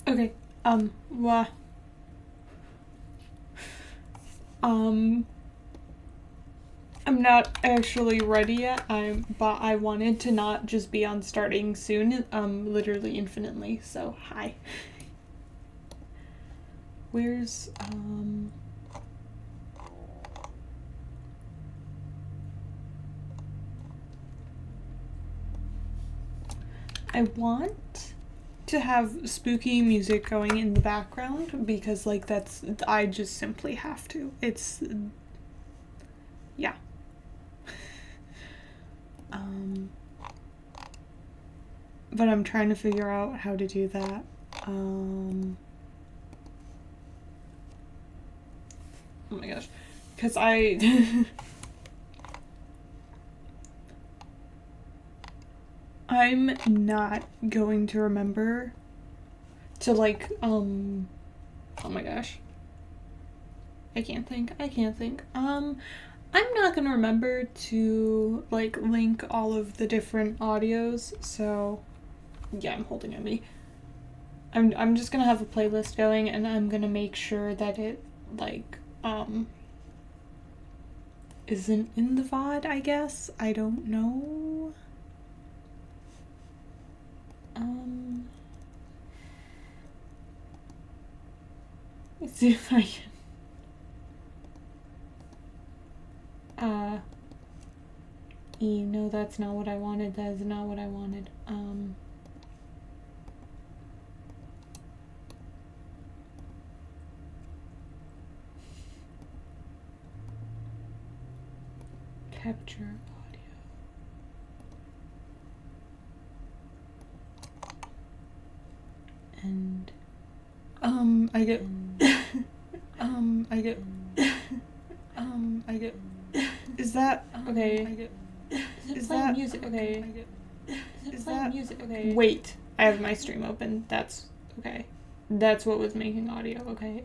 Okay. What? I'm not actually ready yet. But I wanted to not just be on starting soon. Literally infinitely. So hi. Where's I want to have spooky music going in the background because like I just simply have to. It's yeah. But I'm trying to figure out how to do that. Oh my gosh. Cuz I'm not going to remember to like oh my gosh. I can't think. I'm not gonna remember to like link all of the different audios, so yeah, I'm holding at me. I'm just gonna have a playlist going and I'm gonna make sure that it like isn't in the VOD, I guess. I don't know. Let's see if I can no, that's not what I wanted. That is not what I wanted. Capture audio. And I get is that okay? Is that music? Okay. Is that music? Okay. Wait, I have my stream open. That's okay. That's what was making audio. Okay.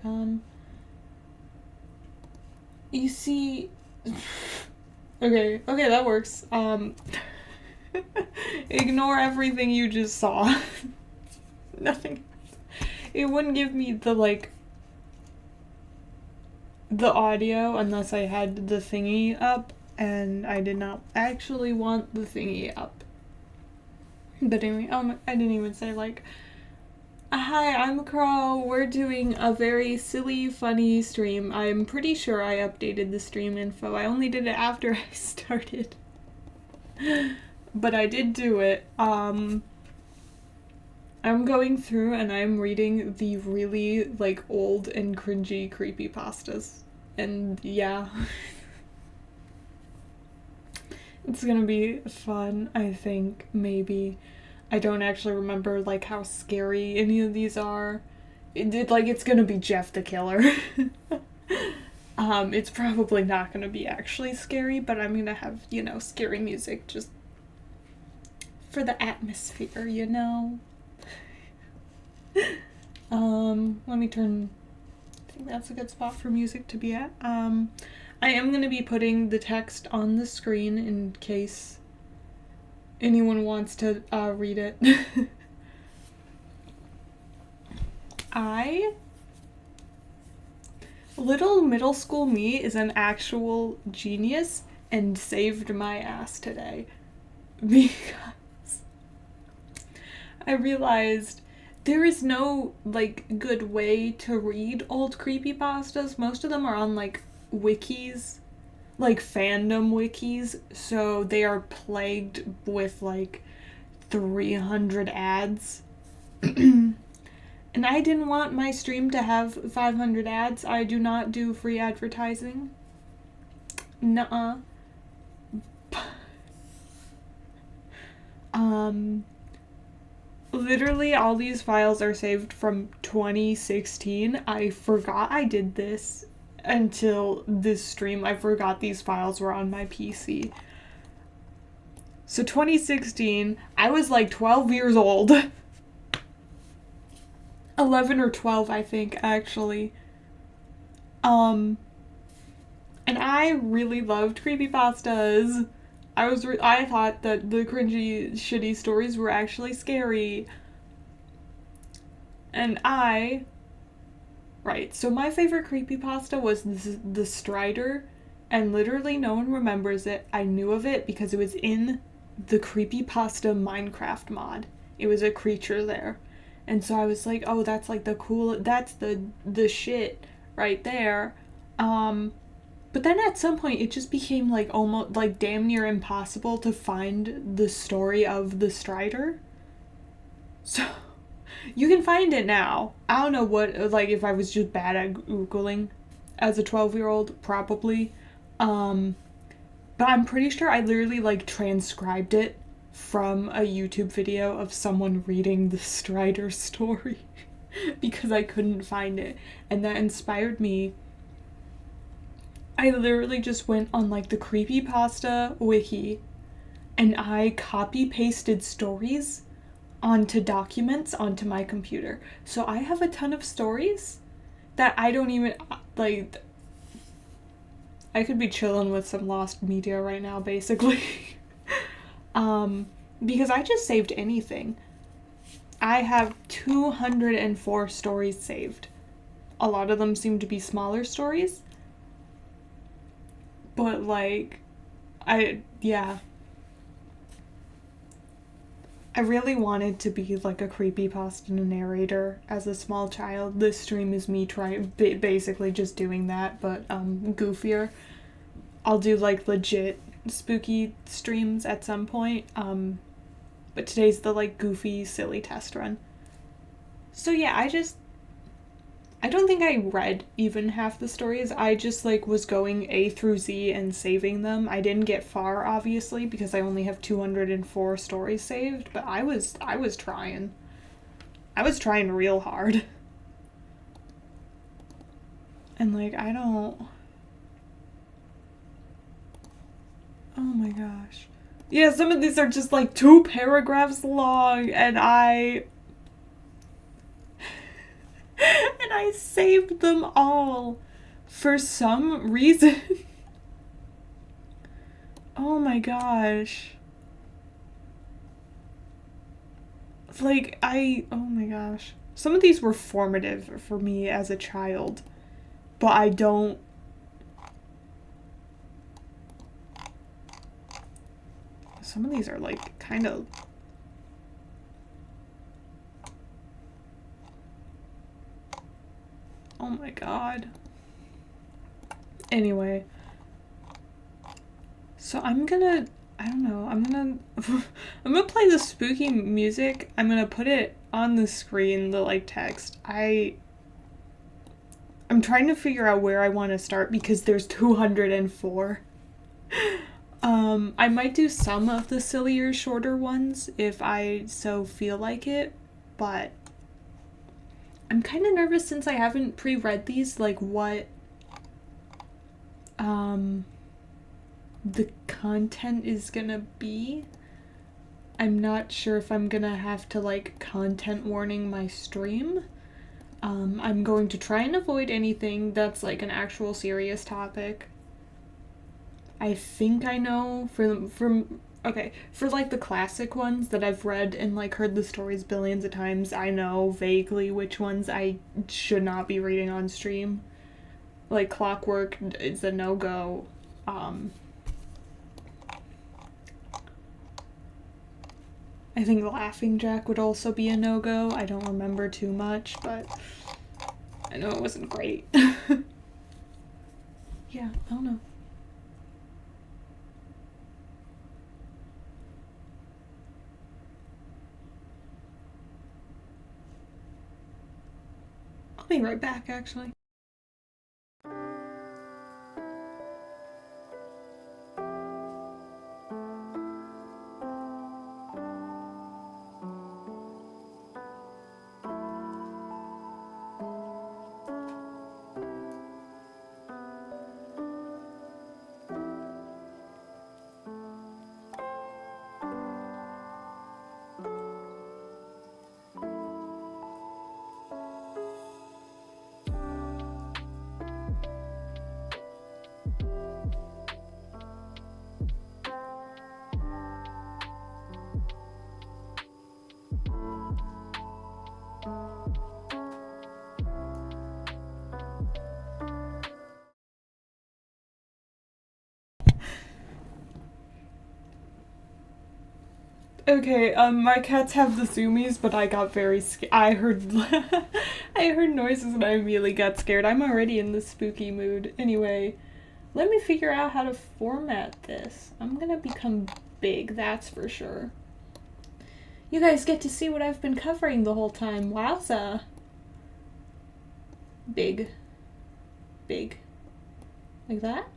You see. Okay, that works. Ignore everything you just saw. Nothing. It wouldn't give me the audio unless I had the thingy up, and I did not actually want the thingy up. But anyway, I didn't even say hi, I'm Crow. We're doing a very silly, funny stream. I'm pretty sure I updated the stream info. I only did it after I started. But I did do it. I'm going through and I'm reading the really, old and cringy creepypastas. And yeah. It's gonna be fun, I think, maybe. I don't actually remember, how scary any of these are. It's gonna be Jeff the Killer. It's probably not gonna be actually scary, but I'm gonna have, scary music just for the atmosphere, Let me turn... I think that's a good spot for music to be at. I am going to be putting the text on the screen in case anyone wants to read it. Little middle school me is an actual genius and saved my ass today. Because I realized there is no, good way to read old creepypastas. Most of them are on, wikis, fandom wikis, so they are plagued with 300 ads. And I didn't want my stream to have 500 ads. I do not do free advertising. Nuh-uh. Literally all these files are saved from 2016. I forgot I did this until this stream. I forgot these files were on my PC. So 2016, I was 12 years old. 11 or 12, I think, actually. And I really loved creepypastas. I thought that the cringy, shitty stories were actually scary. And right, so my favorite creepypasta was the Strider, and literally no one remembers it. I knew of it because it was in the creepypasta Minecraft mod. It was a creature there. And so I was like, oh, that's like that's the shit right there. Um, but then at some point it just became like almost like damn near impossible to find the story of the Strider. So you can find it now. I don't know what, like, if I was just bad at Googling as a 12-year-old, probably. Um, but I'm pretty sure I literally, like, transcribed it from a YouTube video of someone reading the Strider story because I couldn't find it. And that inspired me. I literally just went on, like, the creepypasta wiki and I copy pasted stories onto documents onto my computer. So I have a ton of stories that I don't even like. I could be chilling with some lost media right now, basically. um, because I just saved anything. I have 204 stories saved. A lot of them seem to be smaller stories. But like, yeah. I really wanted to be like a creepypasta narrator as a small child. This stream is me trying, basically just doing that, but goofier. I'll do like legit spooky streams at some point, but today's the like goofy, silly test run. So yeah, I don't think I read even half the stories. I just like was going A through Z and saving them. I didn't get far obviously because I only have 204 stories saved, but I was trying. I was trying real hard. And like I don't. Oh my gosh. Yeah, some of these are just like 2 paragraphs long and I and I saved them all for some reason. Oh my gosh. Like, oh my gosh. Some of these were formative for me as a child, but I don't. Some of these are like kind of. Oh my god. Anyway. So I'm gonna. I don't know. I'm gonna. I'm gonna play the spooky music. I'm gonna put it on the screen, the like text. I'm trying to figure out where I want to start because there's 204. I might do some of the sillier, shorter ones if I so feel like it, but I'm kind of nervous since I haven't pre-read these, like what the content is gonna be. I'm not sure if I'm gonna have to like content warning my stream. I'm going to try and avoid anything that's like an actual serious topic. I think I know for like the classic ones that I've read and like heard the stories billions of times, I know vaguely which ones I should not be reading on stream. Like Clockwork is a no-go. I think Laughing Jack would also be a no-go. I don't remember too much, but I know it wasn't great. Yeah, I don't know. I'll be right back, actually. Okay, my cats have the zoomies, but I got very scared. I heard I heard noises and I immediately got scared. I'm already in the spooky mood. Anyway, let me figure out how to format this. I'm gonna become big, that's for sure. You guys get to see what I've been covering the whole time. Wowza. Big. Big. Like that?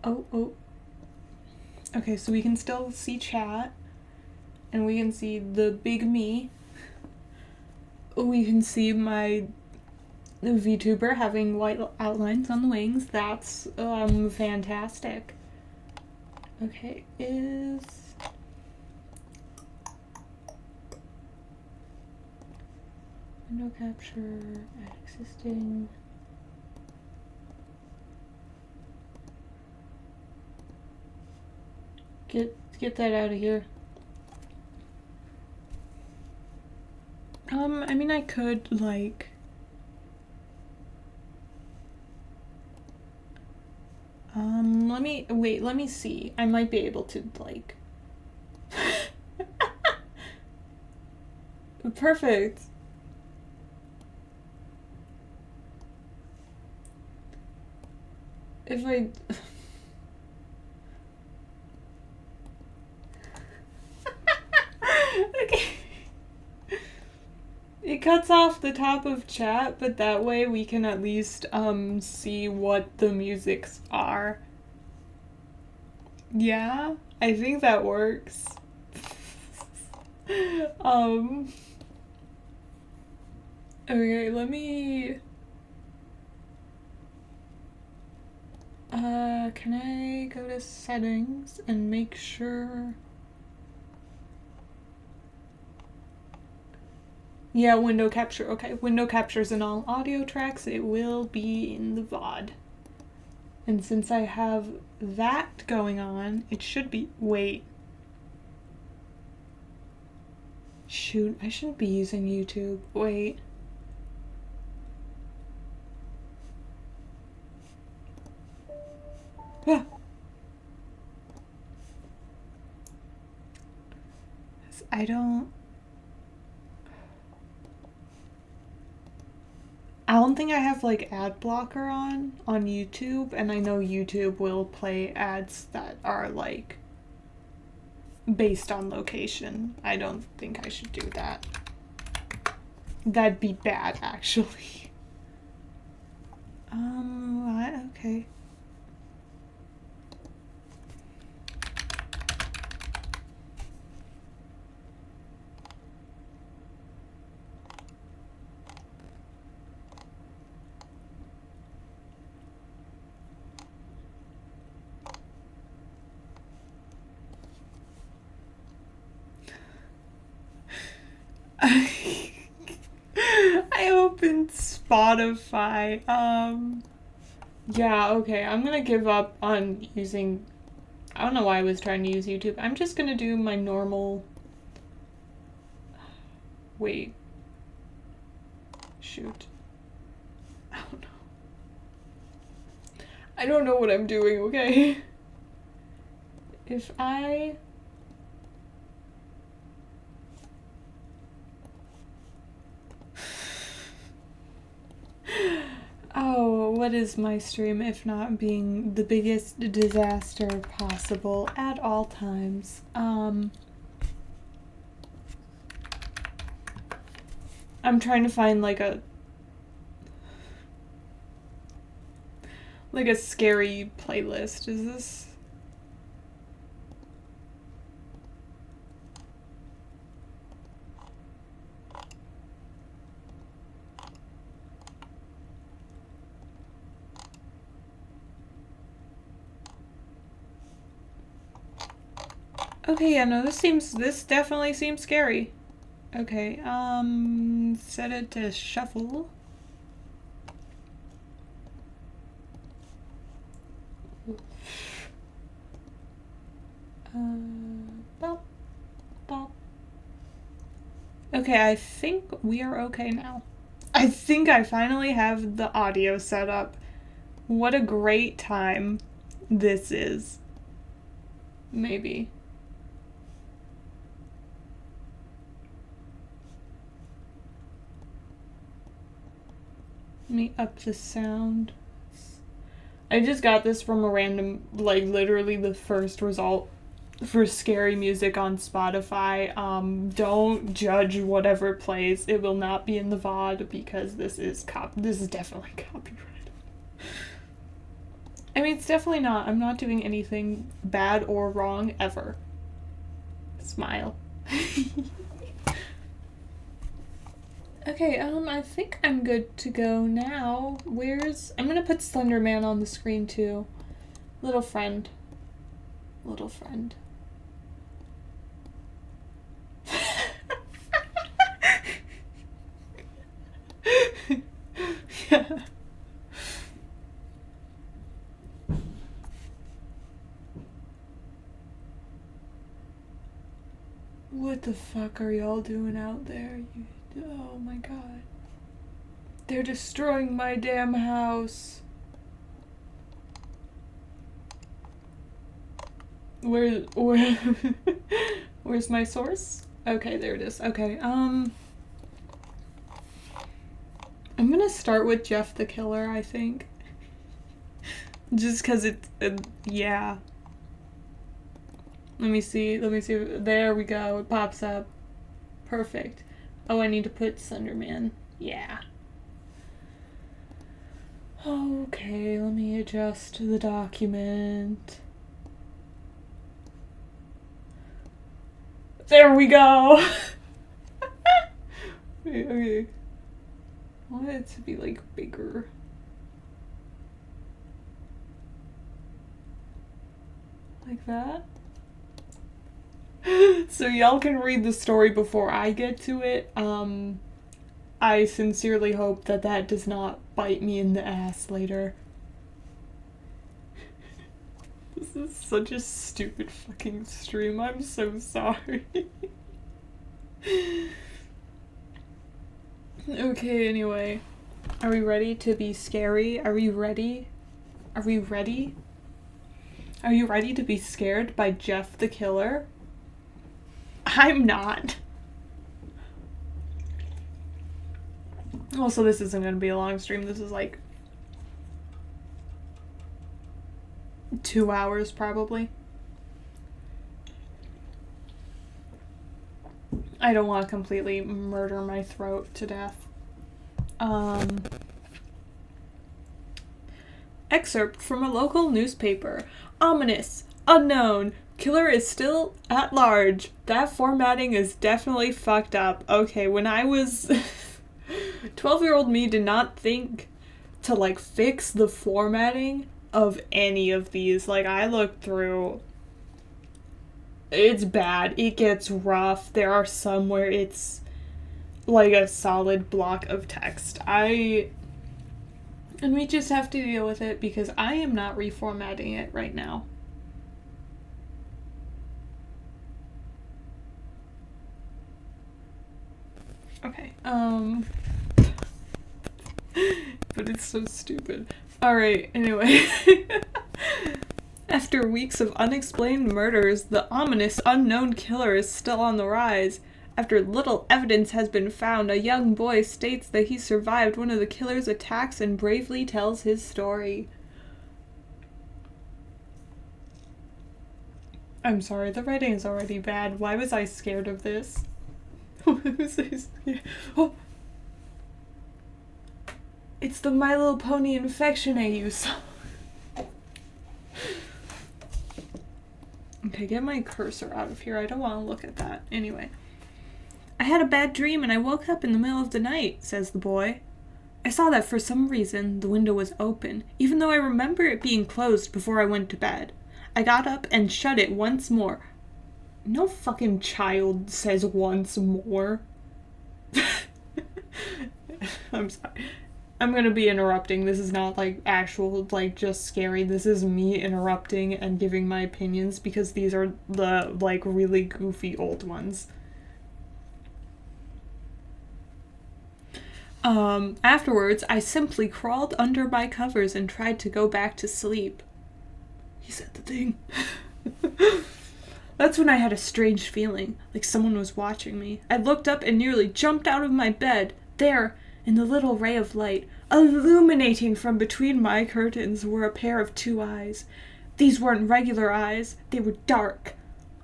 Oh, oh. Okay, so we can still see chat. And we can see the big me. We can see my VTuber having white outlines on the wings. That's fantastic. Okay, is... window capture, add existing... Get that out of here. I mean, I could, like... let me see. I might be able to, like... Perfect. If I... Okay. It cuts off the top of chat, but that way we can at least see what the musics are. Yeah, I think that works. Okay, let me... can I go to settings and make sure... Yeah, window capture. Okay, window captures in all audio tracks. It will be in the VOD. And since I have that going on, it should be... Wait. Shoot, I shouldn't be using YouTube. Wait. Ah. I don't think I have like ad blocker on YouTube, and I know YouTube will play ads that are like based on location. I don't think I should do that. That'd be bad, actually. Okay. I opened Spotify. Yeah, okay. I'm gonna give up on using... I don't know why I was trying to use YouTube. I'm just gonna do my normal... Wait. Shoot. I don't know. I don't know what I'm doing, okay? If I... Oh, what is my stream if not being the biggest disaster possible at all times? I'm trying to find like a scary playlist. Is this... Okay, yeah, no, this definitely seems scary. Okay, set it to shuffle. Bop, bop. Okay, I think we are okay now. I think I finally have the audio set up. What a great time this is. Maybe. Let me up the sound. I just got this from a random, like, literally the first result for scary music on Spotify. Don't judge whatever plays. It will not be in the VOD because this is definitely copyrighted. I mean, it's definitely not. I'm not doing anything bad or wrong ever. Smile. Okay, I think I'm good to go now. I'm gonna put Slender Man on the screen too. Little friend. Little friend. Yeah. What the fuck are y'all doing out there? Oh my god. They're destroying my damn house. Where's my source? Okay, there it is. Okay, I'm gonna start with Jeff the Killer, I think. Just cause yeah. Let me see. There we go. It pops up. Perfect. Oh, I need to put Slenderman. Yeah. Okay, let me adjust the document. There we go! Okay. I want it to be, like, bigger. Like that? So y'all can read the story before I get to it. I sincerely hope that does not bite me in the ass later. This is such a stupid fucking stream. I'm so sorry. Okay, anyway. Are we ready to be scary? Are we ready? Are we ready? Are you ready to be scared by Jeff the Killer? I'm not. Also, this isn't gonna be a long stream. This is like 2 hours probably. I don't want to completely murder my throat to death. Excerpt from a local newspaper. Ominous. Unknown. Killer is still at large. That formatting is definitely fucked up. Okay, when I was 12-year-old me did not think to like fix the formatting of any of these. Like, I looked through. It's bad. It gets rough. There are some where it's like a solid block of text. And we just have to deal with it because I am not reformatting it right now. Okay, but it's so stupid. Alright, anyway. After weeks of unexplained murders, the ominous unknown killer is still on the rise. After little evidence has been found, a young boy states that he survived one of the killer's attacks and bravely tells his story. I'm sorry, the writing is already bad. Why was I scared of this? Why was I scared? Oh! It's the My Little Pony infection I use. Okay, get my cursor out of here. I don't want to look at that. Anyway. I had a bad dream and I woke up in the middle of the night, says the boy. I saw that for some reason the window was open, even though I remember it being closed before I went to bed. I got up and shut it once more. No fucking child says once more. I'm sorry. I'm gonna be interrupting. This is not, like, actual, like, just scary. This is me interrupting and giving my opinions because these are the, like, really goofy old ones. Afterwards, I simply crawled under my covers and tried to go back to sleep. He said the thing. That's when I had a strange feeling, like someone was watching me. I looked up and nearly jumped out of my bed. There, In the little ray of light, illuminating from between my curtains, were a pair of 2 eyes. These weren't regular eyes. They were dark,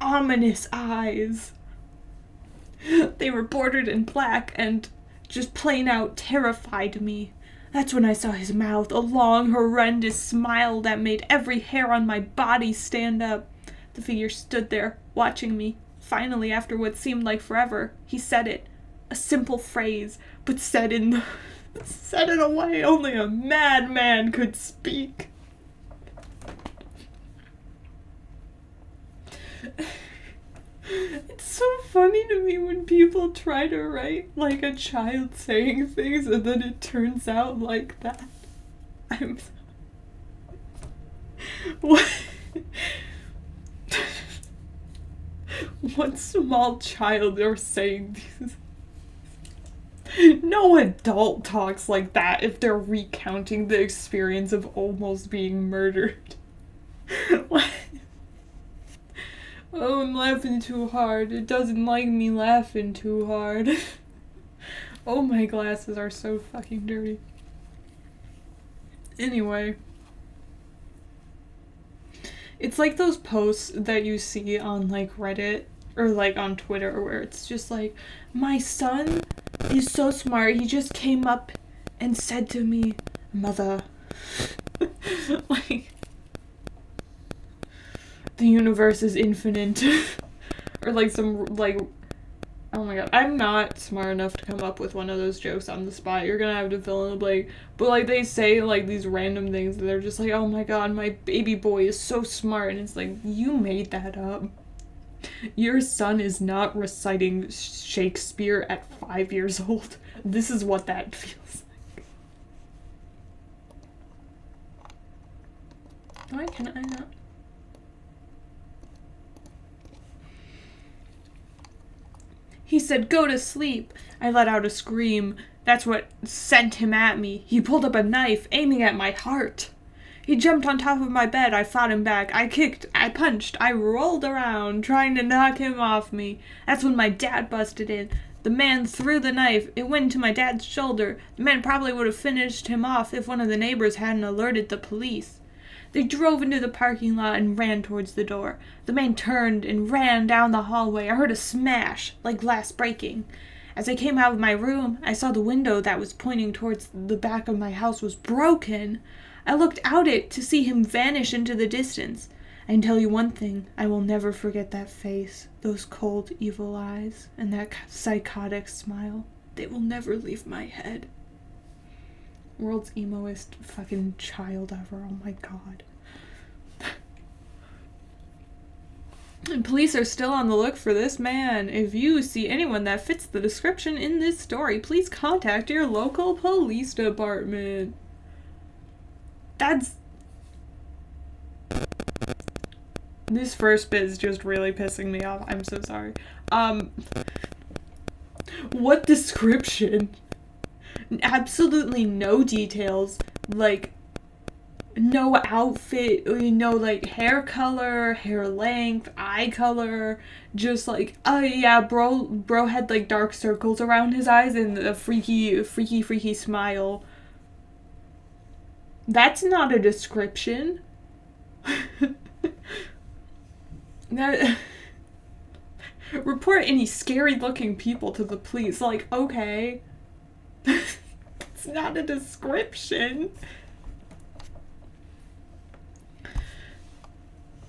ominous eyes. They were bordered in black and just plain out terrified me. That's when I saw his mouth, a long, horrendous smile that made every hair on my body stand up. The figure stood there, watching me. Finally, after what seemed like forever, he said it. A simple phrase, but said in a way only a madman could speak. It's so funny to me when people try to write like a child saying things and then it turns out like that. What? What small child are saying these? No adult talks like that if they're recounting the experience of almost being murdered. What? Oh, I'm laughing too hard. It doesn't like me laughing too hard. Oh, my glasses are so fucking dirty. Anyway. It's like those posts that you see on, like, Reddit or, like, on Twitter where it's just like, my son is so smart. He just came up and said to me, Mother. Like, the universe is infinite. Or like some, like, oh my god, I'm not smart enough to come up with one of those jokes on the spot. You're gonna have to fill in the blank. But like they say like these random things and they're just like, oh my god, my baby boy is so smart. And it's like, you made that up. Your son is not reciting Shakespeare at 5 years old. This is what that feels like. Why can I not? He said, go to sleep. I let out a scream. That's what sent him at me. He pulled up a knife, aiming at my heart. He jumped on top of my bed. I fought him back. I kicked. I punched. I rolled around, trying to knock him off me. That's when my dad busted in. The man threw the knife. It went to my dad's shoulder. The man probably would have finished him off if one of the neighbors hadn't alerted the police. They drove into the parking lot and ran towards the door. The man turned and ran down the hallway. I heard a smash, like glass breaking. As I came out of my room, I saw the window that was pointing towards the back of my house was broken. I looked out it to see him vanish into the distance. I can tell you one thing, I will never forget that face, those cold, evil eyes, and that psychotic smile. They will never leave my head. World's emoest fucking child ever, oh my god. And police are still on the look for this man. If you see anyone that fits the description in this story, please contact your local police department. This first bit is just really pissing me off. I'm so sorry. What description? Absolutely no details. Like, no outfit, like hair color, hair length, eye color. Just like, oh yeah, bro had like dark circles around his eyes and a freaky smile. That's not a description. Report any scary looking people to the police. Like, okay. It's not a description.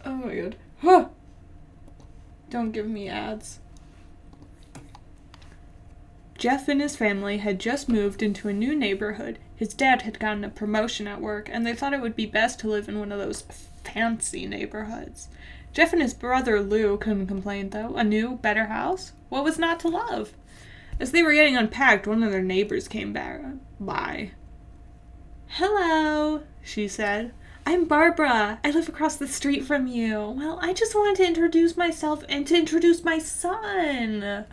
Oh my god. Huh. Don't give me ads. Jeff and his family had just moved into a new neighborhood. His dad had gotten a promotion at work, and they thought it would be best to live in one of those fancy neighborhoods. Jeff and his brother Lou couldn't complain, though. A new, better house? What was not to love? As they were getting unpacked, one of their neighbors came by. Hello, she said. I'm Barbara. I live across the street from you. Well, I just wanted to introduce myself and to introduce my son.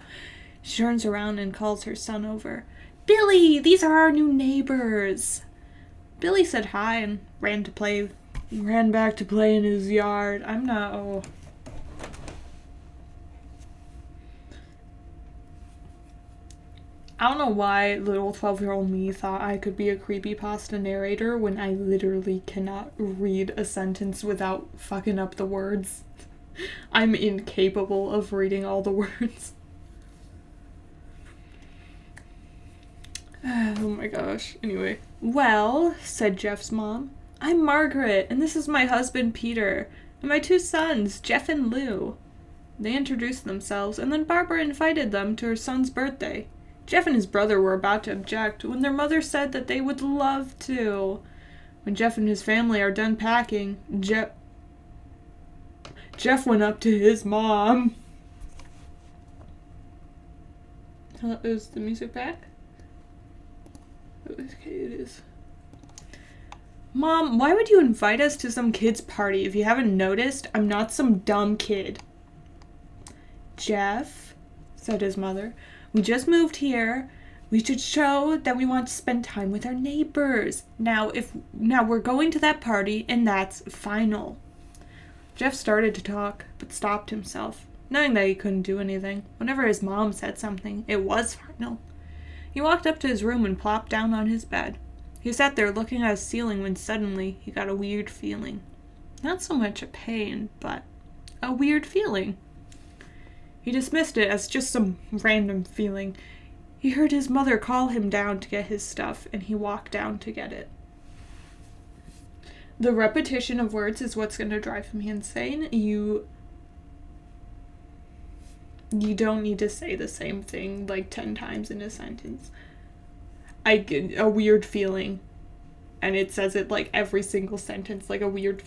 She turns around and calls her son over. Billy, these are our new neighbors. Billy said hi and ran back to play in his yard. I don't know why little 12-year-old me thought I could be a creepypasta narrator when I literally cannot read a sentence without fucking up the words. I'm incapable of reading all the words. Oh my gosh. Anyway. Well, said Jeff's mom, I'm Margaret, and this is my husband Peter, and my two sons, Jeff and Lou. They introduced themselves, and then Barbara invited them to her son's birthday. Jeff and his brother were about to object when their mother said that they would love to. When Jeff and his family are done packing, Jeff went up to his mom. Is the music back? Okay, it is. Mom, why would you invite us to some kid's party? If you haven't noticed, I'm not some dumb kid. Jeff, said his mother, we just moved here. We should show that we want to spend time with our neighbors. Now we're going to that party, and that's final. Jeff started to talk, but stopped himself, knowing that he couldn't do anything. Whenever his mom said something, it was final. He walked up to his room and plopped down on his bed. He sat there looking at his ceiling when suddenly he got a weird feeling. Not so much a pain, but a weird feeling. He dismissed it as just some random feeling. He heard his mother call him down to get his stuff, and he walked down to get it. The repetition of words is what's going to drive me insane. You don't need to say the same thing like 10 times in a sentence. I get a weird feeling, and it says it like every single sentence, like a weird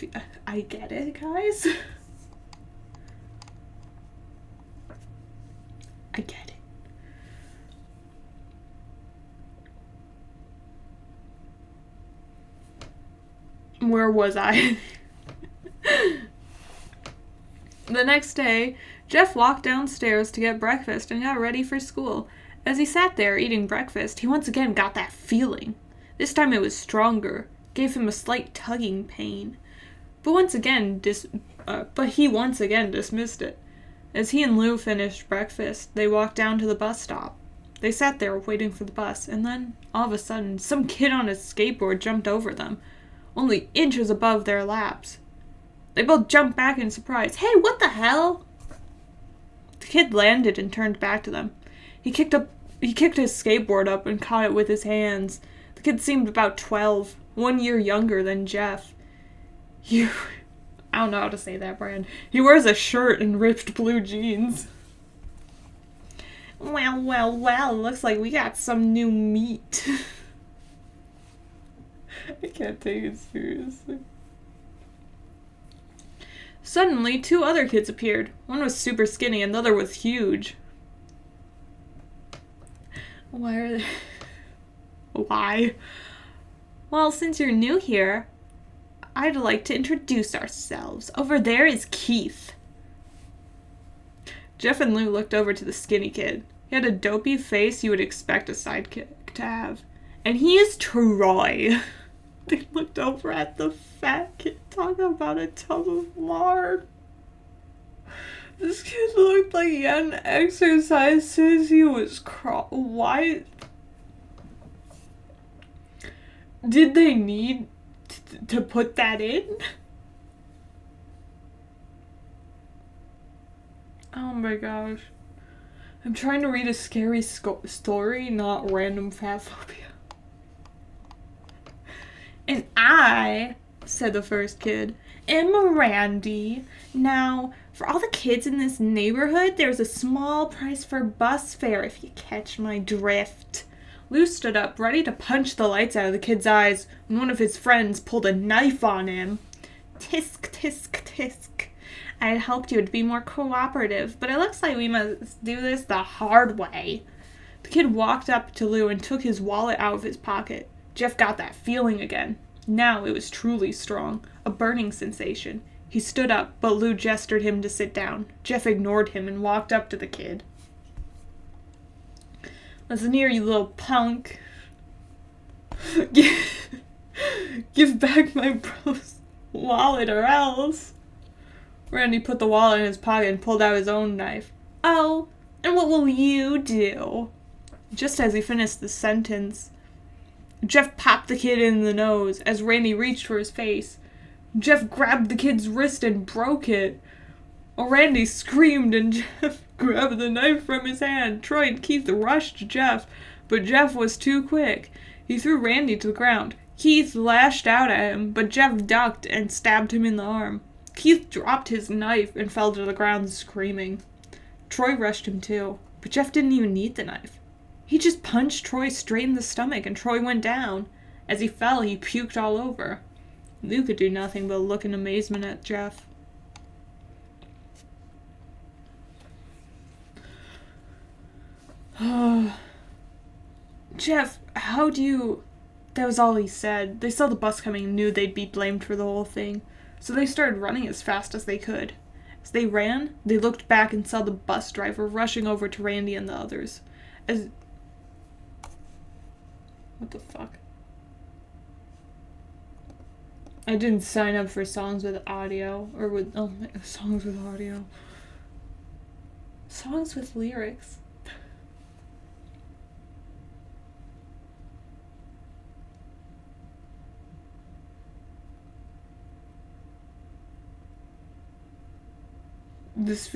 I get it, guys. I get it. Where was I? The next day, Jeff walked downstairs to get breakfast and got ready for school. As he sat there eating breakfast, he once again got that feeling. This time it was stronger, gave him a slight tugging pain. But he once again dismissed it. As he and Lou finished breakfast, they walked down to the bus stop. They sat there waiting for the bus, and then, all of a sudden, some kid on a skateboard jumped over them, only inches above their laps. They both jumped back in surprise. Hey, what the hell? The kid landed and turned back to them. He kicked his skateboard up and caught it with his hands. The kid seemed about 12, 1 year younger than Jeff. I don't know how to say that, Brand. He wears a shirt and ripped blue jeans. Well, looks like we got some new meat. I can't take it seriously. Suddenly, 2 other kids appeared. One was super skinny and the other was huge. Why are they... Why? Well, since you're new here, I'd like to introduce ourselves. Over there is Keith. Jeff and Lou looked over to the skinny kid. He had a dopey face you would expect a sidekick to have. And he is Troy. They looked over at the fat kid talking about a tub of lard. This kid looked like he hadn't exercised since he was Why? Did they need to put that in? Oh my gosh. I'm trying to read a scary story, not random fat phobia. And I, said the first kid, am Randy. Now, for all the kids in this neighborhood, there's a small price for bus fare if you catch my drift. Lou stood up, ready to punch the lights out of the kid's eyes, when one of his friends pulled a knife on him. Tisk, tisk, tisk. I had hoped you would be more cooperative, but it looks like we must do this the hard way. The kid walked up to Lou and took his wallet out of his pocket. Jeff got that feeling again. Now it was truly strong, a burning sensation. He stood up, but Lou gestured him to sit down. Jeff ignored him and walked up to the kid. Listen here, you little punk. Give back my bro's wallet or else. Randy put the wallet in his pocket and pulled out his own knife. Oh, and what will you do? Just as he finished the sentence, Jeff popped the kid in the nose as Randy reached for his face. Jeff grabbed the kid's wrist and broke it. Randy screamed and Jeff grabbed the knife from his hand. Troy and Keith rushed Jeff, but Jeff was too quick. He threw Randy to the ground. Keith lashed out at him, but Jeff ducked and stabbed him in the arm. Keith dropped his knife and fell to the ground screaming. Troy rushed him too, but Jeff didn't even need the knife. He just punched Troy straight in the stomach and Troy went down. As he fell, he puked all over. Lou could do nothing but look in amazement at Jeff. Jeff, how do you... That was all he said. They saw the bus coming and knew they'd be blamed for the whole thing. So they started running as fast as they could. As they ran, they looked back and saw the bus driver rushing over to Randy and the others. What the fuck? I didn't sign up for songs with audio. Or with... Oh, songs with audio. Songs with lyrics. This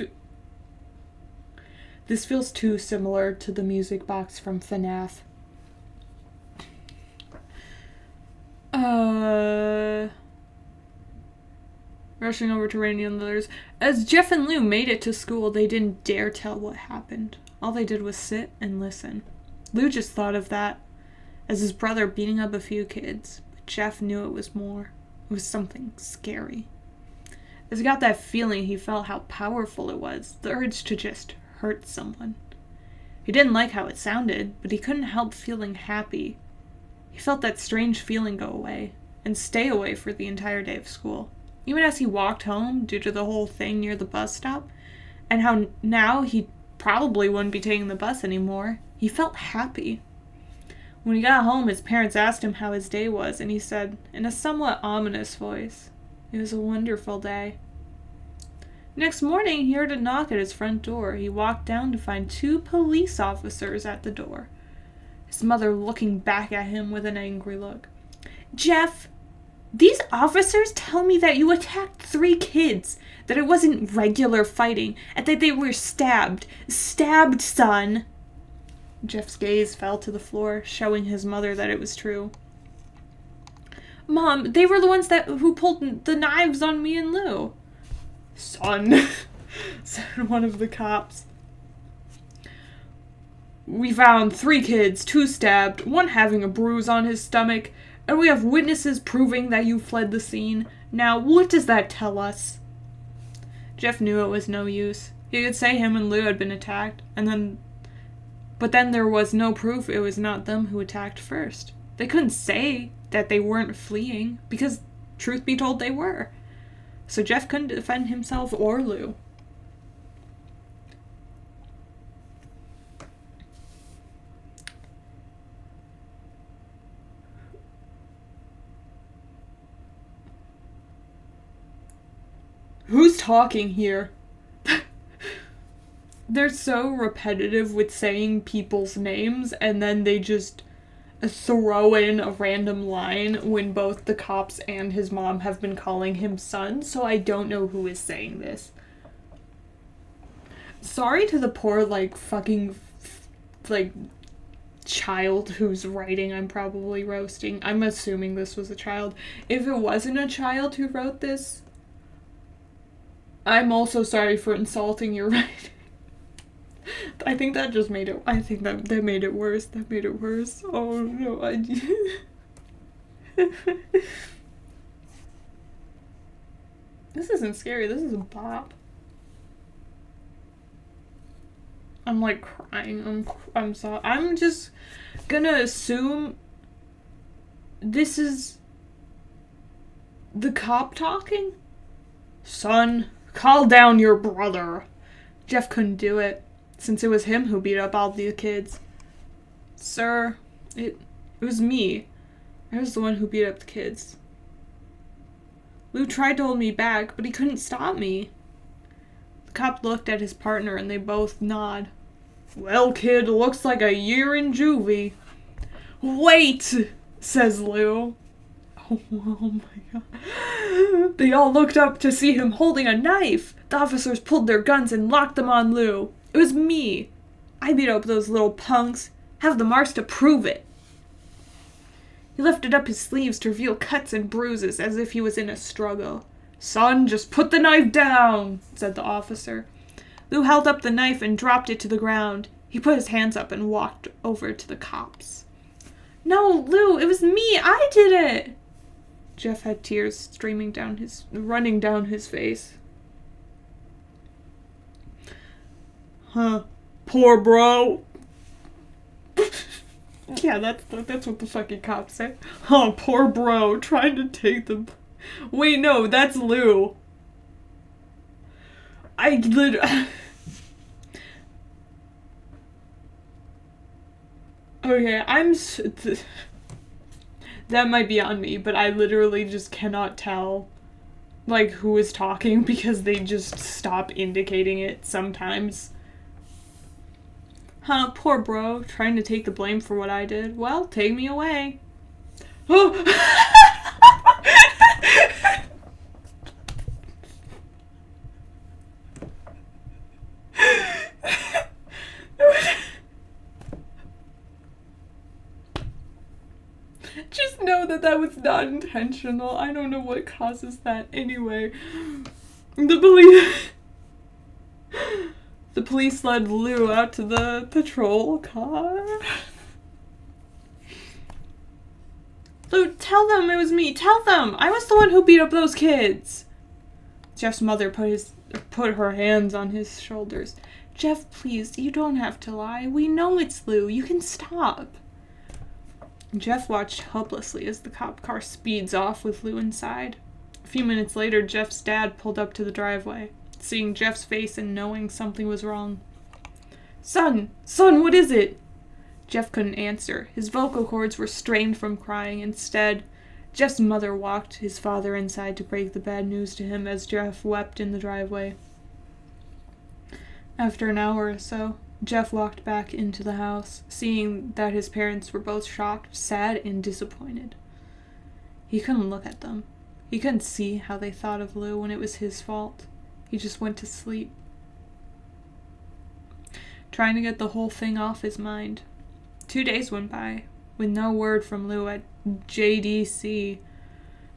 feels too similar to the music box from FNAF. Rushing over to Randy and the others. As Jeff and Lou made it to school, they didn't dare tell what happened. All they did was sit and listen. Lou just thought of that as his brother beating up a few kids, but Jeff knew it was more. It was something scary. As he got that feeling, he felt how powerful it was, the urge to just hurt someone. He didn't like how it sounded, but he couldn't help feeling happy. He felt that strange feeling go away, and stay away for the entire day of school. Even as he walked home, due to the whole thing near the bus stop, and how now he probably wouldn't be taking the bus anymore, he felt happy. When he got home, his parents asked him how his day was, and he said, in a somewhat ominous voice, "It was a wonderful day." Next morning, he heard a knock at his front door. He walked down to find 2 police officers at the door. His mother looking back at him with an angry look. "Jeff, these officers tell me that you attacked 3 kids, that it wasn't regular fighting, and that they were stabbed. Stabbed, son." Jeff's gaze fell to the floor, showing his mother that it was true. "Mom, they were the ones who pulled the knives on me and Lou." "Son," said one of the cops. "We found 3 kids, 2 stabbed, 1 having a bruise on his stomach, and we have witnesses proving that you fled the scene. Now, what does that tell us?" Jeff knew it was no use. He could say him and Lou had been attacked, but then there was no proof it was not them who attacked first. They couldn't say that they weren't fleeing, because, truth be told, they were. So Jeff couldn't defend himself or Lou. Who's talking here? They're so repetitive with saying people's names, and then they just throw in a random line when both the cops and his mom have been calling him son, so I don't know who is saying this. Sorry to the poor, fucking, child who's writing. I'm probably roasting. I'm assuming this was a child. If it wasn't a child who wrote this, I'm also sorry for insulting your writing. I think that just made it... I think that made it worse. That made it worse. Oh, no. This isn't scary. This is a bop. I'm, crying. I'm sorry. I'm just gonna assume this is the cop talking? "Son, call down your brother." Jeff couldn't do it, since it was him who beat up all the kids. "Sir, it was me. I was the one who beat up the kids. Lou tried to hold me back, but he couldn't stop me." The cop looked at his partner and they both nod. Well, kid, looks like a year in juvie. Wait, says Lou. Oh my god. They all looked up to see him holding a knife. The officers pulled their guns and locked them on Lou. It was me. I beat up those little punks. Have the marks to prove it. He lifted up his sleeves to reveal cuts and bruises as if he was in a struggle. Son, just put the knife down, said the officer. Lou held up the knife and dropped it to the ground. He put his hands up and walked over to the cops. No, Lou, it was me. I did it. Jeff had tears running down his face. Huh. Poor bro. Yeah, that's what the fucking cops say. Oh, poor bro, trying to take the... Wait, no, that's Lou. Okay, that might be on me, but I literally just cannot tell, like, who is talking because they just stop indicating it sometimes. Huh, poor bro, trying to take the blame for what I did. Well, take me away. Oh! Just know that was not intentional. I don't know what causes that anyway. The police led Lou out to the patrol car. Lou, tell them it was me. Tell them. I was the one who beat up those kids. Jeff's mother put her hands on his shoulders. Jeff, please, you don't have to lie. We know it's Lou. You can stop. Jeff watched helplessly as the cop car speeds off with Lou inside. A few minutes later, Jeff's dad pulled up to the driveway. Seeing Jeff's face and knowing something was wrong. Son, what is it? Jeff couldn't answer. His vocal cords were strained from crying. Instead, Jeff's mother walked his father inside to break the bad news to him as Jeff wept in the driveway. After an hour or so, Jeff walked back into the house, seeing that his parents were both shocked, sad, and disappointed. He couldn't look at them. He couldn't see how they thought of Lou when it was his fault. He just went to sleep, trying to get the whole thing off his mind. 2 days went by, with no word from Lou at JDC.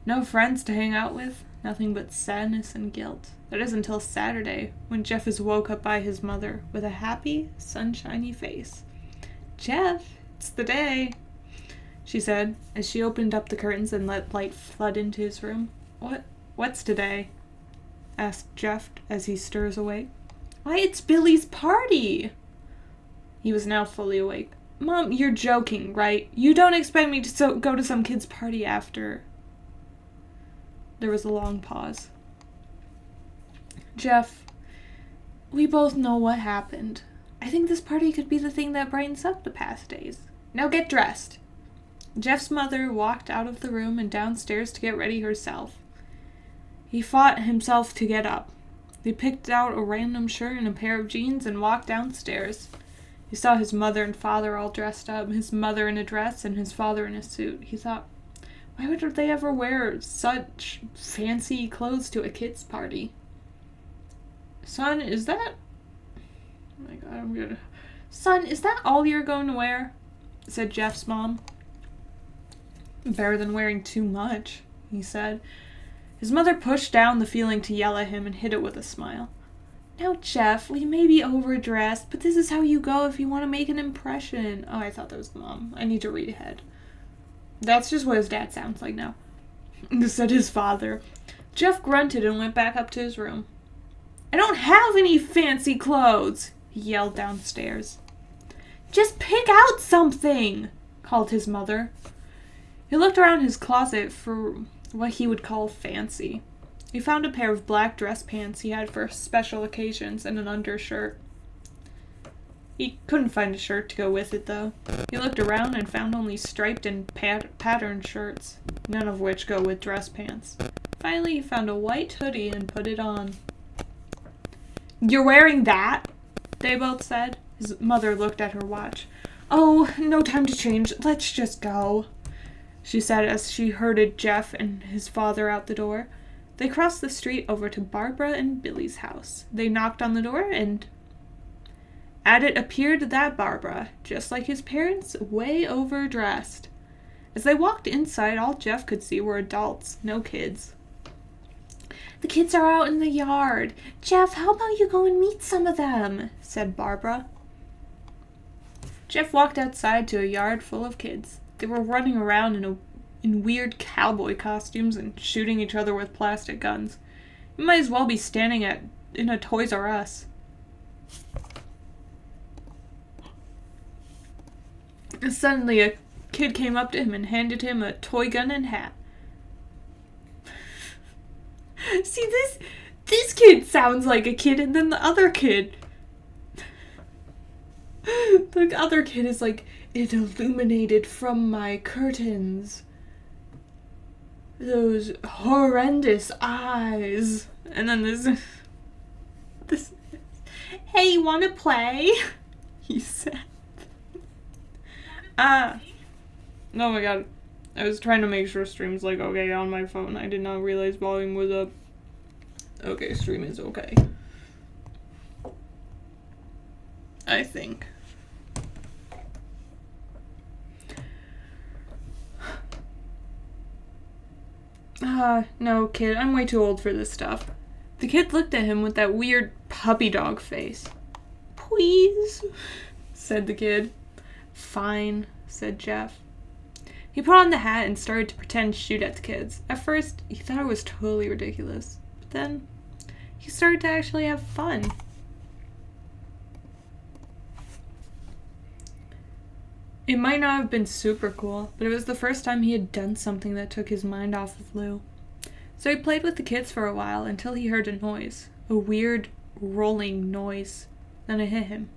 No friends to hang out with, nothing but sadness and guilt. That is until Saturday, when Jeff is woke up by his mother with a happy, sunshiny face. Jeff, it's the day, she said, as she opened up the curtains and let light flood into his room. What's today? Asked Jeff as he stirs awake. Why, it's Billy's party! He was now fully awake. Mom, you're joking, right? You don't expect me to go to some kid's party after... There was a long pause. Jeff, we both know what happened. I think this party could be the thing that brightens up the past days. Now get dressed. Jeff's mother walked out of the room and downstairs to get ready herself. He fought himself to get up. He picked out a random shirt and a pair of jeans and walked downstairs. He saw his mother and father all dressed up, his mother in a dress and his father in a suit. He thought, why would they ever wear such fancy clothes to a kid's party? Son, is that... Oh my god, Son, is that all you're going to wear? Said Jeff's mom. Better than wearing too much, he said. His mother pushed down the feeling to yell at him and hid it with a smile. Now, Jeff, we may be overdressed, but this is how you go if you want to make an impression. Oh, I thought that was the mom. I need to read ahead. That's just what his dad sounds like now, said his father. Jeff grunted and went back up to his room. I don't have any fancy clothes, he yelled downstairs. Just pick out something, called his mother. He looked around his closet for what he would call fancy. He found a pair of black dress pants he had for special occasions and an undershirt. He couldn't find a shirt to go with it, though. He looked around and found only striped and patterned shirts, none of which go with dress pants. Finally, he found a white hoodie and put it on. You're wearing that? They both said. His mother looked at her watch. "Oh, no time to change. Let's just go," she said as she herded Jeff and his father out the door. They crossed the street over to Barbara and Billy's house. They knocked on the door, and at it appeared that Barbara, just like his parents, way overdressed. As they walked inside, all Jeff could see were adults, no kids. "The kids are out in the yard. Jeff, how about you go and meet some of them?" said Barbara. Jeff walked outside to a yard full of kids. They were running around in weird cowboy costumes and shooting each other with plastic guns. You might as well be standing in a Toys R Us. Suddenly, a kid came up to him and handed him a toy gun and hat. See, this kid sounds like a kid, and then the other kid is like, "It illuminated from my curtains those horrendous eyes." And then this "Hey, you wanna play?" he said. Oh my god. I was trying to make sure stream's like okay on my phone. I did not realize volume was up. Okay, stream is okay. I think. No, kid, I'm way too old for this stuff. The kid looked at him with that weird puppy dog face. "Please," said the kid. "Fine," said Jeff. He put on the hat and started to pretend to shoot at the kids. At first, he thought it was totally ridiculous, but then he started to actually have fun. It might not have been super cool, but it was the first time he had done something that took his mind off of Lou. So he played with the kids for a while until he heard a noise, a weird, rolling noise. Then it hit him.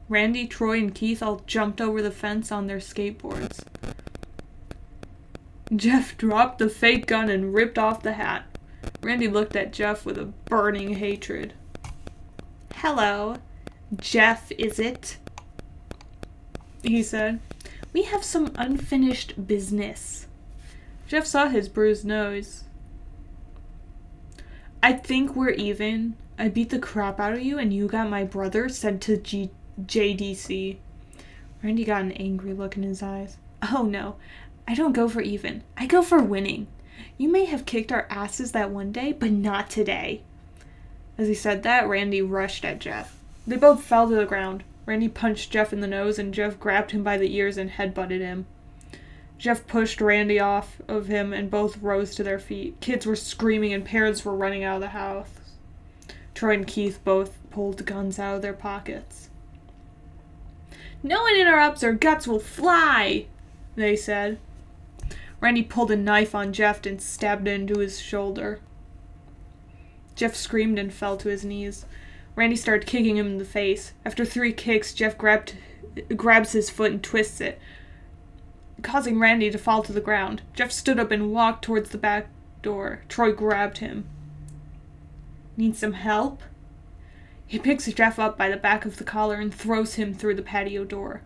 Randy, Troy, and Keith all jumped over the fence on their skateboards. Jeff dropped the fake gun and ripped off the hat. Randy looked at Jeff with a burning hatred. "Hello, Jeff, is it?" he said. "We have some unfinished business." Jeff saw his bruised nose. "I think we're even. I beat the crap out of you and you got my brother sent to JDC. Randy got an angry look in his eyes. "Oh no, I don't go for even. I go for winning. You may have kicked our asses that one day, but not today." As he said that, Randy rushed at Jeff. They both fell to the ground. Randy punched Jeff in the nose, and Jeff grabbed him by the ears and headbutted him. Jeff pushed Randy off of him, and both rose to their feet. Kids were screaming, and parents were running out of the house. Troy and Keith both pulled guns out of their pockets. "No one interrupts or guts will fly," they said. Randy pulled a knife on Jeff and stabbed it into his shoulder. Jeff screamed and fell to his knees. Randy started kicking him in the face. After 3 kicks, Jeff grabs his foot and twists it, causing Randy to fall to the ground. Jeff stood up and walked towards the back door. Troy grabbed him. "Need some help?" He picks Jeff up by the back of the collar and throws him through the patio door.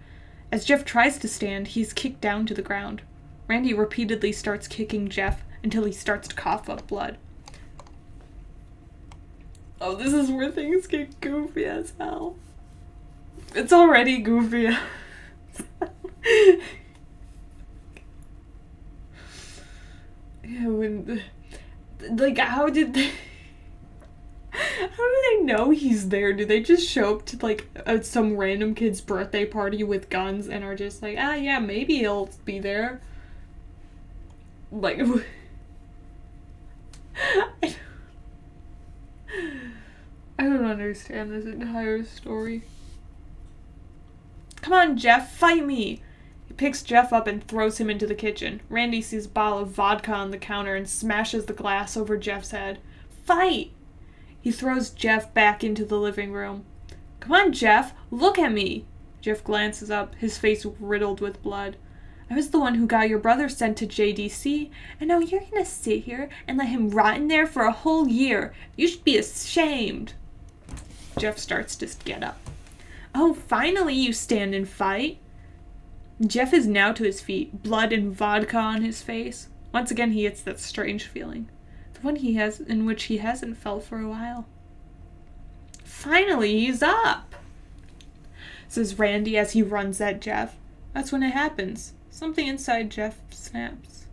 As Jeff tries to stand, he's kicked down to the ground. Randy repeatedly starts kicking Jeff until he starts to cough up blood. Oh, this is where things get goofy as hell. It's already goofy as yeah, how do they know he's there? Do they just show up to some random kid's birthday party with guns and are just like, yeah, maybe he'll be there? Like, I don't understand this entire story. "Come on, Jeff, fight me!" He picks Jeff up and throws him into the kitchen. Randy sees a bottle of vodka on the counter and smashes the glass over Jeff's head. "Fight!" He throws Jeff back into the living room. "Come on, Jeff, look at me!" Jeff glances up, his face riddled with blood. "I was the one who got your brother sent to JDC, and now you're gonna sit here and let him rot in there for a whole year. You should be ashamed." Jeff starts to get up. Oh, finally you stand and fight. Jeff is now to his feet, blood and vodka on his face. Once again he gets that strange feeling. The one he has in which he hasn't felt for a while. Finally he's up, says Randy as he runs at Jeff. That's when it happens. Something inside Jeff snaps.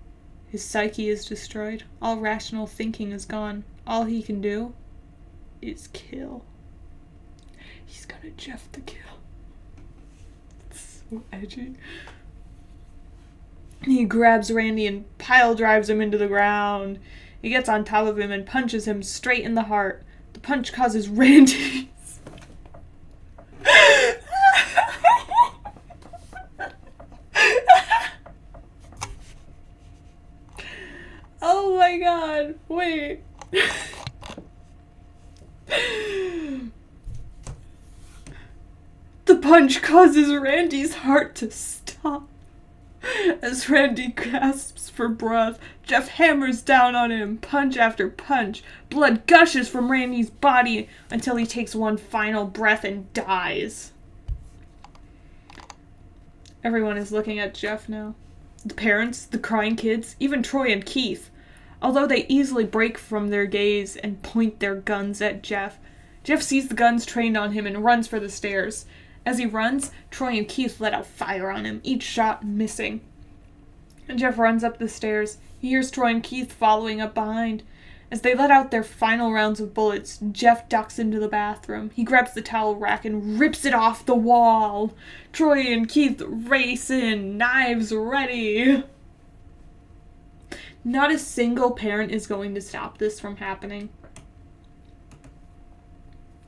His psyche is destroyed. All rational thinking is gone. All he can do is kill. He's gonna Jeff the kill. It's so edgy. He grabs Randy and pile drives him into the ground. He gets on top of him and punches him straight in the heart. The punch causes Randy's oh my god, wait. The punch causes Randy's heart to stop. As Randy gasps for breath, Jeff hammers down on him, punch after punch. Blood gushes from Randy's body until he takes one final breath and dies. Everyone is looking at Jeff now. The parents, the crying kids, even Troy and Keith. Although they easily break from their gaze and point their guns at Jeff. Jeff sees the guns trained on him and runs for the stairs. As he runs, Troy and Keith let out fire on him, each shot missing. And Jeff runs up the stairs. He hears Troy and Keith following up behind. As they let out their final rounds of bullets, Jeff ducks into the bathroom. He grabs the towel rack and rips it off the wall. Troy and Keith race in, knives ready. Not a single parent is going to stop this from happening.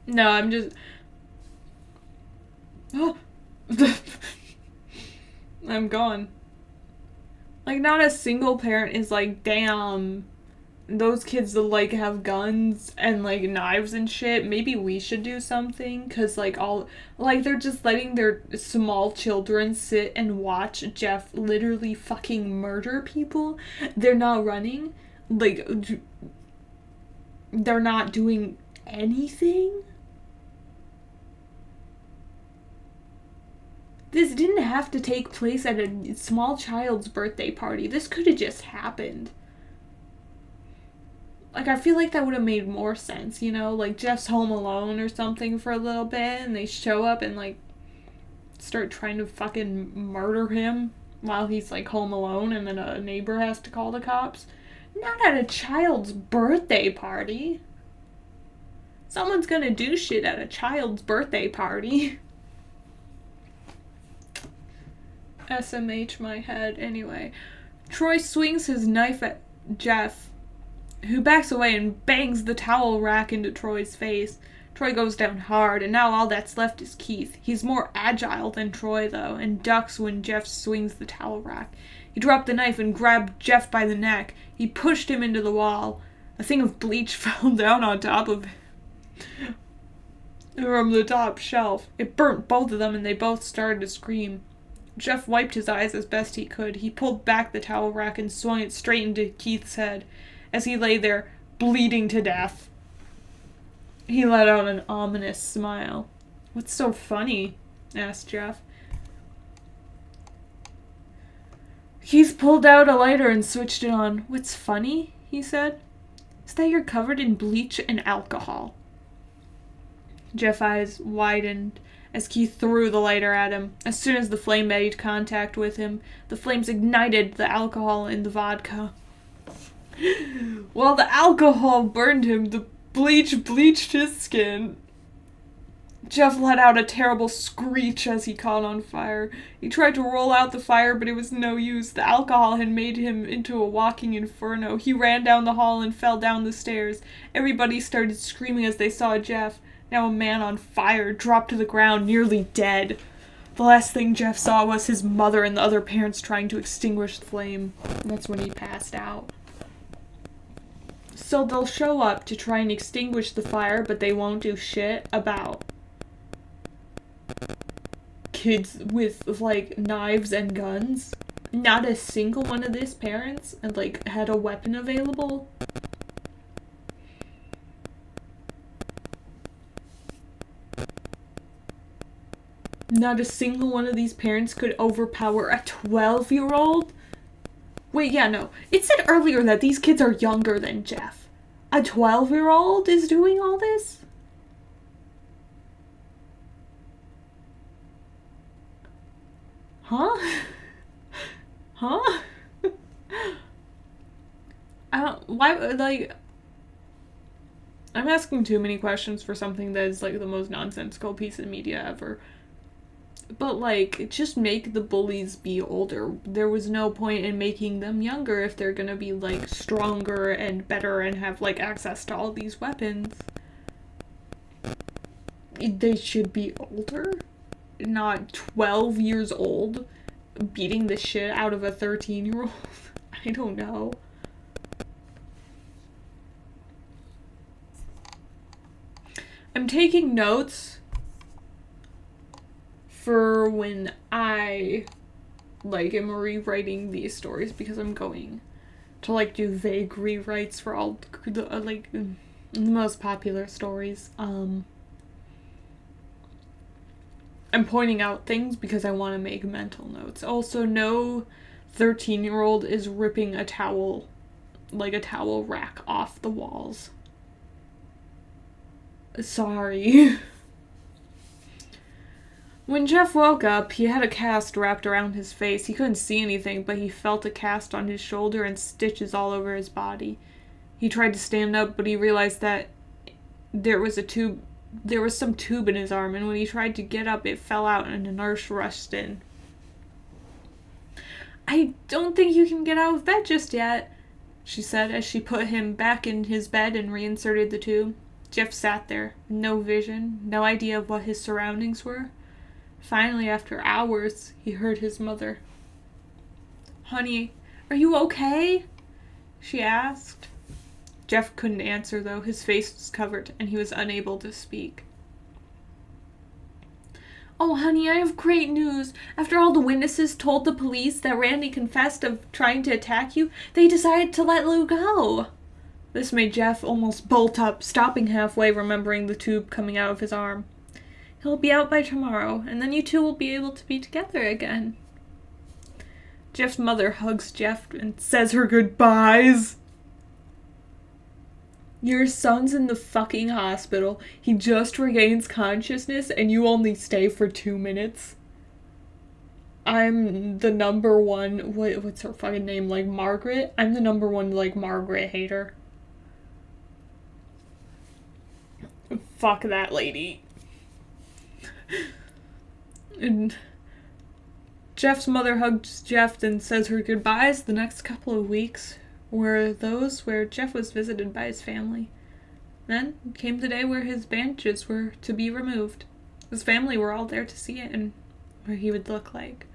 No, I'm just... Oh. I'm gone. Like, not a single parent is like, damn, those kids like have guns and like knives and shit. Maybe we should do something. Cause like they're just letting their small children sit and watch Jeff literally fucking murder people. They're not running. Like, they're not doing anything. This didn't have to take place at a small child's birthday party. This could have just happened. Like, I feel like that would have made more sense, you know? Like, Jeff's home alone or something for a little bit, and they show up and, like, start trying to fucking murder him while he's, like, home alone, and then a neighbor has to call the cops. Not at a child's birthday party. Someone's gonna do shit at a child's birthday party. SMH my head. Anyway, Troy swings his knife at Jeff, who backs away and bangs the towel rack into Troy's face. Troy goes down hard, and now all that's left is Keith. He's more agile than Troy, though, and ducks when Jeff swings the towel rack. He dropped the knife and grabbed Jeff by the neck. He pushed him into the wall. A thing of bleach fell down on top of him from the top shelf. It burnt both of them, and they both started to scream. Jeff wiped his eyes as best he could. He pulled back the towel rack and swung it straight into Keith's head as he lay there, bleeding to death. He let out an ominous smile. "What's so funny?" asked Jeff. Keith pulled out a lighter and switched it on. "What's funny?" he said. "Is that you're covered in bleach and alcohol." Jeff's eyes widened as Keith threw the lighter at him. As soon as the flame made contact with him, the flames ignited the alcohol in the vodka. While the alcohol burned him, the bleach bleached his skin. Jeff let out a terrible screech as he caught on fire. He tried to roll out the fire, but it was no use. The alcohol had made him into a walking inferno. He ran down the hall and fell down the stairs. Everybody started screaming as they saw Jeff, now a man on fire, dropped to the ground, nearly dead. The last thing Jeff saw was his mother and the other parents trying to extinguish the flame. And that's when he passed out. So they'll show up to try and extinguish the fire, but they won't do shit about kids with, like, knives and guns. Not a single one of these parents had a weapon available. not a single one of these parents could overpower a 12-year-old? Wait, yeah, no. It said earlier that these kids are younger than Jeff. A 12-year-old is doing all this? Huh? Huh? Why, like, I'm asking too many questions for something that is, like, the most nonsensical piece of media ever. But, like, just make the bullies be older. There was no point in making them younger if they're gonna be, like, stronger and better and have, like, access to all these weapons. They should be older, not 12 years old, beating the shit out of a 13-year-old. I don't know. I'm taking notes for when I, like, am rewriting these stories, because I'm going to, like, do vague rewrites for all the, like, the most popular stories. I'm pointing out things because I want to make mental notes. Also, no 13-year-old is ripping a towel, like a towel rack, off the walls. Sorry. When Jeff woke up, he had a cast wrapped around his face. He couldn't see anything, but he felt a cast on his shoulder and stitches all over his body. He tried to stand up, but he realized that there was some tube in his arm, and when he tried to get up, it fell out and a nurse rushed in. "I don't think you can get out of bed just yet," she said as she put him back in his bed and reinserted the tube. Jeff sat there, no vision, no idea of what his surroundings were. Finally, after hours, he heard his mother. "Honey, are you okay?" she asked. Jeff couldn't answer, though. His face was covered, and he was unable to speak. "Oh, honey, I have great news. After all the witnesses told the police that Randy confessed of trying to attack you, they decided to let Lou go." This made Jeff almost bolt up, stopping halfway, remembering the tube coming out of his arm. "He'll be out by tomorrow, and then you two will be able to be together again." Jeff's mother hugs Jeff and says her goodbyes. "Your son's in the fucking hospital. He just regains consciousness, and you only stay for 2 minutes. I'm the number one, what's her fucking name, like Margaret? I'm the number one, like, Margaret hater. Fuck that lady." And Jeff's mother hugs Jeff and says her goodbyes. The next couple of weeks were those where Jeff was visited by his family. Then came the day where his bandages were to be removed. His family were all there to see it and what he would look like.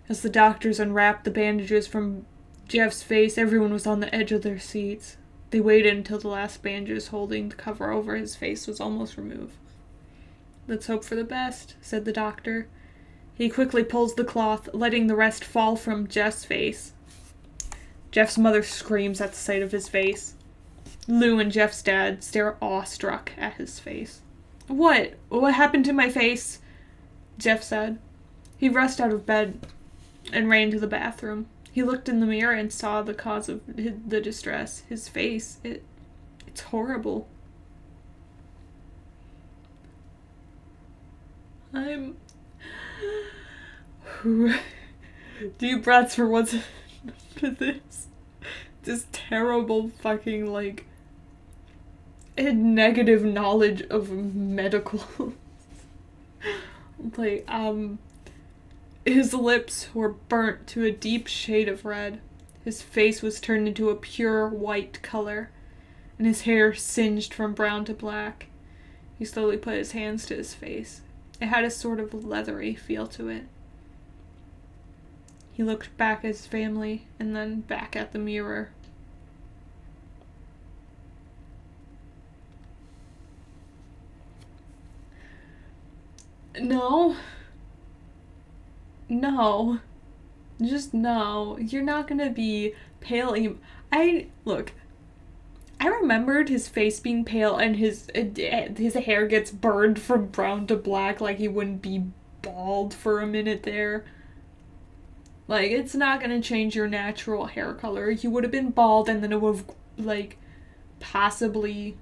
As the doctors unwrapped the bandages from Jeff's face, everyone was on the edge of their seats. They waited until the last bandages holding the cover over his face was almost removed. "Let's hope for the best," said the doctor. He quickly pulls the cloth, letting the rest fall from Jeff's face. Jeff's mother screams at the sight of his face. Lou and Jeff's dad stare awestruck at his face. What happened to my face?" Jeff said. He rushed out of bed and ran to the bathroom. He looked in the mirror and saw the cause of the distress. His face, it's horrible. I'm deep breaths for what's this terrible fucking, like, negative knowledge of medical. Like, his lips were burnt to a deep shade of red. His face was turned into a pure white color, and his hair singed from brown to black. He slowly put his hands to his face. It had a sort of leathery feel to it. He looked back at his family, and then back at the mirror. No. Just no. You're not gonna be pale. I remembered his face being pale and his hair gets burned from brown to black, like he wouldn't be bald for a minute there. Like, it's not gonna change your natural hair color. You would have been bald and then it would have, like, possibly,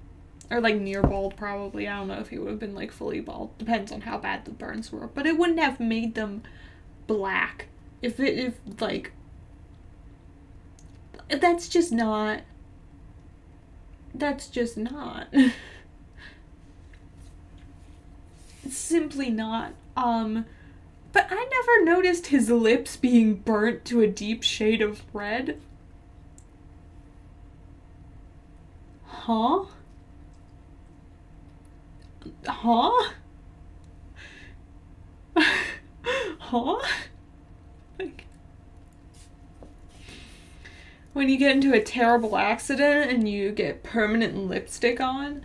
or like near bald probably. I don't know if he would have been like fully bald. Depends on how bad the burns were. But it wouldn't have made them black. If like, that's just not. It's simply not. But I never noticed his lips being burnt to a deep shade of red. Huh? Huh? Huh? Like, when you get into a terrible accident and you get permanent lipstick on.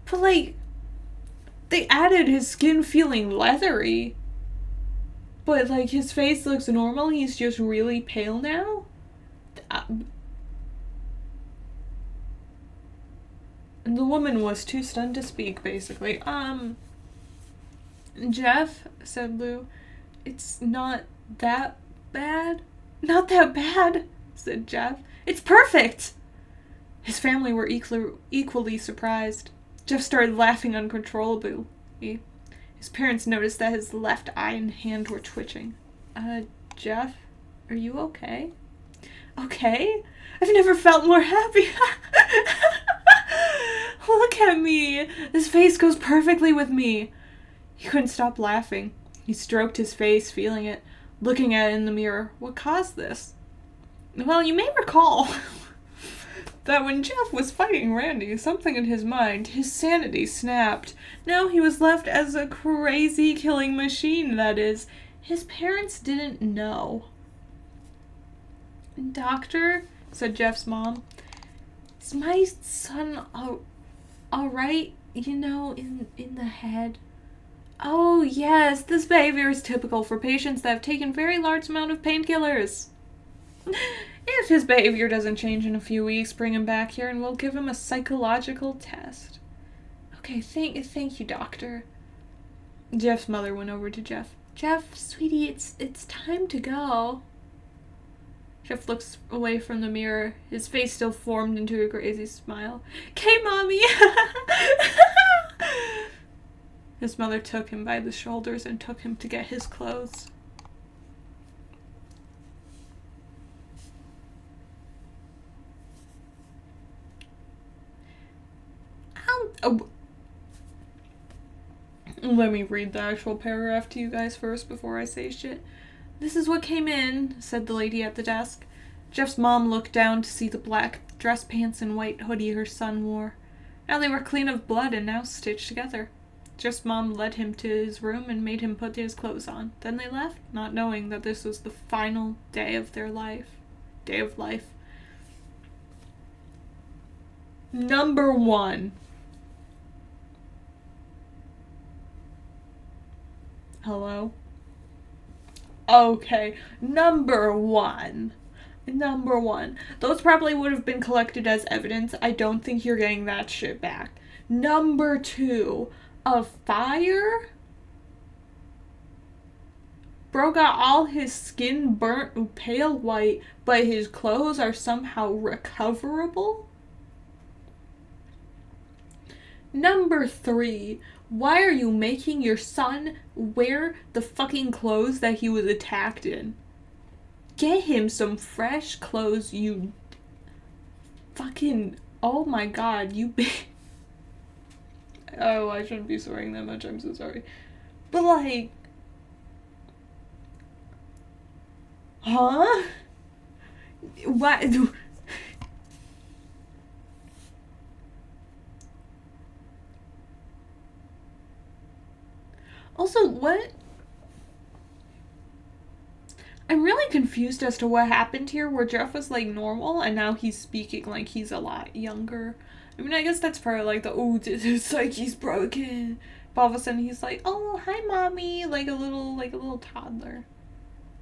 But, like, they added his skin feeling leathery. But, like, his face looks normal. He's just really pale now. And the woman was too stunned to speak, basically. Jeff, said Lou, it's not that bad. Not that bad, said Jeff. It's perfect. His family were equally surprised. Jeff started laughing uncontrollably. His parents noticed that his left eye and hand were twitching. Jeff, are you okay? Okay? I've never felt more happy. Look at me. This face goes perfectly with me. He couldn't stop laughing. He stroked his face, feeling it, looking at it in the mirror. What caused this? Well, you may recall that when Jeff was fighting Randy, something in his mind, his sanity snapped. Now he was left as a crazy killing machine, that is. His parents didn't know. Doctor, said Jeff's mom, is my son all right, you know, in the head? Oh, yes, this behavior is typical for patients that have taken very large amount of painkillers. If his behavior doesn't change in a few weeks, bring him back here and we'll give him a psychological test. Okay, thank you, doctor. Jeff's mother went over to Jeff. Jeff, sweetie, it's time to go. Jeff looks away from the mirror. His face still formed into a crazy smile. Okay, Mommy! His mother took him by the shoulders and took him to get his clothes. Let me read the actual paragraph to you guys first before I say shit. This is what came in, said the lady at the desk. Jeff's mom looked down to see the black dress pants and white hoodie her son wore. Now they were clean of blood and now stitched together. Jeff's mom led him to his room and made him put his clothes on. Then they left, not knowing that this was the final day of their life. Day of life. Number 1. Hello? Okay, number 1. Those probably would have been collected as evidence. I don't think you're getting that shit back. Number 2, a fire? Bro got all his skin burnt pale white, but his clothes are somehow recoverable? Number 3, why are you making your son wear the fucking clothes that he was attacked in? Get him some fresh clothes, you fucking... Oh my god, you... Oh, I shouldn't be swearing that much, I'm so sorry. But like... Huh? What? Also, what? I'm really confused as to what happened here, where Jeff was, like, normal, and now he's speaking like he's a lot younger. I mean, I guess that's part of, like, the, oh, his psyche's broken. But all of a sudden he's like, oh, hi, Mommy, like a little toddler.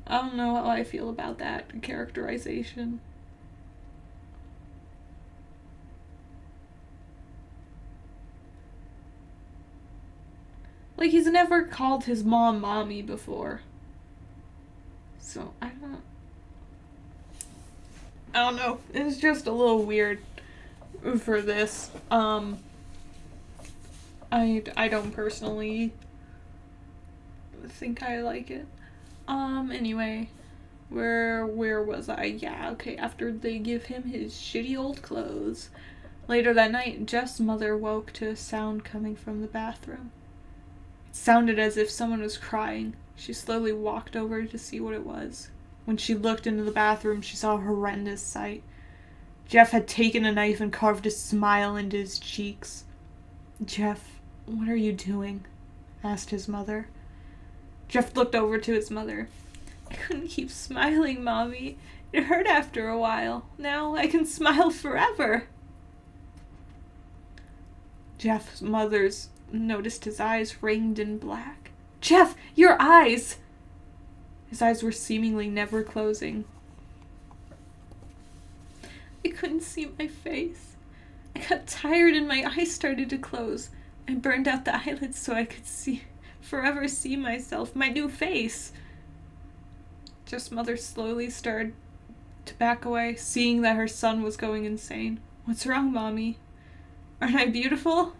I don't know how I feel about that characterization. Like, he's never called his mom mommy before. So, I don't know. It's just a little weird for this. I don't personally think I like it. Anyway, where was I? Yeah, okay, after they give him his shitty old clothes. Later that night, Jeff's mother woke to a sound coming from the bathroom. It sounded as if someone was crying. She slowly walked over to see what it was. When she looked into the bathroom, she saw a horrendous sight. Jeff had taken a knife and carved a smile into his cheeks. "Jeff, what are you doing?" asked his mother. Jeff looked over to his mother. "I couldn't keep smiling, Mommy. It hurt after a while. Now I can smile forever." Jeff's mother's noticed his eyes ringed in black. "Jeff, your eyes!" His eyes were seemingly never closing. "I couldn't see my face. I got tired and my eyes started to close. I burned out the eyelids so I could forever see myself, my new face." Jeff's mother slowly started to back away, seeing that her son was going insane. "What's wrong, Mommy? Aren't I beautiful?"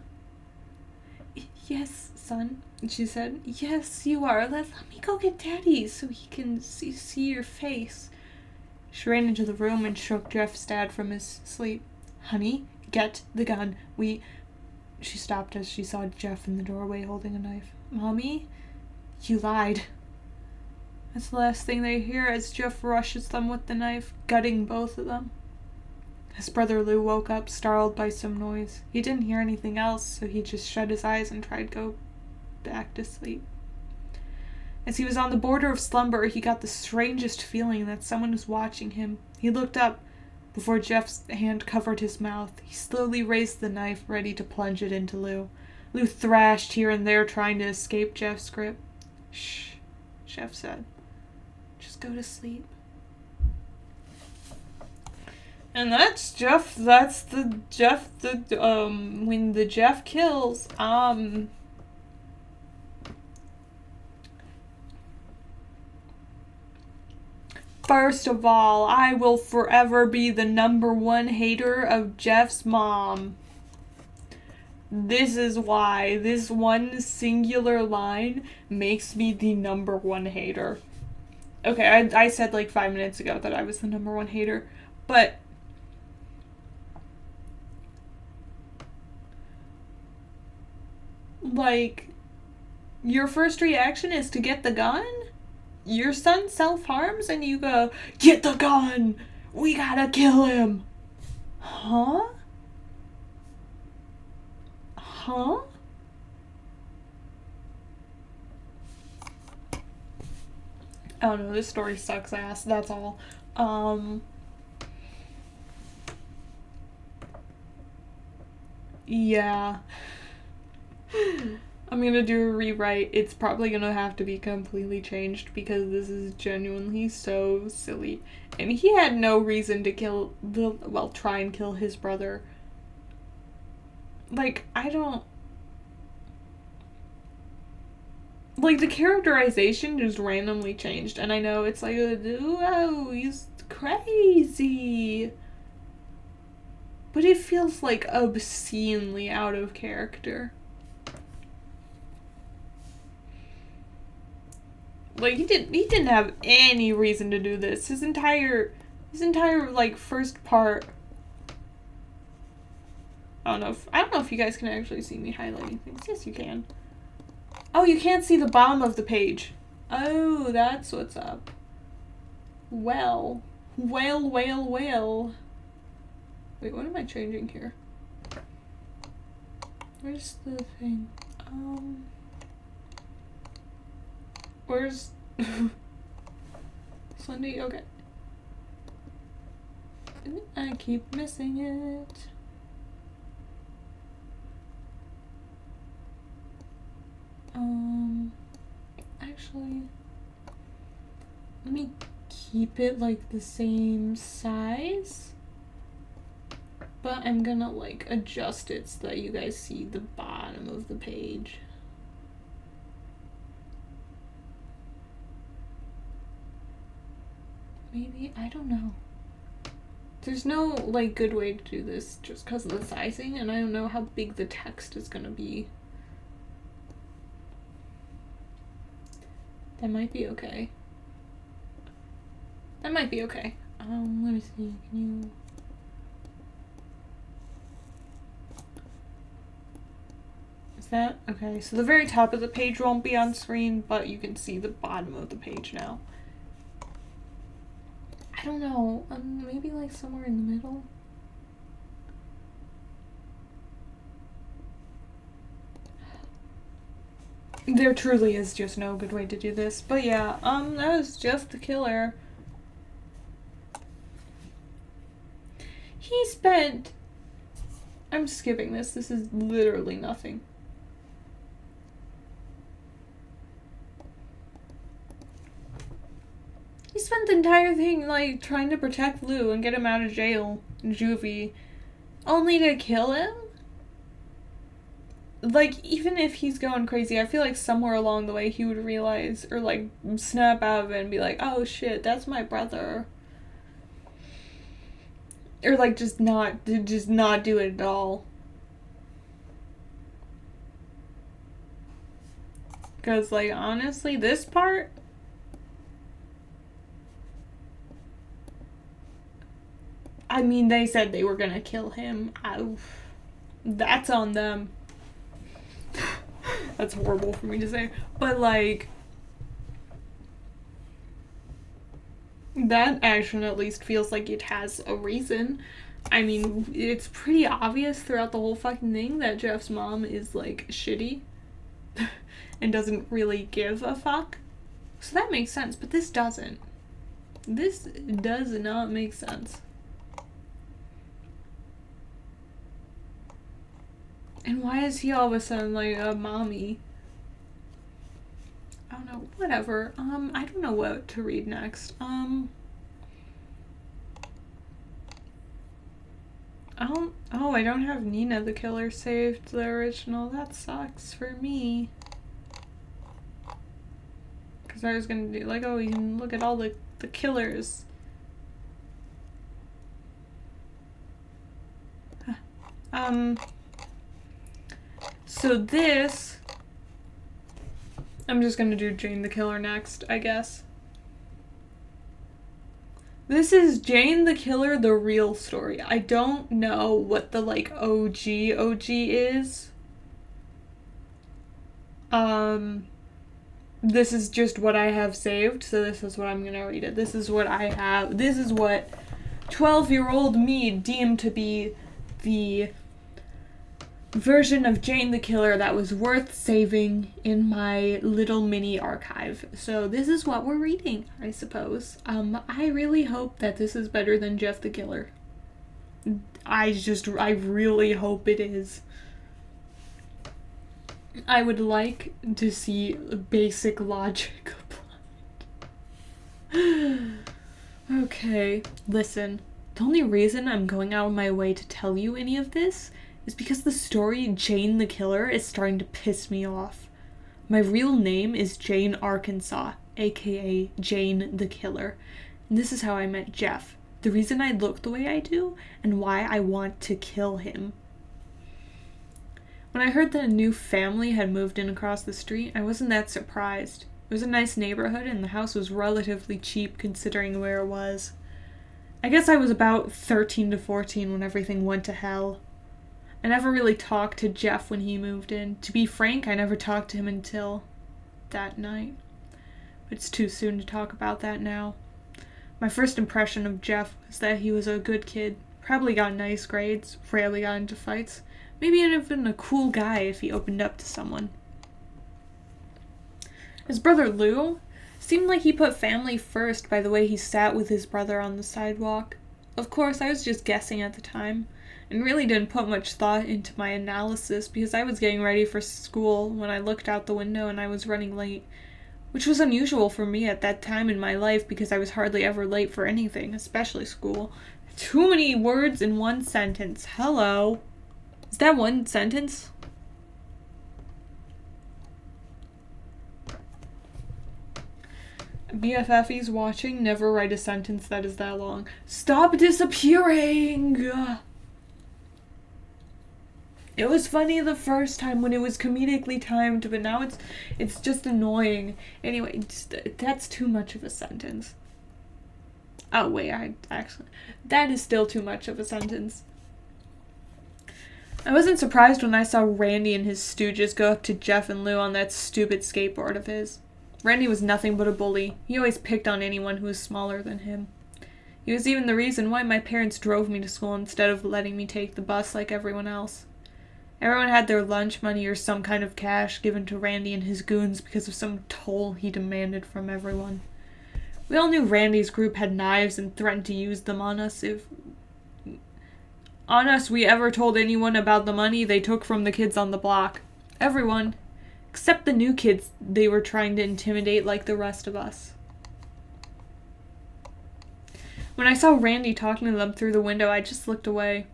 "Yes, son," she said. "Yes, you are. Let me go get Daddy so he can see your face." She ran into the room and shook Jeff's dad from his sleep. "Honey, get the gun. She stopped as she saw Jeff in the doorway holding a knife. "Mommy, you lied." That's the last thing they hear as Jeff rushes them with the knife, gutting both of them. His brother Lou woke up, startled by some noise. He didn't hear anything else, so he just shut his eyes and tried to go back to sleep. As he was on the border of slumber, he got the strangest feeling that someone was watching him. He looked up. Before Jeff's hand covered his mouth, he slowly raised the knife, ready to plunge it into Lou. Lou thrashed here and there, trying to escape Jeff's grip. "Shh," Jeff said. "Just go to sleep." And that's Jeff. That's the Jeff. When the Jeff kills. First of all, I will forever be the #1 hater of Jeff's mom. This is why this one singular line makes me the #1 hater. Okay, I said like 5 minutes ago that I was the #1 hater, but like, your first reaction is to get the gun? Your son self-harms and you go, "Get the gun! We gotta kill him!" Huh? Huh? I don't know, this story sucks ass, that's all. Yeah. I'm gonna do a rewrite. It's probably gonna have to be completely changed because this is genuinely so silly. And he had no reason to try and kill his brother. Like, like, the characterization just randomly changed. And I know it's like, oh, he's crazy. But it feels like obscenely out of character. Like, he didn't have any reason to do this. His entire like first part. I don't know if you guys can actually see me highlighting things. Yes, you can. Oh, you can't see the bottom of the page. Oh, that's what's up. Well. Wait, what am I changing here? Where's the thing? Where's Sunday? Okay. I keep missing it. Actually, let me keep it like the same size, but I'm gonna like adjust it so that you guys see the bottom of the page. maybe, I don't know. There's no, like, good way to do this just because of the sizing, and I don't know how big the text is gonna be. That might be okay. That might be okay. Let me see, can you... Is that, okay, so the very top of the page won't be on screen, but you can see the bottom of the page now. I don't know, maybe like somewhere in the middle? There truly is just no good way to do this, but yeah, that was Jeff the Killer. He spent... I'm skipping this is literally nothing. He spent the entire thing, like, trying to protect Lou and get him out of jail, juvie, only to kill him? Like, even if he's going crazy, I feel like somewhere along the way he would realize, or, like, snap out of it and be like, oh shit, that's my brother. Or, like, just not do it at all. Because, like, honestly, this part... I mean, they said they were gonna kill him. That's on them. That's horrible for me to say. But, like... that action at least feels like it has a reason. I mean, it's pretty obvious throughout the whole fucking thing that Jeff's mom is, like, shitty. And doesn't really give a fuck. So that makes sense, but this doesn't. This does not make sense. And why is he all of a sudden like a mommy? I don't know, whatever. I don't know what to read next. I don't have Nina the Killer saved, the original. That sucks for me. Because I was gonna do like, oh, you can look at all the killers. So this, I'm just gonna do Jane the Killer next, I guess. This is Jane the Killer, the real story. I don't know what the, like, OG is. This is just what I have saved, so this is what I'm gonna read it. This is what I have. This is what 12-year-old me deemed to be the version of Jane the Killer that was worth saving in my little mini archive. So this is what we're reading, I suppose. I really hope that this is better than Jeff the Killer. I really hope it is. I would like to see basic logic applied. Okay, listen. The only reason I'm going out of my way to tell you any of this is because the story Jane the Killer is starting to piss me off. My real name is Jane Arkansas, aka Jane the Killer. And this is how I met Jeff. The reason I look the way I do, and why I want to kill him. When I heard that a new family had moved in across the street, I wasn't that surprised. It was a nice neighborhood, and the house was relatively cheap considering where it was. I guess I was about 13 to 14 when everything went to hell. I never really talked to Jeff when he moved in. To be frank, I never talked to him until that night. But it's too soon to talk about that now. My first impression of Jeff was that he was a good kid, probably got nice grades, rarely got into fights, maybe even a cool guy if he opened up to someone. His brother Lou seemed like he put family first by the way he sat with his brother on the sidewalk. Of course, I was just guessing at the time, and really didn't put much thought into my analysis because I was getting ready for school when I looked out the window and I was running late, which was unusual for me at that time in my life because I was hardly ever late for anything, especially school. Too many words in one sentence. Hello. Is that one sentence? BFFs watching, never write a sentence that is that long. Stop disappearing! It was funny the first time when it was comedically timed, but now it's just annoying. Anyway, that's too much of a sentence. Oh wait, that is still too much of a sentence. I wasn't surprised when I saw Randy and his stooges go up to Jeff and Lou on that stupid skateboard of his. Randy was nothing but a bully. He always picked on anyone who was smaller than him. He was even the reason why my parents drove me to school instead of letting me take the bus like everyone else. Everyone had their lunch money or some kind of cash given to Randy and his goons because of some toll he demanded from everyone. We all knew Randy's group had knives and threatened to use them on us if we ever told anyone about the money they took from the kids on the block. Everyone. Except the new kids they were trying to intimidate like the rest of us. When I saw Randy talking to them through the window, I just looked away.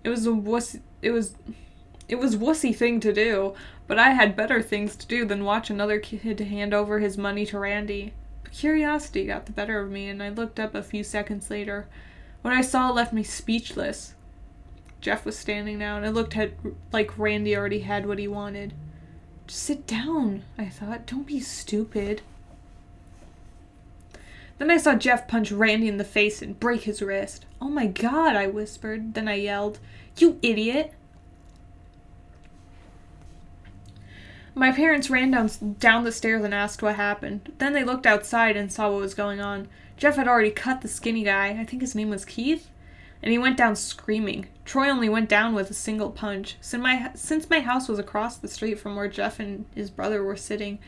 It was a wussy thing to do, but I had better things to do than watch another kid hand over his money to Randy. But curiosity got the better of me, and I looked up a few seconds later. What I saw left me speechless. Jeff was standing now, and it looked like Randy already had what he wanted. Just sit down, I thought. Don't be stupid. Then I saw Jeff punch Randy in the face and break his wrist. Oh my god, I whispered. Then I yelled, "You idiot!" My parents ran down the stairs and asked what happened. Then they looked outside and saw what was going on. Jeff had already cut the skinny guy, I think his name was Keith, and he went down screaming. Troy only went down with a single punch. Since my house was across the street from where Jeff and his brother were sitting,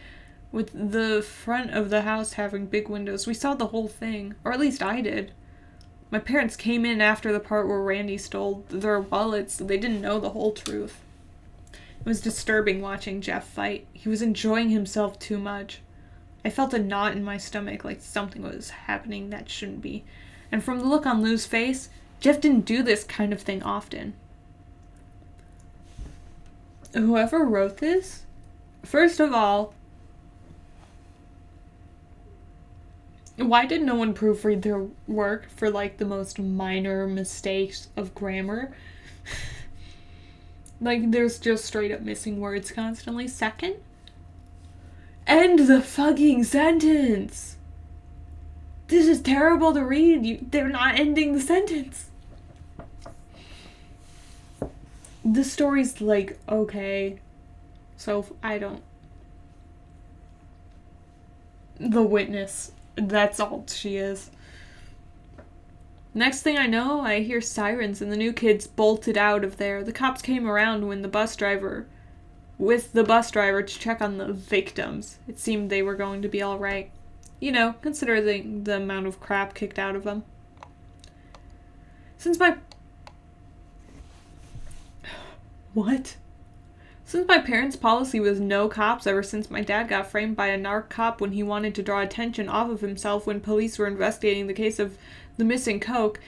with the front of the house having big windows, we saw the whole thing, or at least I did. My parents came in after the part where Randy stole their wallets, so they didn't know the whole truth. It was disturbing watching Jeff fight. He was enjoying himself too much. I felt a knot in my stomach like something was happening that shouldn't be. And from the look on Lou's face, Jeff didn't do this kind of thing often. Whoever wrote this, first of all, why did no one proofread their work for like the most minor mistakes of grammar? Like, there's just straight up missing words constantly. Second, end the fucking sentence. This is terrible to read. They're not ending the sentence. The story's like, okay. So, The witness. That's all she is. Next thing I know, I hear sirens and the new kids bolted out of there. The cops came around with the bus driver to check on the victims. It seemed they were going to be all right. You know, considering the amount of crap kicked out of them. Since my parents' policy was no cops ever since my dad got framed by a narc cop when he wanted to draw attention off of himself when police were investigating the case of the missing coke,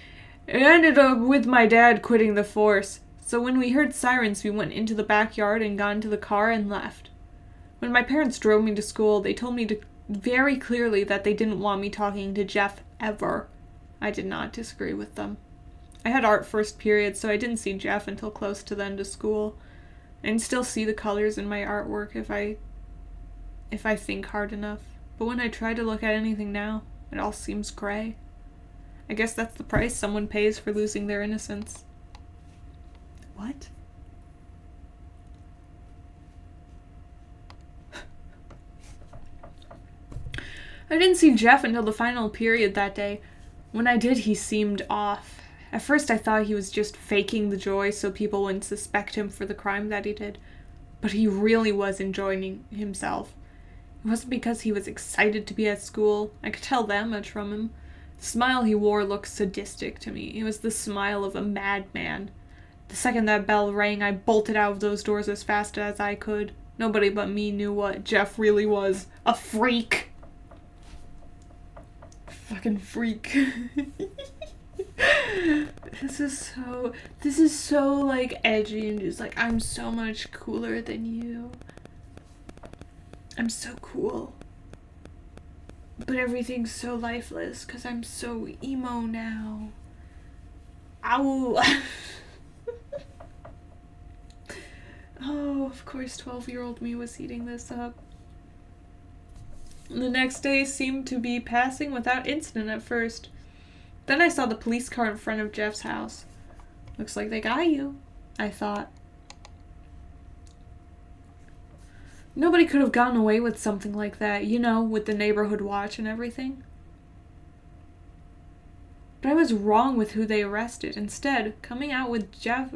it ended up with my dad quitting the force. So when we heard sirens, we went into the backyard and got into the car and left. When my parents drove me to school, they told me very clearly that they didn't want me talking to Jeff ever. I did not disagree with them. I had art first period, so I didn't see Jeff until close to the end of school. I can still see the colors in my artwork if I think hard enough. But when I try to look at anything now, it all seems gray. I guess that's the price someone pays for losing their innocence. What? I didn't see Jeff until the final period that day. When I did, he seemed off. At first I thought he was just faking the joy so people wouldn't suspect him for the crime that he did. But he really was enjoying himself. It wasn't because he was excited to be at school. I could tell that much from him. The smile he wore looked sadistic to me. It was the smile of a madman. The second that bell rang, I bolted out of those doors as fast as I could. Nobody but me knew what Jeff really was. A freak. Fucking freak. This is so like edgy and just like, I'm so much cooler than you. I'm so cool. But everything's so lifeless because I'm so emo now. Ow! Oh, of course 12-year-old me was eating this up. The next day seemed to be passing without incident at first. Then I saw the police car in front of Jeff's house. Looks like they got you, I thought. Nobody could have gotten away with something like that, you know, with the neighborhood watch and everything. But I was wrong with who they arrested. Instead of coming out with Jeff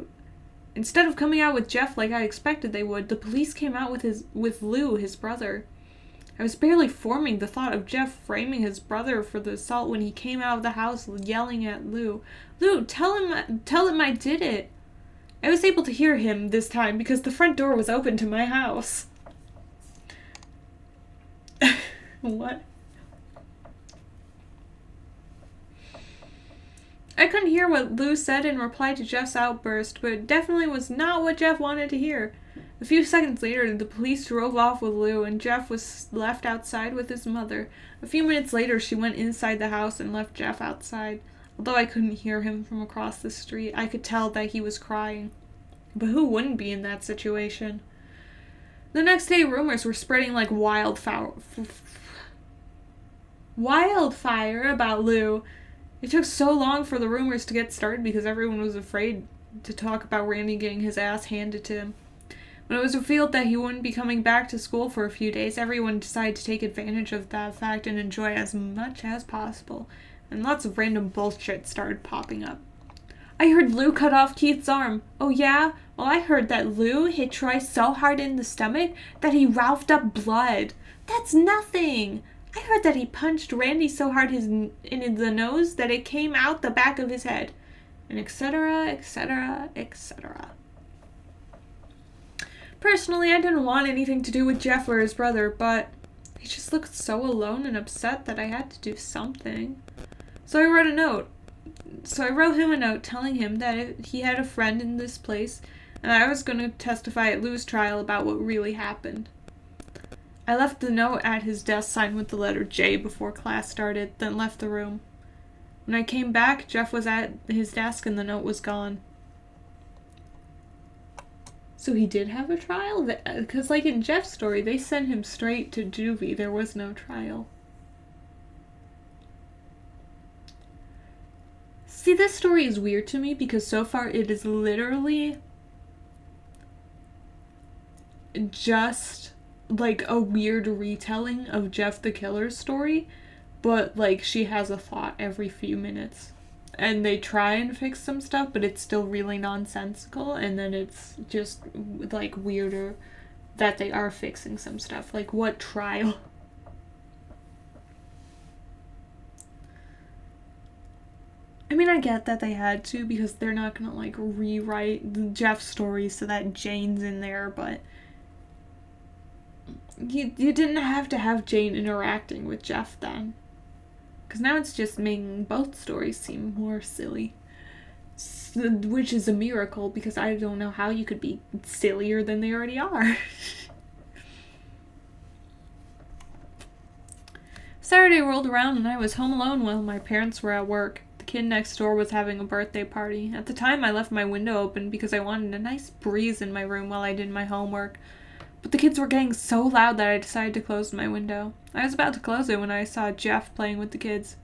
like I expected they would, the police came out with Lou, his brother. I was barely forming the thought of Jeff framing his brother for the assault when he came out of the house yelling at Lou. Lou, tell him I did it. I was able to hear him this time because the front door was open to my house. What? I couldn't hear what Lou said in reply to Jeff's outburst, but it definitely was not what Jeff wanted to hear. A few seconds later, the police drove off with Lou, and Jeff was left outside with his mother. A few minutes later, she went inside the house and left Jeff outside. Although I couldn't hear him from across the street, I could tell that he was crying. But who wouldn't be in that situation? The next day, rumors were spreading like wildfire about Lou. It took so long for the rumors to get started because everyone was afraid to talk about Randy getting his ass handed to him. When it was revealed that he wouldn't be coming back to school for a few days, everyone decided to take advantage of that fact and enjoy as much as possible. And lots of random bullshit started popping up. I heard Lou cut off Keith's arm. Oh yeah? Well, I heard that Lou hit Troy so hard in the stomach that he roughed up blood. That's nothing! I heard that he punched Randy so hard in the nose that it came out the back of his head. And etc., etc., etc. Personally, I didn't want anything to do with Jeff or his brother, but he just looked so alone and upset that I had to do something. So I wrote him a note telling him that he had a friend in this place and I was going to testify at Lou's trial about what really happened. I left the note at his desk signed with the letter J before class started, then left the room. When I came back, Jeff was at his desk and the note was gone. So he did have a trial? Because like in Jeff's story, they sent him straight to juvie. There was no trial. See, this story is weird to me because so far it is literally just like a weird retelling of Jeff the Killer's story, but like she has a thought every few minutes. And they try and fix some stuff, but it's still really nonsensical, and then it's just like weirder that they are fixing some stuff. Like, what trial? I mean, I get that they had to because they're not gonna like rewrite Jeff's story so that Jane's in there, but you didn't have to have Jane interacting with Jeff then. Because now it's just making both stories seem more silly. Which is a miracle because I don't know how you could be sillier than they already are. Saturday rolled around and I was home alone while my parents were at work. The kid next door was having a birthday party. At the time I left my window open because I wanted a nice breeze in my room while I did my homework. But the kids were getting so loud that I decided to close my window. I was about to close it when I saw Jeff playing with the kids.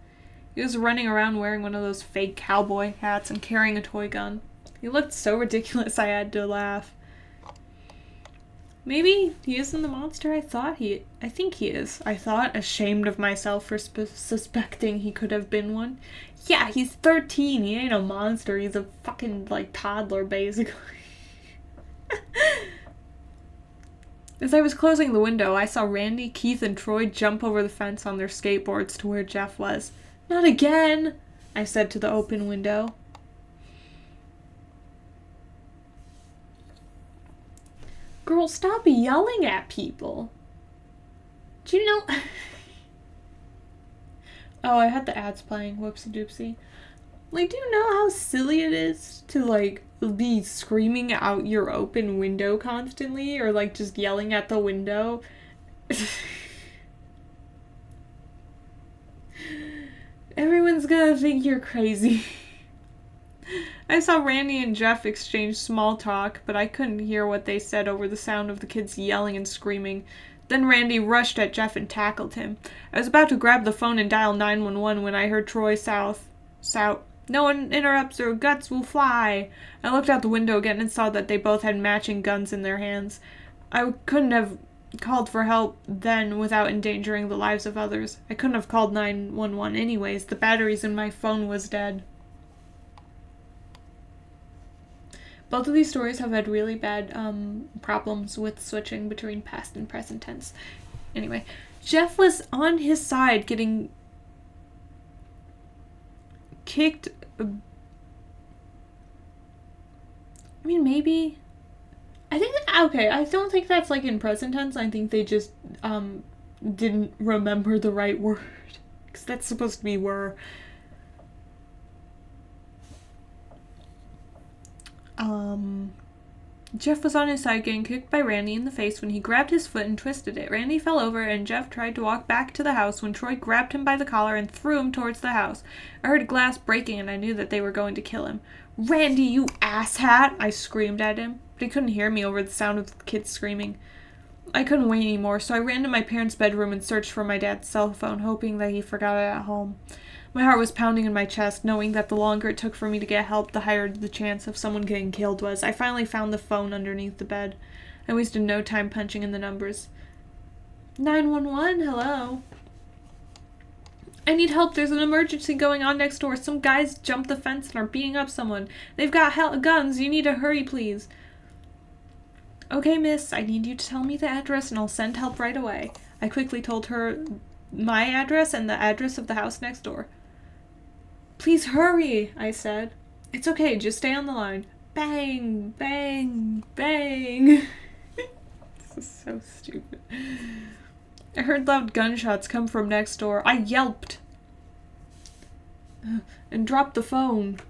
He was running around wearing one of those fake cowboy hats and carrying a toy gun. He looked so ridiculous I had to laugh. Maybe he isn't the monster I think he is. I thought, ashamed of myself for suspecting he could have been one. Yeah, he's 13. He ain't a monster. He's a fucking, like, toddler, basically. As I was closing the window, I saw Randy, Keith, and Troy jump over the fence on their skateboards to where Jeff was. Not again, I said to the open window. Girl, stop yelling at people. Do you know... Oh, I had the ads playing. Whoopsie doopsie. Like, do you know how silly it is to, like, be screaming out your open window constantly? Or, like, just yelling at the window? Everyone's gonna think you're crazy. I saw Randy and Jeff exchange small talk, but I couldn't hear what they said over the sound of the kids yelling and screaming. Then Randy rushed at Jeff and tackled him. I was about to grab the phone and dial 911 when I heard Troy shout, "No one interrupts or guts will fly." I looked out the window again and saw that they both had matching guns in their hands. I couldn't have called for help then without endangering the lives of others. I couldn't have called 911 anyways. The batteries in my phone was dead. Both of these stories have had really bad problems with switching between past and present tense. Anyway, Jeff was on his side getting kicked. I mean, maybe. I don't think that's like in present tense. I think they just didn't remember the right word. Because that's supposed to be were. Jeff was on his side getting kicked by Randy in the face when he grabbed his foot and twisted it. Randy fell over and Jeff tried to walk back to the house when Troy grabbed him by the collar and threw him towards the house. I heard glass breaking and I knew that they were going to kill him. "Randy, you asshat!" I screamed at him, but he couldn't hear me over the sound of the kids screaming. I couldn't wait anymore, so I ran to my parents' bedroom and searched for my dad's cell phone, hoping that he forgot it at home. My heart was pounding in my chest, knowing that the longer it took for me to get help, the higher the chance of someone getting killed was. I finally found the phone underneath the bed. I wasted no time punching in the numbers. 911, hello? "I need help. There's an emergency going on next door. Some guys jumped the fence and are beating up someone. They've got guns. You need to hurry, please." "Okay, miss. I need you to tell me the address and I'll send help right away." I quickly told her my address and the address of the house next door. "Please hurry," I said. "It's okay, just stay on the line." Bang, bang, bang. This is so stupid. I heard loud gunshots come from next door. I yelped and dropped the phone.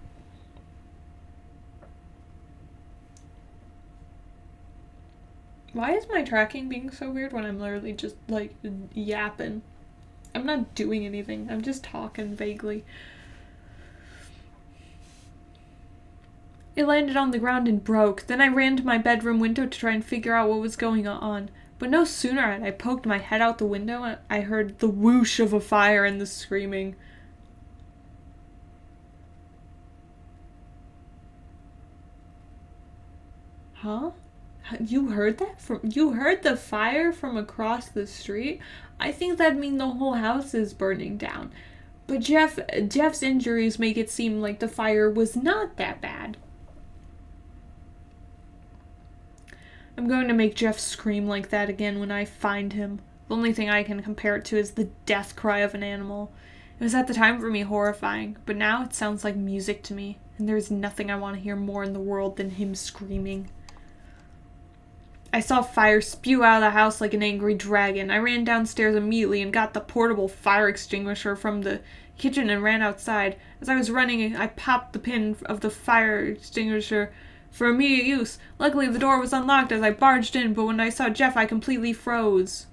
Why is my tracking being so weird when I'm literally just, like, yapping? I'm not doing anything. I'm just talking vaguely. It landed on the ground and broke. Then I ran to my bedroom window to try and figure out what was going on. But no sooner had I poked my head out the window, I heard the whoosh of a fire and the screaming. Huh? You heard that? You heard the fire from across the street? I think that'd mean the whole house is burning down. But Jeff's injuries make it seem like the fire was not that bad. I'm going to make Jeff scream like that again when I find him. The only thing I can compare it to is the death cry of an animal. It was at the time for me horrifying, but now it sounds like music to me, and there is nothing I want to hear more in the world than him screaming. I saw fire spew out of the house like an angry dragon. I ran downstairs immediately and got the portable fire extinguisher from the kitchen and ran outside. As I was running, I popped the pin of the fire extinguisher for immediate use. Luckily, the door was unlocked as I barged in, but when I saw Jeff, I completely froze.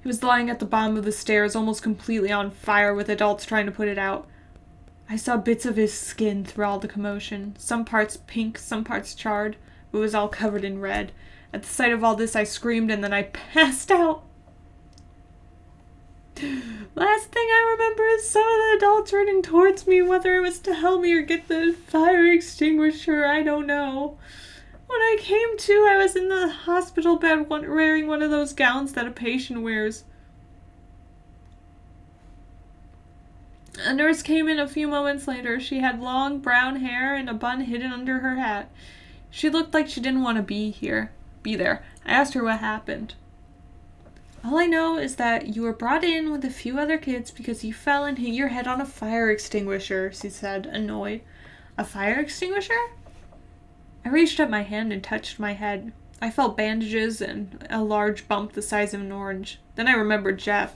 He was lying at the bottom of the stairs, almost completely on fire, with adults trying to put it out. I saw bits of his skin through all the commotion, some parts pink, some parts charred, but it was all covered in red. At the sight of all this, I screamed and then I passed out. Last thing I remember is some of the adults running towards me, whether it was to help me or get the fire extinguisher, I don't know. When I came to, I was in the hospital bed wearing one of those gowns that a patient wears. A nurse came in a few moments later. She had long brown hair and a bun hidden under her hat. She looked like she didn't want to be there. I asked her what happened. All I know is that you were brought in with a few other kids because you fell and hit your head on a fire extinguisher, she said, annoyed. A fire extinguisher? I reached up my hand and touched my head. I felt bandages and a large bump the size of an orange. Then I remembered Jeff.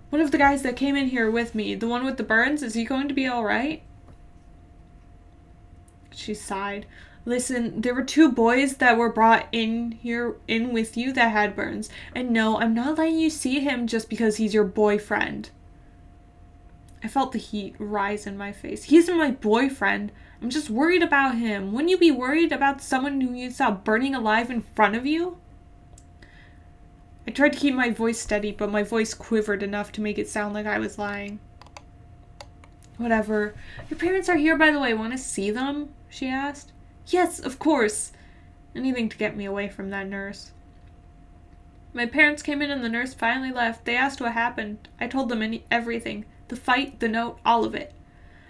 One of the guys that came in here with me, the one with the burns, is he going to be all right? She sighed. Listen, there were 2 boys that were brought in with you that had burns. And no, I'm not letting you see him just because he's your boyfriend. I felt the heat rise in my face. He isn't my boyfriend. I'm just worried about him. Wouldn't you be worried about someone who you saw burning alive in front of you? I tried to keep my voice steady, but my voice quivered enough to make it sound like I was lying. Whatever. Your parents are here, by the way. Want to see them? She asked. Yes, of course. Anything to get me away from that nurse. My parents came in and the nurse finally left. They asked what happened. I told them everything. The fight, the note, all of it.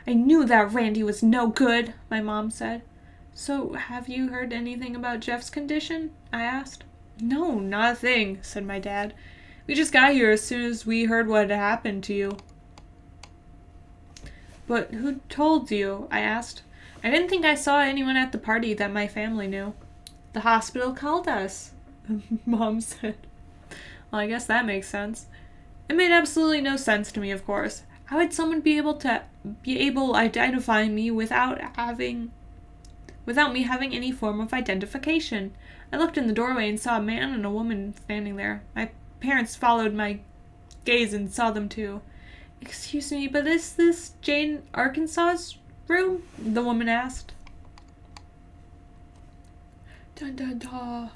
I knew that Randy was no good, my mom said. So, have you heard anything about Jeff's condition? I asked. No, not a thing, said my dad. We just got here as soon as we heard what had happened to you. But who told you? I asked. I didn't think I saw anyone at the party that my family knew. The hospital called us, Mom said. Well, I guess that makes sense. It made absolutely no sense to me, of course. How would someone be able to identify me without me having any form of identification? I looked in the doorway and saw a man and a woman standing there. My parents followed my gaze and saw them too. Excuse me, but is this Jane Arkansas's room? The woman asked. Dun dun dun.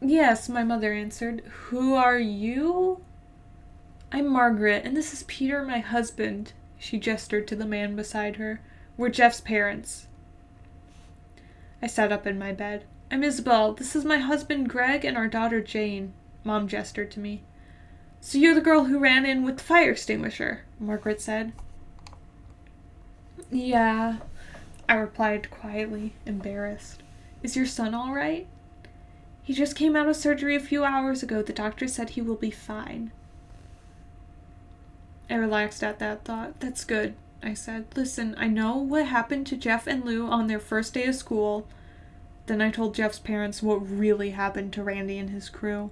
Yes, my mother answered. Who are you? I'm Margaret, and this is Peter, my husband. She gestured to the man beside her. We're Jeff's parents. I sat up in my bed. I'm Isabel. This is my husband, Greg, and our daughter, Jane. Mom gestured to me. So you're the girl who ran in with the fire extinguisher, Margaret said. Yeah, I replied quietly, embarrassed. Is your son all right? He just came out of surgery a few hours ago. The doctor said he will be fine. I relaxed at that thought. That's good, I said. Listen, I know what happened to Jeff and Lou on their first day of school. Then I told Jeff's parents what really happened to Randy and his crew.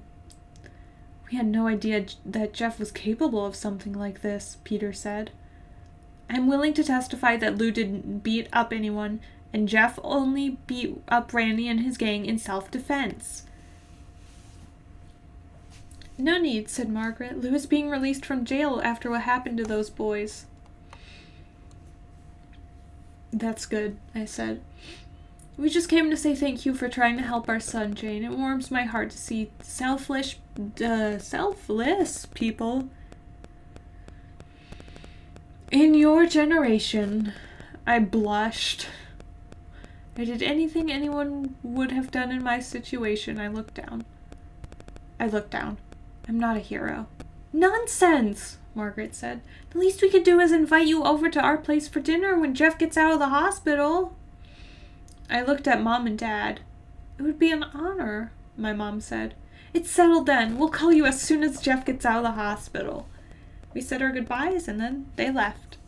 We had no idea that Jeff was capable of something like this, Peter said. I'm willing to testify that Lou didn't beat up anyone, and Jeff only beat up Randy and his gang in self-defense. No need, said Margaret. Lou is being released from jail after what happened to those boys. That's good, I said. We just came to say thank you for trying to help our son, Jane. It warms my heart to see selfless people in your generation. I blushed. I did anything anyone would have done in my situation. I looked down. I'm not a hero. Nonsense, Margaret said. The least we could do is invite you over to our place for dinner when Jeff gets out of the hospital. I looked at Mom and Dad. It would be an honor, my mom said. It's settled then. We'll call you as soon as Jeff gets out of the hospital. We said our goodbyes and then they left.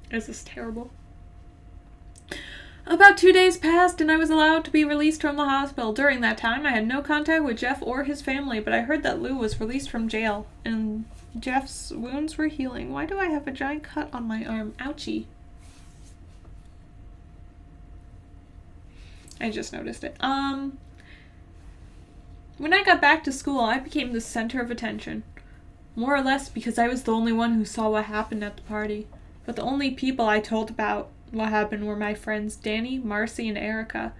This is terrible. About 2 days passed and I was allowed to be released from the hospital. During that time, I had no contact with Jeff or his family, but I heard that Lou was released from jail and Jeff's wounds were healing. Why do I have a giant cut on my arm? Ouchie. I just noticed it. When I got back to school, I became the center of attention. More or less because I was the only one who saw what happened at the party. But the only people I told about what happened were my friends Danny, Marcy, and Erica.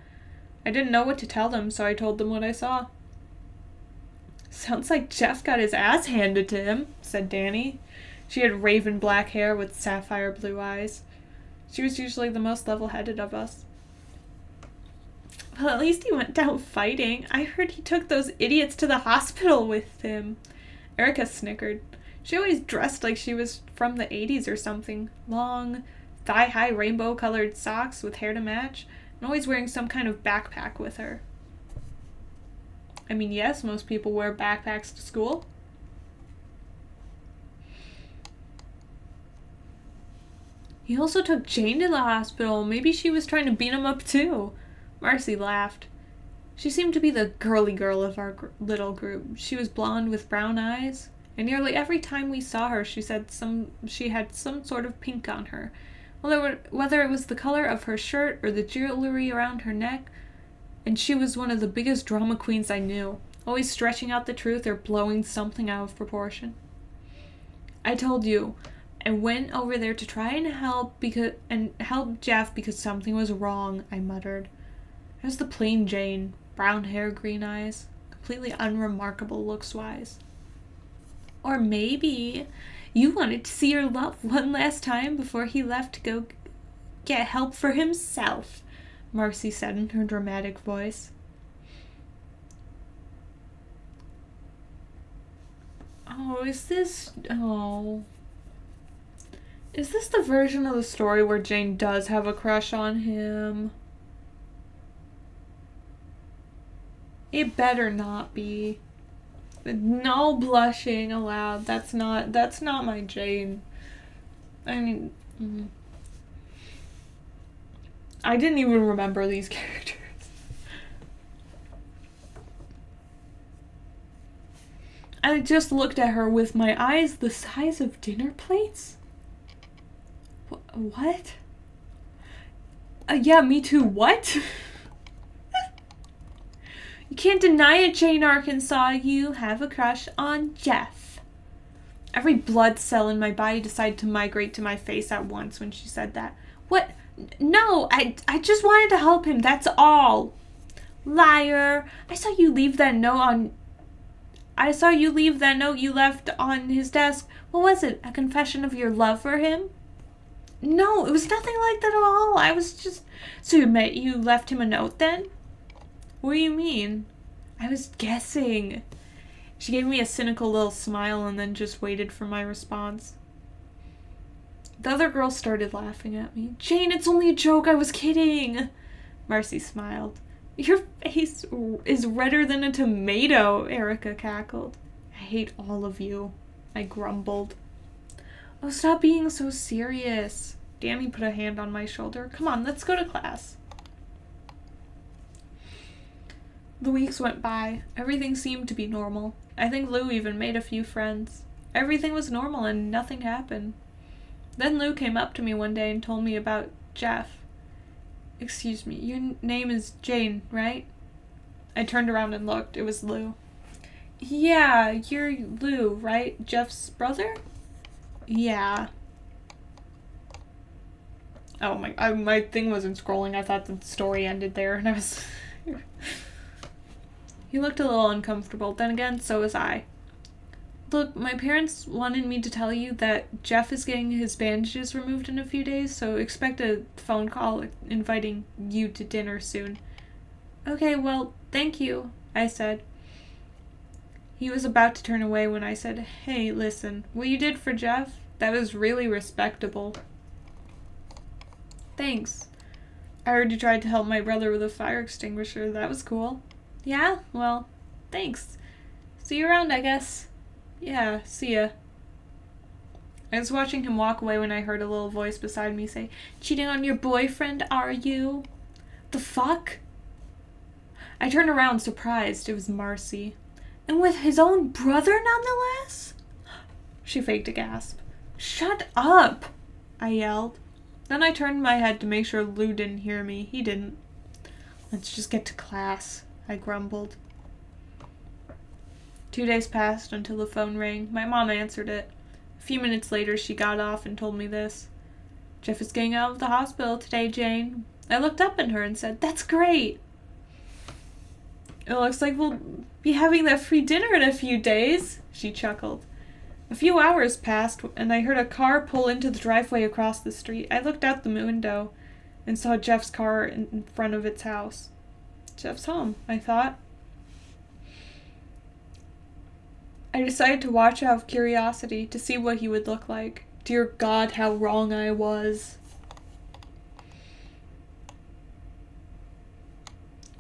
I didn't know what to tell them, so I told them what I saw. Sounds like Jeff got his ass handed to him, said Danny. She had raven black hair with sapphire blue eyes. She was usually the most level-headed of us. Well, at least he went down fighting. I heard he took those idiots to the hospital with him. Erica snickered. She always dressed like she was from the 80s or something. Long, thigh-high rainbow-colored socks with hair to match, and always wearing some kind of backpack with her. I mean, yes, most people wear backpacks to school. He also took Jane to the hospital. Maybe she was trying to beat him up too. Marcy laughed. She seemed to be the girly girl of our little group. She was blonde with brown eyes, and nearly every time we saw her, she had some sort of pink on her. Whether it was the color of her shirt or the jewelry around her neck, And she was one of the biggest drama queens I knew, always stretching out the truth or blowing something out of proportion. I told you, I went over there to try and help Jeff because something was wrong, I muttered. I was the plain Jane, brown hair, green eyes, completely unremarkable looks-wise. Or maybe you wanted to see your love one last time before he left to go get help for himself, Marcy said in her dramatic voice. Is this the version of the story where Jane does have a crush on him? It better not be. No blushing allowed. That's not my Jane. I mean, I didn't even remember these characters. I just looked at her with my eyes the size of dinner plates. What? Yeah, me too. What? You can't deny it, Jane Arkansas. You have a crush on Jeff. Every blood cell in my body decided to migrate to my face at once when she said that. What? No, I just wanted to help him, that's all. Liar. I saw you leave that note you left on his desk. What was it? A confession of your love for him? No, it was nothing like that at all. I was just... So you left him a note then? What do you mean? I was guessing. She gave me a cynical little smile and then just waited for my response. The other girls started laughing at me. Jane, it's only a joke. I was kidding. Marcy smiled. Your face is redder than a tomato, Erica cackled. I hate all of you, I grumbled. Oh, stop being so serious. Danny put a hand on my shoulder. Come on, let's go to class. The weeks went by. Everything seemed to be normal. I think Lou even made a few friends. Everything was normal and nothing happened. Then Lou came up to me one day and told me about Jeff. Excuse me, your name is Jane, right? I turned around and looked. It was Lou. Yeah, you're Lou, right? Jeff's brother? Yeah. Oh my thing wasn't scrolling. I thought the story ended there and I was... He looked a little uncomfortable. Then again, so was I. Look, my parents wanted me to tell you that Jeff is getting his bandages removed in a few days, so expect a phone call inviting you to dinner soon. Okay, well, thank you, I said. He was about to turn away when I said, hey, listen, what you did for Jeff, that was really respectable. Thanks. I heard you tried to help my brother with a fire extinguisher. That was cool. Yeah? Well, thanks. See you around, I guess. Yeah, see ya. I was watching him walk away when I heard a little voice beside me say, cheating on your boyfriend, are you? The fuck? I turned around, surprised. It was Marcy. And with his own brother, nonetheless? She faked a gasp. Shut up, I yelled. Then I turned my head to make sure Lou didn't hear me. He didn't. Let's just get to class, I grumbled. 2 days passed until the phone rang. My mom answered it. A few minutes later, she got off and told me this. Jeff is getting out of the hospital today, Jane. I looked up at her and said, that's great. It looks like we'll be having that free dinner in a few days, she chuckled. A few hours passed, and I heard a car pull into the driveway across the street. I looked out the window and saw Jeff's car in front of its house. Jeff's home, I thought. I decided to watch out of curiosity to see what he would look like. Dear God, how wrong I was.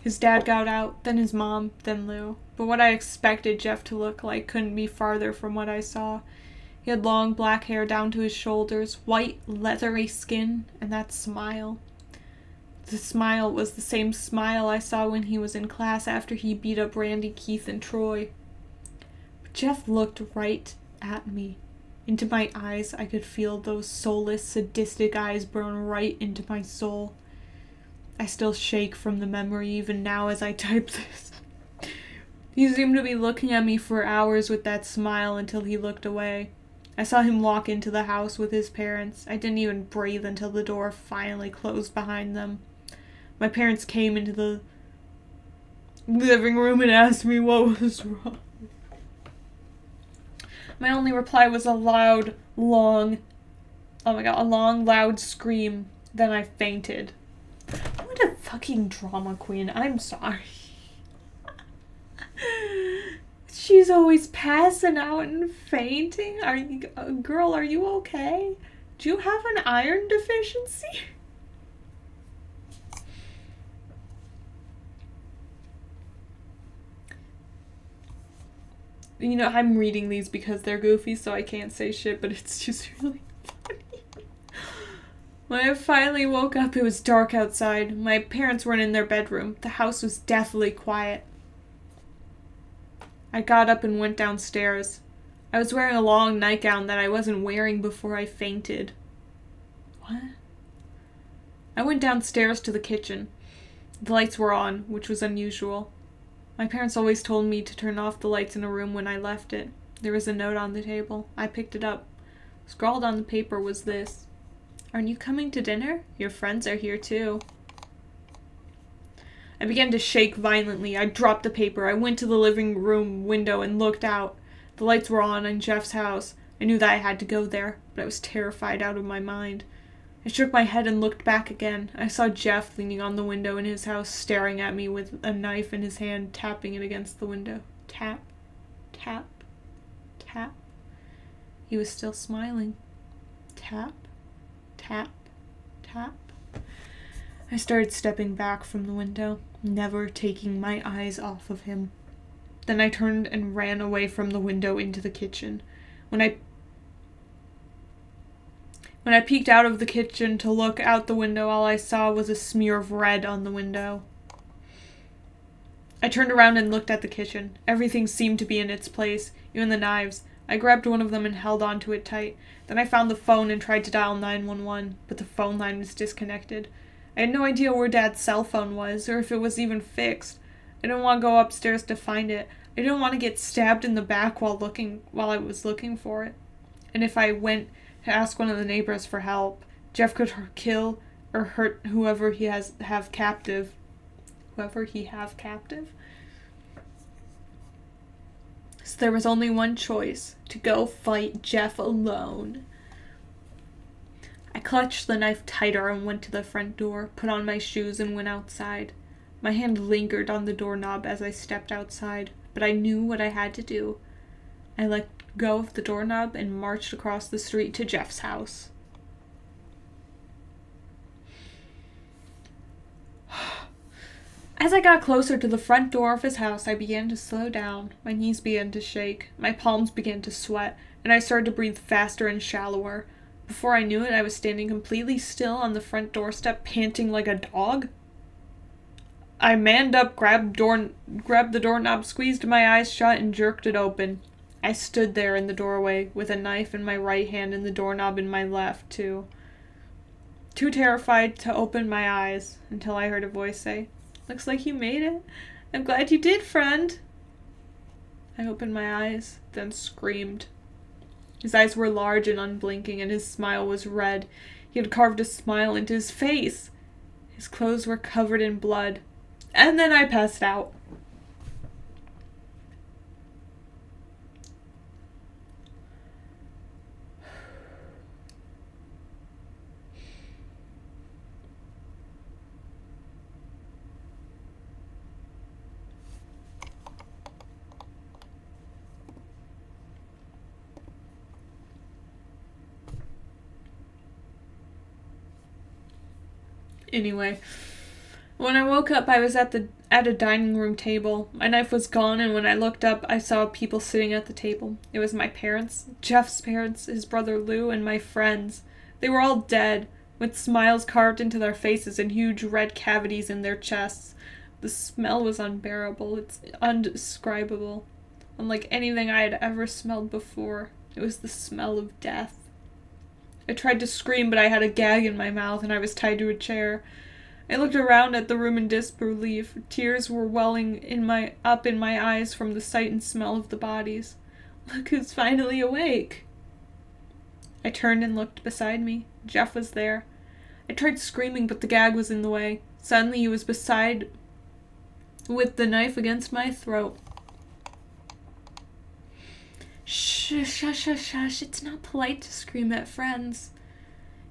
His dad got out, then his mom, then Lou. But what I expected Jeff to look like couldn't be farther from what I saw. He had long black hair down to his shoulders, white, leathery skin, and that smile. The smile was the same smile I saw when he was in class after he beat up Randy, Keith, and Troy. Jeff looked right at me. Into my eyes, I could feel those soulless, sadistic eyes burn right into my soul. I still shake from the memory even now as I type this. He seemed to be looking at me for hours with that smile until he looked away. I saw him walk into the house with his parents. I didn't even breathe until the door finally closed behind them. My parents came into the living room and asked me what was wrong. My only reply was a loud, loud scream. Then I fainted. What a fucking drama queen. I'm sorry. She's always passing out and fainting. Girl, are you okay? Do you have an iron deficiency? You know, I'm reading these because they're goofy, so I can't say shit, but it's just really funny. When I finally woke up, it was dark outside. My parents weren't in their bedroom. The house was deathly quiet. I got up and went downstairs. I was wearing a long nightgown that I wasn't wearing before I fainted. What? I went downstairs to the kitchen. The lights were on, which was unusual. My parents always told me to turn off the lights in a room when I left it. There was a note on the table. I picked it up. Scrawled on the paper was this: "Aren't you coming to dinner? Your friends are here too." I began to shake violently. I dropped the paper. I went to the living room window and looked out. The lights were on in Jeff's house. I knew that I had to go there, but I was terrified out of my mind. I shook my head and looked back again. I saw Jeff leaning on the window in his house, staring at me with a knife in his hand, tapping it against the window. Tap, tap, tap. He was still smiling. Tap, tap, tap. I started stepping back from the window, never taking my eyes off of him. Then I turned and ran away from the window into the kitchen. When I peeked out of the kitchen to look out the window, all I saw was a smear of red on the window. I turned around and looked at the kitchen. Everything seemed to be in its place, even the knives. I grabbed one of them and held onto it tight. Then I found the phone and tried to dial 911, but the phone line was disconnected. I had no idea where Dad's cell phone was, or if it was even fixed. I didn't want to go upstairs to find it. I didn't want to get stabbed in the back while I was looking for it. And if I went to ask one of the neighbors for help, Jeff could kill or hurt whoever he have captive. Whoever he have captive? So there was only one choice: to go fight Jeff alone. I clutched the knife tighter and went to the front door, put on my shoes, and went outside. My hand lingered on the doorknob as I stepped outside, but I knew what I had to do. I let go of the doorknob and marched across the street to Jeff's house. As I got closer to the front door of his house, I began to slow down. My knees began to shake, my palms began to sweat, and I started to breathe faster and shallower. Before I knew it, I was standing completely still on the front doorstep, panting like a dog. I manned up, grabbed the doorknob, squeezed my eyes shut, and jerked it open. I stood there in the doorway, with a knife in my right hand and the doorknob in my left, too terrified to open my eyes, until I heard a voice say, "Looks like you made it. I'm glad you did, friend." I opened my eyes, then screamed. His eyes were large and unblinking, and his smile was red. He had carved a smile into his face. His clothes were covered in blood. And then I passed out. Anyway, when I woke up, I was at a dining room table. My knife was gone, and when I looked up, I saw people sitting at the table. It was my parents, Jeff's parents, his brother Lou, and my friends. They were all dead, with smiles carved into their faces and huge red cavities in their chests. The smell was unbearable. It's indescribable. Unlike anything I had ever smelled before, it was the smell of death. I tried to scream, but I had a gag in my mouth and I was tied to a chair. I looked around at the room in disbelief. Tears were welling up in my eyes from the sight and smell of the bodies. Look who's finally awake. I turned and looked beside me. Jeff was there. I tried screaming, but the gag was in the way. Suddenly he was beside with the knife against my throat. Shush, shush, shush, shush. It's not polite to scream at friends.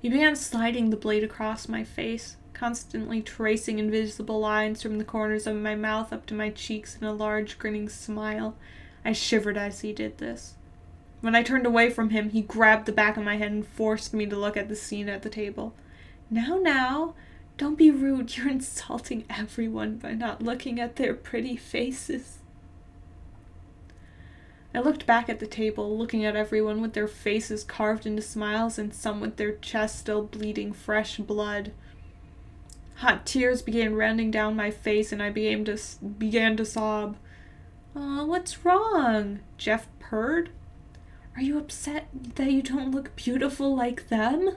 He began sliding the blade across my face, constantly tracing invisible lines from the corners of my mouth up to my cheeks in a large, grinning smile. I shivered as he did this. When I turned away from him, he grabbed the back of my head and forced me to look at the scene at the table. Now, don't be rude. You're insulting everyone by not looking at their pretty faces. I looked back at the table, looking at everyone with their faces carved into smiles and some with their chests still bleeding fresh blood. Hot tears began running down my face and I began to sob. "Aw, what's wrong?" Jeff purred. "Are you upset that you don't look beautiful like them?"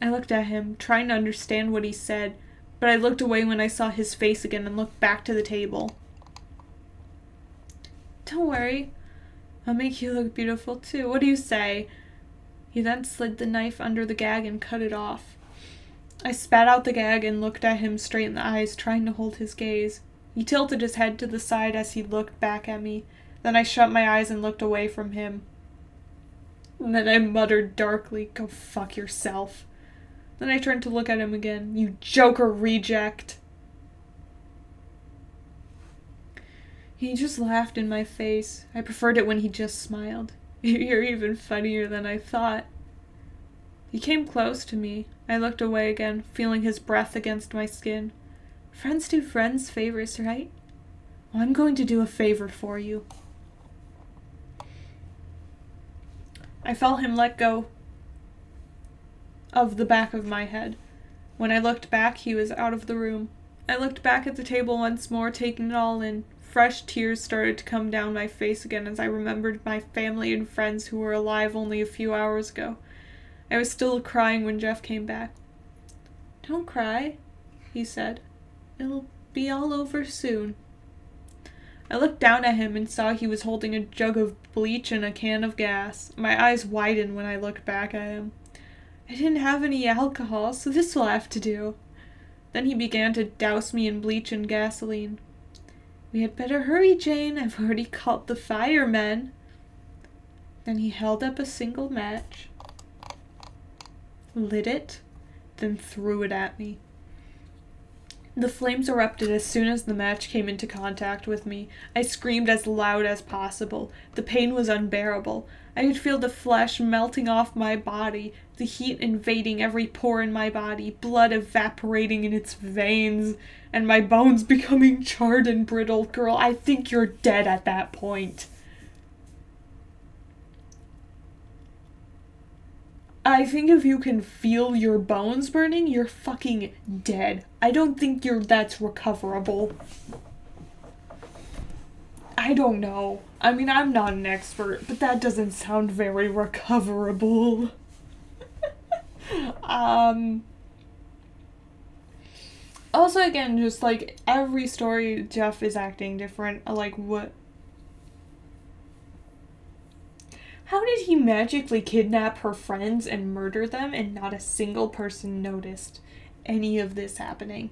I looked at him, trying to understand what he said, but I looked away when I saw his face again and looked back to the table. "Don't worry. I'll make you look beautiful too. What do you say?" He then slid the knife under the gag and cut it off. I spat out the gag and looked at him straight in the eyes, trying to hold his gaze. He tilted his head to the side as he looked back at me. Then I shut my eyes and looked away from him. And then I muttered darkly, "Go fuck yourself." Then I turned to look at him again. "You Joker reject." He just laughed in my face. I preferred it when he just smiled. "You're even funnier than I thought." He came close to me. I looked away again, feeling his breath against my skin. Friends do friends favors, right? Well, I'm going to do a favor for you. I felt him let go of the back of my head. When I looked back, he was out of the room. I looked back at the table once more, taking it all in. Fresh tears started to come down my face again as I remembered my family and friends who were alive only a few hours ago. I was still crying when Jeff came back. "Don't cry," he said. "It'll be all over soon." I looked down at him and saw he was holding a jug of bleach and a can of gas. My eyes widened when I looked back at him. "I didn't have any alcohol, so this will have to do." Then he began to douse me in bleach and gasoline. "We had better hurry, Jane. I've already called the firemen." Then he held up a single match, lit it, then threw it at me. The flames erupted as soon as the match came into contact with me. I screamed as loud as possible. The pain was unbearable. I could feel the flesh melting off my body, the heat invading every pore in my body, blood evaporating in its veins, and my bones becoming charred and brittle. Girl, I think you're dead at that point. I think if you can feel your bones burning, you're fucking dead. I don't think that's recoverable. I don't know. I mean, I'm not an expert, but that doesn't sound very recoverable. Also, again, just like every story, Jeff is acting different. Like, what? How did he magically kidnap her friends and murder them and not a single person noticed any of this happening?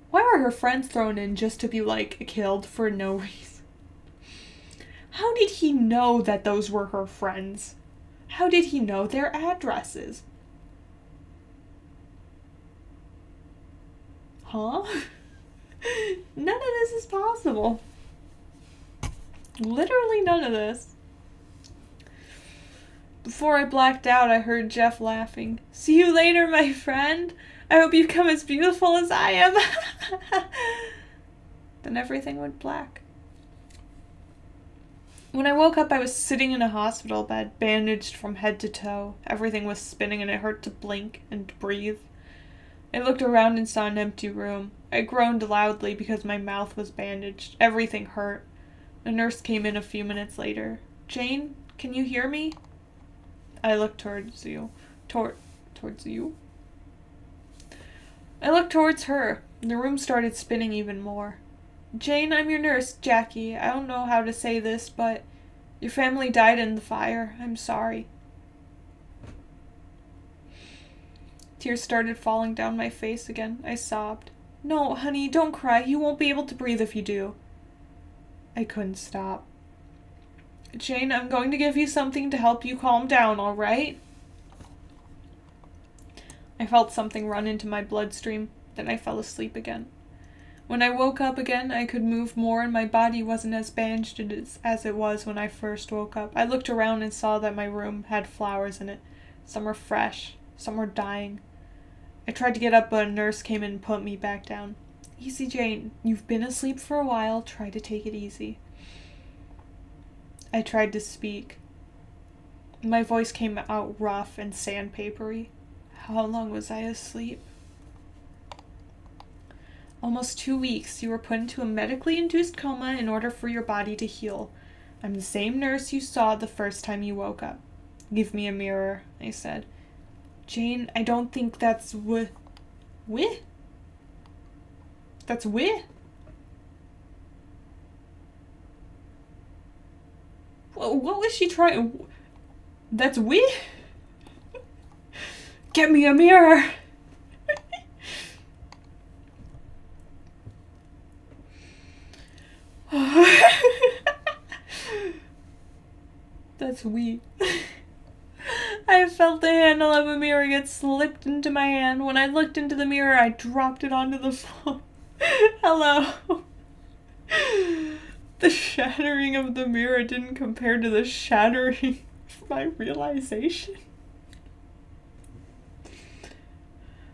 Why were her friends thrown in just to be, like, killed for no reason? How did he know that those were her friends? How did he know their addresses? Huh? None of this is possible. Literally none of this. Before I blacked out, I heard Jeff laughing. "See you later, my friend. I hope you become as beautiful as I am." Then everything went black. When I woke up, I was sitting in a hospital bed, bandaged from head to toe. Everything was spinning and it hurt to blink and breathe. I looked around and saw an empty room. I groaned loudly because my mouth was bandaged. Everything hurt. A nurse came in a few minutes later. "Jane, can you hear me?" I looked towards you. Towards you? I looked towards her. The room started spinning even more. Jane, I'm your nurse, Jackie. I don't know how to say this, but your family died in the fire. I'm sorry. Tears started falling down my face again. I sobbed. No, honey, don't cry. You won't be able to breathe if you do. I couldn't stop. Jane, I'm going to give you something to help you calm down, all right? I felt something run into my bloodstream. Then I fell asleep again. When I woke up again, I could move more and my body wasn't as bandaged as it was when I first woke up. I looked around and saw that my room had flowers in it. Some were fresh, some were dying. I tried to get up, but a nurse came in and put me back down. Easy, Jane. You've been asleep for a while. Try to take it easy. I tried to speak. My voice came out rough and sandpapery. How long was I asleep? Almost 2 weeks. You were put into a medically induced coma in order for your body to heal. I'm the same nurse you saw the first time you woke up. Give me a mirror, I said. Jane, I don't think that's That's What was she trying? That's Get me a mirror! That's I felt the handle of a mirror get slipped into my hand. When I looked into the mirror, I dropped it onto the floor. Hello. The shattering of the mirror didn't compare to the shattering of my realization.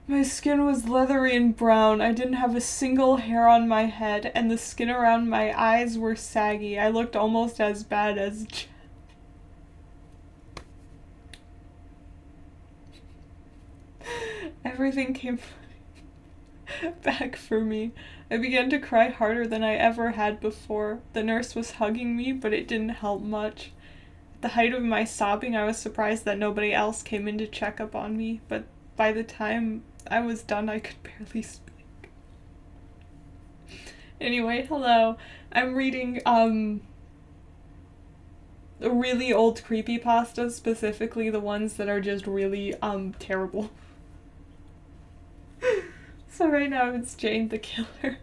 My skin was leathery and brown. I didn't have a single hair on my head, and the skin around my eyes were saggy. I looked almost as bad as Everything came back for me. I began to cry harder than I ever had before. The nurse was hugging me, but it didn't help much. At the height of my sobbing, I was surprised that nobody else came in to check up on me, but by the time I was done, I could barely speak. Anyway, hello. I'm reading, really old creepypastas, specifically the ones that are just really, terrible. So right now it's Jane the Killer.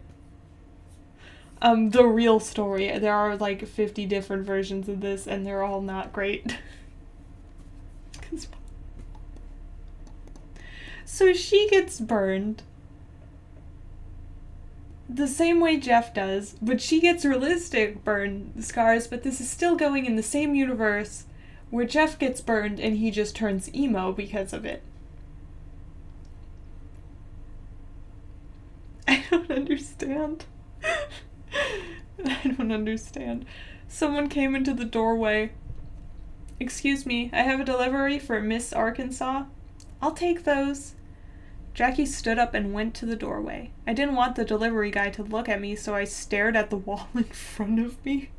The real story. There are like 50 different versions of this and they're all not great. So she gets burned the same way Jeff does, but she gets realistic burn scars, but this is still going in the same universe where Jeff gets burned and he just turns emo because of it. I don't understand. I don't understand. Someone came into the doorway. Excuse me, I have a delivery for Miss Arkansas. I'll take those. Jackie stood up and went to the doorway. I didn't want the delivery guy to look at me, so I stared at the wall in front of me.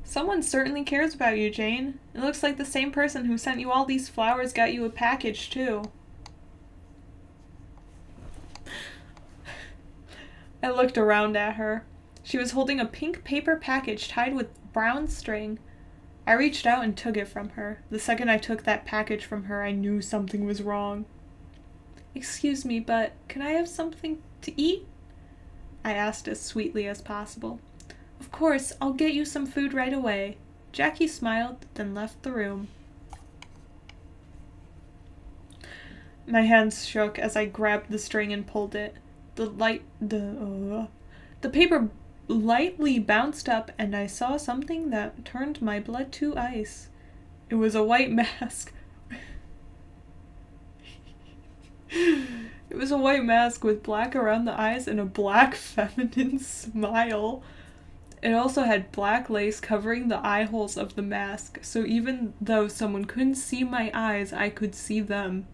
Someone certainly cares about you, Jane. It looks like the same person who sent you all these flowers got you a package, too. I looked around at her. She was holding a pink paper package tied with brown string. I reached out and took it from her. The second I took that package from her, I knew something was wrong. Excuse me, but can I have something to eat? I asked as sweetly as possible. Of course, I'll get you some food right away. Jackie smiled, then left the room. My hands shook as I grabbed the string and pulled it. The paper lightly bounced up and I saw something that turned my blood to ice. It was a white mask. It was a white mask with black around the eyes and a black feminine smile. It also had black lace covering the eye holes of the mask, so even though someone couldn't see my eyes, I could see them.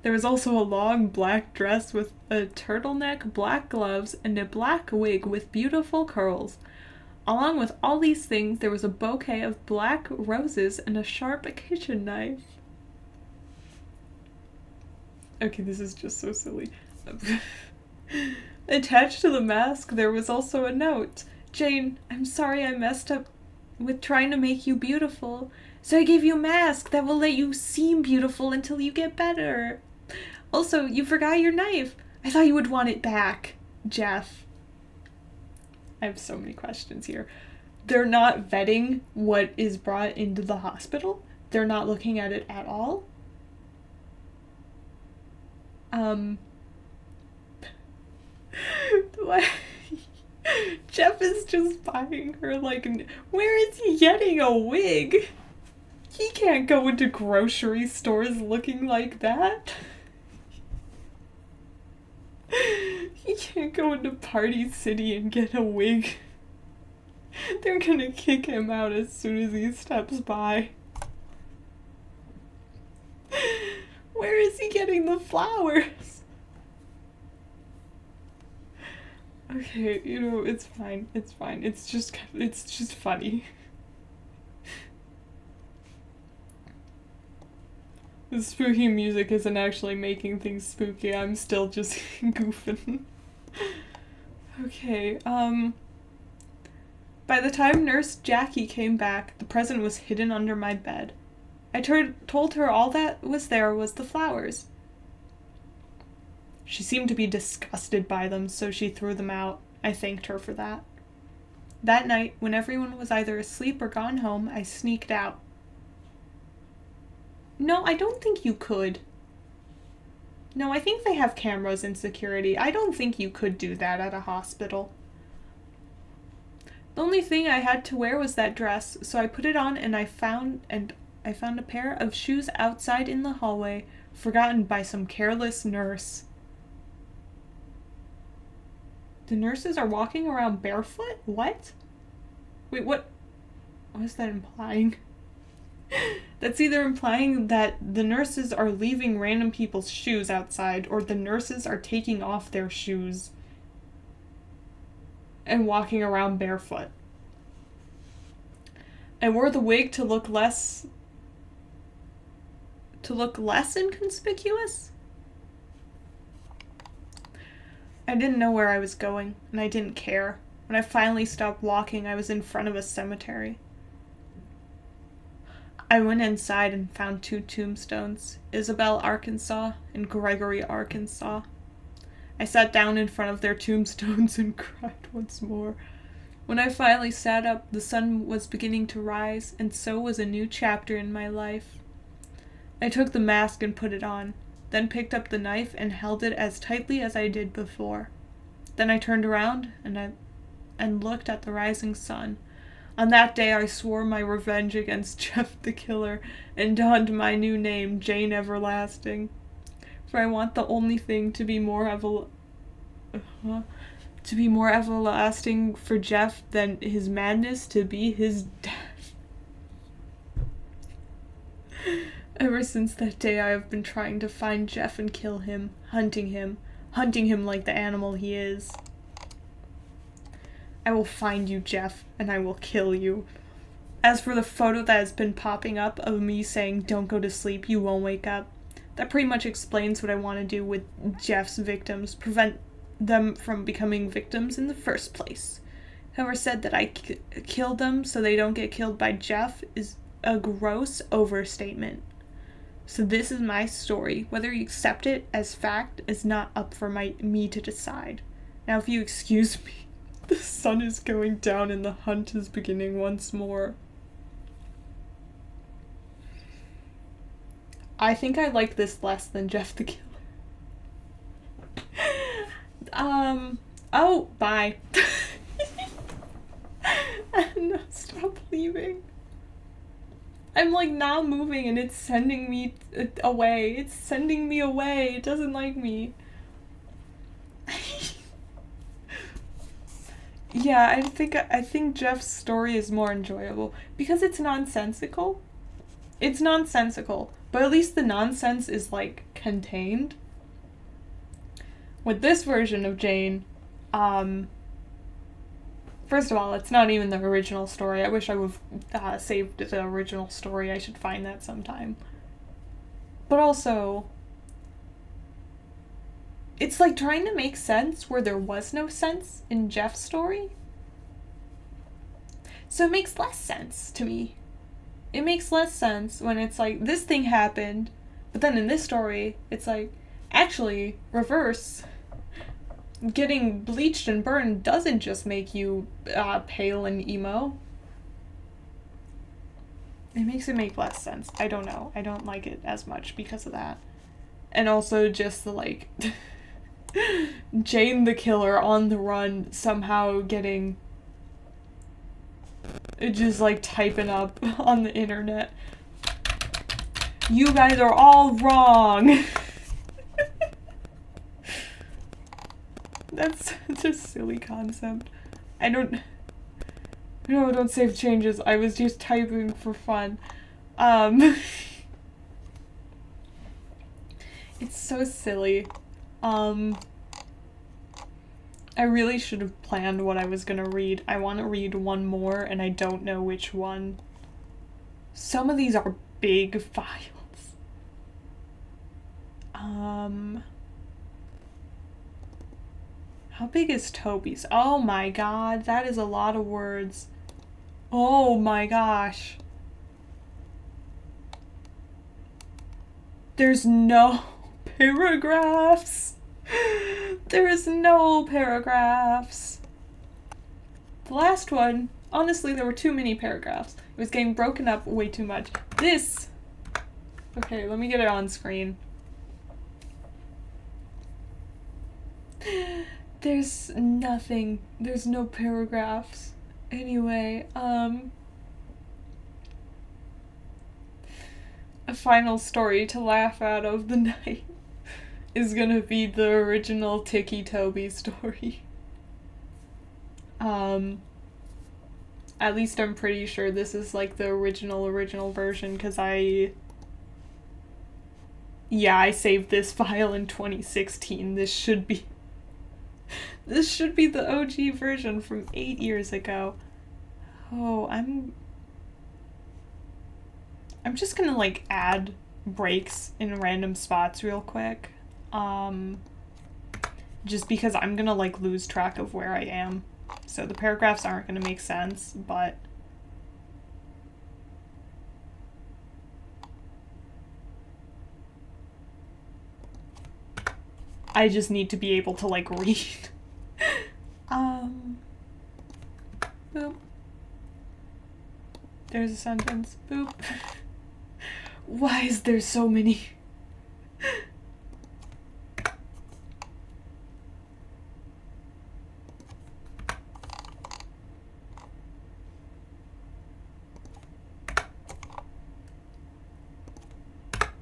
There was also a long black dress with a turtleneck, black gloves, and a black wig with beautiful curls. Along with all these things, there was a bouquet of black roses and a sharp kitchen knife. Okay, this is just so silly. Attached to the mask, there was also a note. Jane, I'm sorry I messed up with trying to make you beautiful. So I gave you a mask that will let you seem beautiful until you get better. Also, you forgot your knife. I thought you would want it back. Jeff. I have so many questions here. They're not vetting what is brought into the hospital. They're not looking at it at all. What? Jeff is just buying her, like, where is he getting a wig? He can't go into grocery stores looking like that. He can't go into Party City and get a wig. They're gonna kick him out as soon as he steps by. Where is he getting the flowers? Okay, it's fine. It's fine. It's just funny. The spooky music isn't actually making things spooky. I'm still just goofing. Okay, by the time Nurse Jackie came back, the present was hidden under my bed. I told her all that was there was the flowers. She seemed to be disgusted by them, so she threw them out. I thanked her for that. That night, when everyone was either asleep or gone home, I sneaked out. No, I don't think you could. No, I think they have cameras in security. I don't think you could do that at a hospital. The only thing I had to wear was that dress, so I put it on and I found a pair of shoes outside in the hallway, forgotten by some careless nurse. The nurses are walking around barefoot? What? Wait, what is that implying? That's either implying that the nurses are leaving random people's shoes outside, or the nurses are taking off their shoes and walking around barefoot. I wore the wig to look less inconspicuous? I didn't know where I was going, and I didn't care. When I finally stopped walking, I was in front of a cemetery. I went inside and found 2 tombstones, Isabel, Arkansas, and Gregory, Arkansas. I sat down in front of their tombstones and cried once more. When I finally sat up, the sun was beginning to rise, and so was a new chapter in my life. I took the mask and put it on, then picked up the knife and held it as tightly as I did before. Then I turned around and looked at the rising sun. On that day I swore my revenge against Jeff the Killer and donned my new name, Jane Everlasting. For I want the only thing to be more everlasting for Jeff than his madness to be his death. Ever since that day I have been trying to find Jeff and kill him, hunting him like the animal he is. I will find you, Jeff, and I will kill you. As for the photo that has been popping up of me saying, "Don't go to sleep, you won't wake up," that pretty much explains what I want to do with Jeff's victims, prevent them from becoming victims in the first place. Whoever said that I killed them so they don't get killed by Jeff is a gross overstatement. So this is my story. Whether you accept it as fact is not up for me to decide. Now, if you excuse me, the sun is going down and the hunt is beginning once more. I think I like this less than Jeff the Killer. Oh, bye. No, stop leaving. I'm like now moving and it's sending me away. It's sending me away. It doesn't like me. Yeah, I think Jeff's story is more enjoyable because it's nonsensical. It's nonsensical, but at least the nonsense is like contained. With this version of Jane, First of all, it's not even the original story. I wish I would have saved the original story. I should find that sometime. But also, it's like trying to make sense where there was no sense in Jeff's story. So it makes less sense to me. It makes less sense when it's like, this thing happened, but then in this story, it's like, actually, reverse. Getting bleached and burned doesn't just make you pale and emo. It makes it make less sense. I don't know. I don't like it as much because of that. And also just the, like, Jane the killer on the run somehow getting... just, like, typing up on the internet. You guys are all wrong! That's such a silly concept. No, don't save changes. I was just typing for fun. It's so silly. I really should have planned what I was gonna read. I want to read one more, and I don't know which one. Some of these are big files. How big is Toby's? Oh my god, that is a lot of words. Oh my gosh. There's no paragraphs. There is no paragraphs. The last one, honestly, there were too many paragraphs. It was getting broken up way too much. This... Okay, let me get it on screen. There's nothing. There's no paragraphs. Anyway, a final story to laugh out of the night is gonna be the original Tiki Toby story. At least I'm pretty sure this is like the original version, because I saved this file in 2016. This should be the OG version from 8 years ago. Oh, I'm just gonna like add breaks in random spots real quick. Just because I'm gonna like lose track of where I am. So the paragraphs aren't gonna make sense, but I just need to be able to like read. Boop. There's a sentence. Boop. Why is there so many?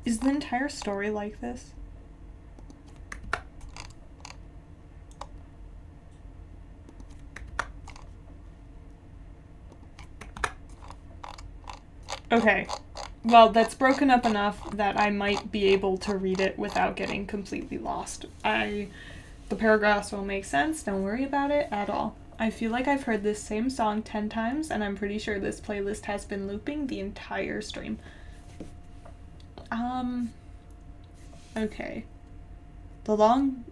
Is the entire story like this? Okay, well, that's broken up enough that I might be able to read it without getting completely lost. The paragraphs will make sense, don't worry about it at all. I feel like I've heard this same song 10 times, and I'm pretty sure this playlist has been looping the entire stream. Okay. The long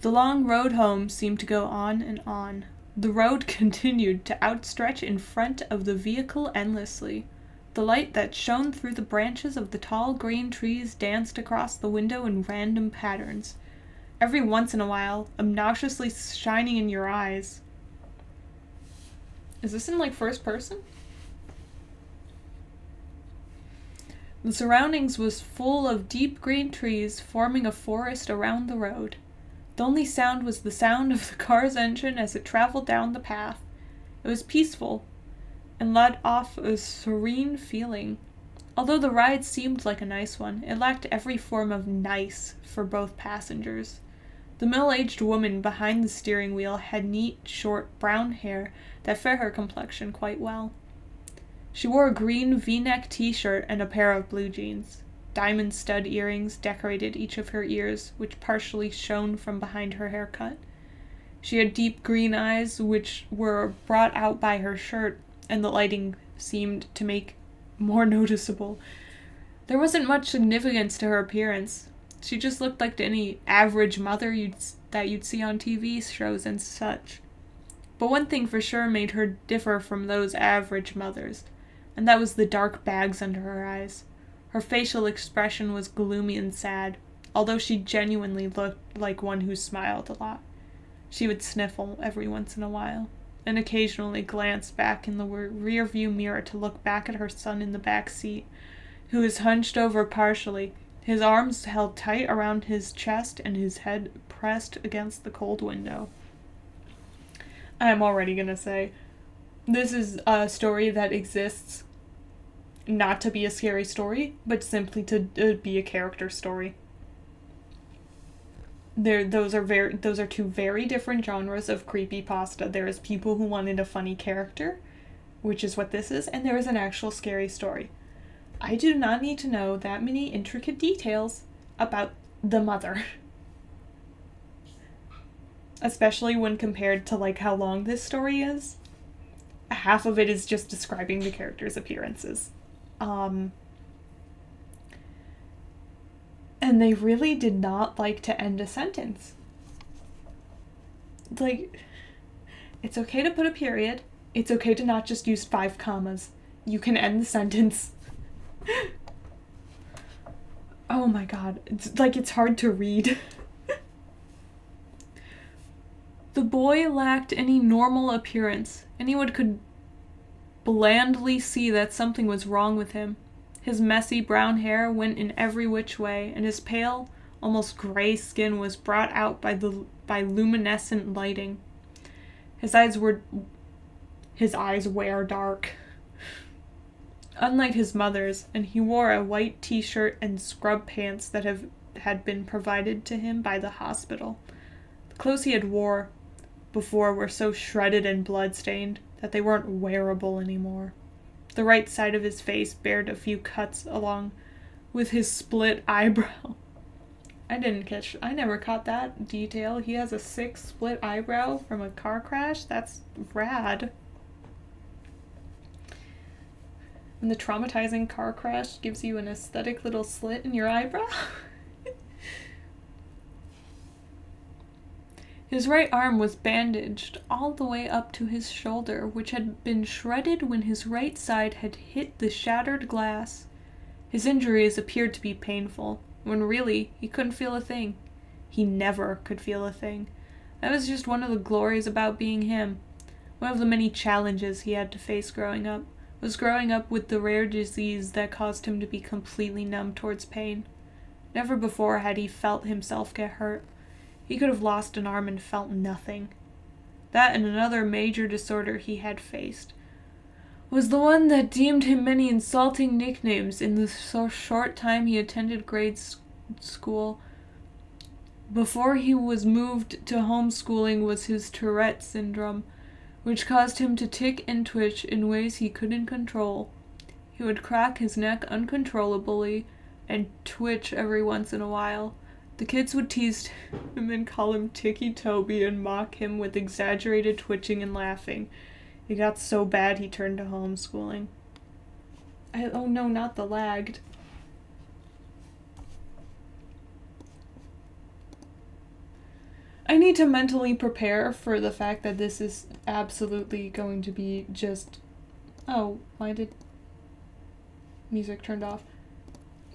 road home seemed to go on and on. The road continued to outstretch in front of the vehicle endlessly. The light that shone through the branches of the tall green trees danced across the window in random patterns, every once in a while obnoxiously shining in your eyes. Is this in like first person? The surroundings was full of deep green trees forming a forest around the road. The only sound was the sound of the car's engine as it traveled down the path. It was peaceful and let off a serene feeling. Although the ride seemed like a nice one, it lacked every form of nice for both passengers. The middle-aged woman behind the steering wheel had neat, short, brown hair that fit her complexion quite well. She wore a green V-neck t-shirt and a pair of blue jeans. Diamond stud earrings decorated each of her ears, which partially shone from behind her haircut. She had deep green eyes, which were brought out by her shirt, and the lighting seemed to make more noticeable. There wasn't much significance to her appearance. She just looked like any average mother that you'd see on TV shows and such. But one thing for sure made her differ from those average mothers, and that was the dark bags under her eyes. Her facial expression was gloomy and sad, although she genuinely looked like one who smiled a lot. She would sniffle every once in a while, and occasionally glance back in the rearview mirror to look back at her son in the back seat, who was hunched over partially, his arms held tight around his chest and his head pressed against the cold window. I'm already gonna say, this is a story that exists not to be a scary story, but simply to be a character story. Those are two very different genres of creepypasta. There is people who wanted a funny character, which is what this is, and there is an actual scary story. I do not need to know that many intricate details about the mother. Especially when compared to like how long this story is. Half of it is just describing the characters' appearances. And they really did not like to end a sentence. Like, it's okay to put a period. It's okay to not just use 5 commas. You can end the sentence. Oh my god. It's hard to read. The boy lacked any normal appearance. Anyone could blandly see that something was wrong with him. His messy brown hair went in every which way, and his pale, almost gray skin was brought out by luminescent lighting. His eyes were dark, unlike his mother's, and he wore a white t-shirt and scrub pants that had been provided to him by the hospital. The clothes he had wore before were so shredded and blood-stained that they weren't wearable anymore. The right side of his face bared a few cuts along with his split eyebrow. I never caught that detail. He has a 6 split eyebrow from a car crash? That's rad. And the traumatizing car crash gives you an aesthetic little slit in your eyebrow? His right arm was bandaged all the way up to his shoulder, which had been shredded when his right side had hit the shattered glass. His injuries appeared to be painful, when really he couldn't feel a thing. He never could feel a thing. That was just one of the glories about being him. One of the many challenges he had to face growing up was growing up with the rare disease that caused him to be completely numb towards pain. Never before had he felt himself get hurt. He could have lost an arm and felt nothing. That and another major disorder he had faced was the one that deemed him many insulting nicknames in the so short time he attended grade school. Before he was moved to homeschooling was his Tourette syndrome, which caused him to tick and twitch in ways he couldn't control. He would crack his neck uncontrollably and twitch every once in a while. The kids would tease him and call him Ticky Toby and mock him with exaggerated twitching and laughing. It got so bad he turned to homeschooling. Oh no, not the lagged. I need to mentally prepare for the fact that this is absolutely going to be just... Oh, why did music turned off?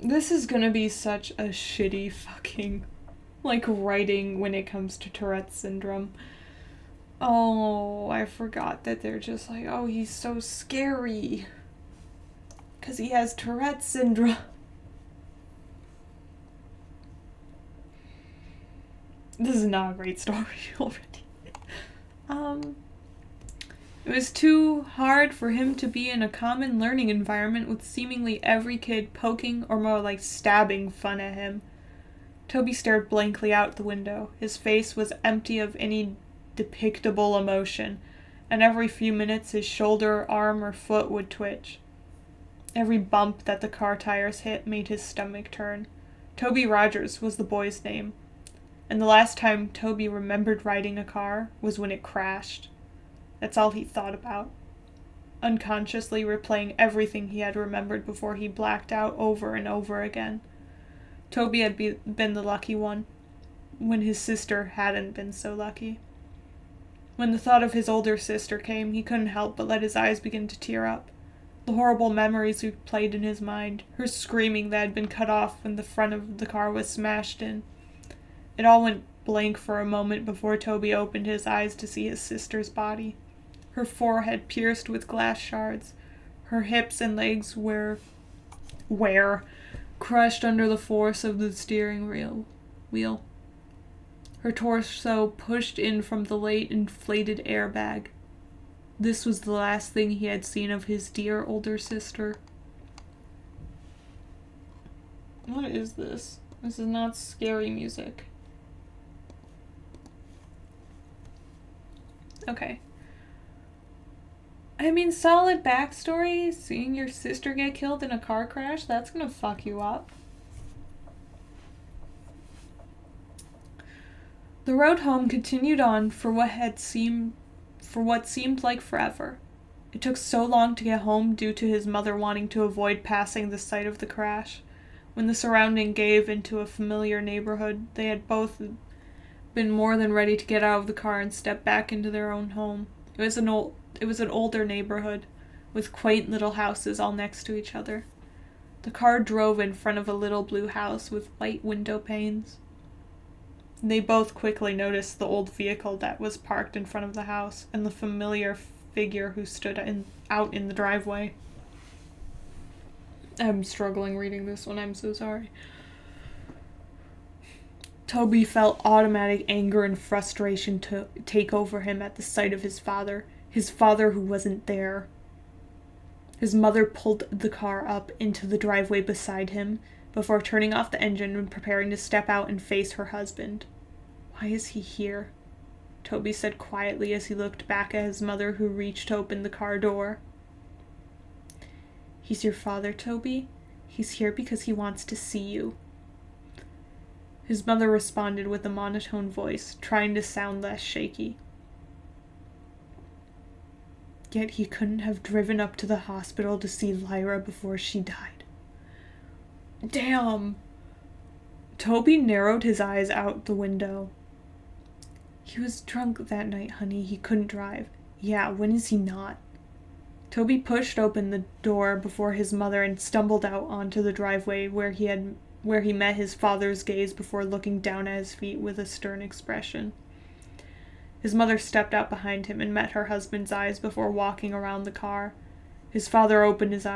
This is gonna be such a shitty fucking, writing when it comes to Tourette's syndrome. Oh, I forgot that they're just like, oh, he's so scary. 'Cause he has Tourette's syndrome. This is not a great story already. It was too hard for him to be in a common learning environment with seemingly every kid poking or more like stabbing fun at him. Toby stared blankly out the window. His face was empty of any depictable emotion, and every few minutes his shoulder, arm, or foot would twitch. Every bump that the car tires hit made his stomach turn. Toby Rogers was the boy's name. And the last time Toby remembered riding a car was when it crashed. That's all he thought about, unconsciously replaying everything he had remembered before he blacked out over and over again. Toby had been the lucky one, when his sister hadn't been so lucky. When the thought of his older sister came, he couldn't help but let his eyes begin to tear up. The horrible memories replayed in his mind, her screaming that had been cut off when the front of the car was smashed in. It all went blank for a moment before Toby opened his eyes to see his sister's body. Her forehead pierced with glass shards. Her hips and legs were crushed under the force of the steering wheel. Her torso pushed in from the late inflated airbag. This was the last thing he had seen of his dear older sister. What is this? This is not scary music. Okay. I mean, solid backstory. Seeing your sister get killed in a car crash, that's gonna fuck you up. The road home continued on for what seemed like forever. It took so long to get home due to his mother wanting to avoid passing the site of the crash. When the surrounding gave into a familiar neighborhood, they had both been more than ready to get out of the car and step back into their own home. It was an older neighborhood, with quaint little houses all next to each other. The car drove in front of a little blue house with white window panes. They both quickly noticed the old vehicle that was parked in front of the house and the familiar figure who stood out in the driveway. I'm struggling reading this one, I'm so sorry. Toby felt automatic anger and frustration to take over him at the sight of his father who wasn't there. His mother pulled the car up into the driveway beside him before turning off the engine and preparing to step out and face her husband. "Why is he here?" Toby said quietly as he looked back at his mother, who reached to open the car door. "He's your father, Toby. He's here because he wants to see you." His mother responded with a monotone voice, trying to sound less shaky. Yet he couldn't have driven up to the hospital to see Lyra before she died. Damn! Toby narrowed his eyes out the window. "He was drunk that night, honey. He couldn't drive." "Yeah, when is he not?" Toby pushed open the door before his mother and stumbled out onto the driveway where he met his father's gaze before looking down at his feet with a stern expression. His mother stepped out behind him and met her husband's eyes before walking around the car. His father opened his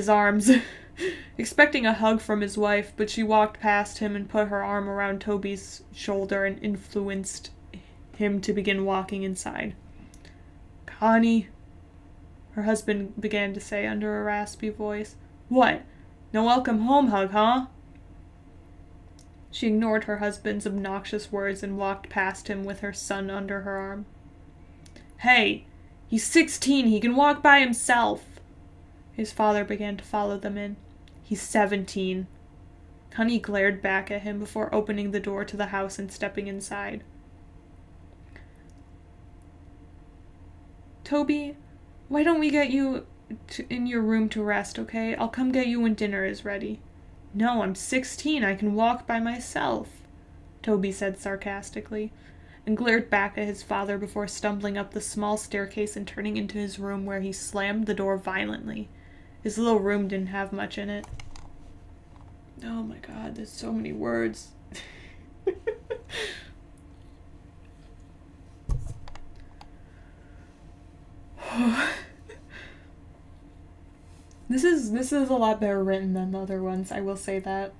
arms, expecting a hug from his wife, but she walked past him and put her arm around Toby's shoulder and influenced him to begin walking inside. "Connie," her husband began to say under a raspy voice. "What? No welcome home hug, huh?" She ignored her husband's obnoxious words and walked past him with her son under her arm. "Hey, he's 16, he can walk by himself." His father began to follow them in. "He's 17. Connie glared back at him before opening the door to the house and stepping inside. "Toby, why don't we get you in your room to rest, okay? I'll come get you when dinner is ready." "No, I'm 16. I can walk by myself," Toby said sarcastically, and glared back at his father before stumbling up the small staircase and turning into his room, where he slammed the door violently. His little room didn't have much in it. Oh my god, there's so many words. This is a lot better written than the other ones, I will say that.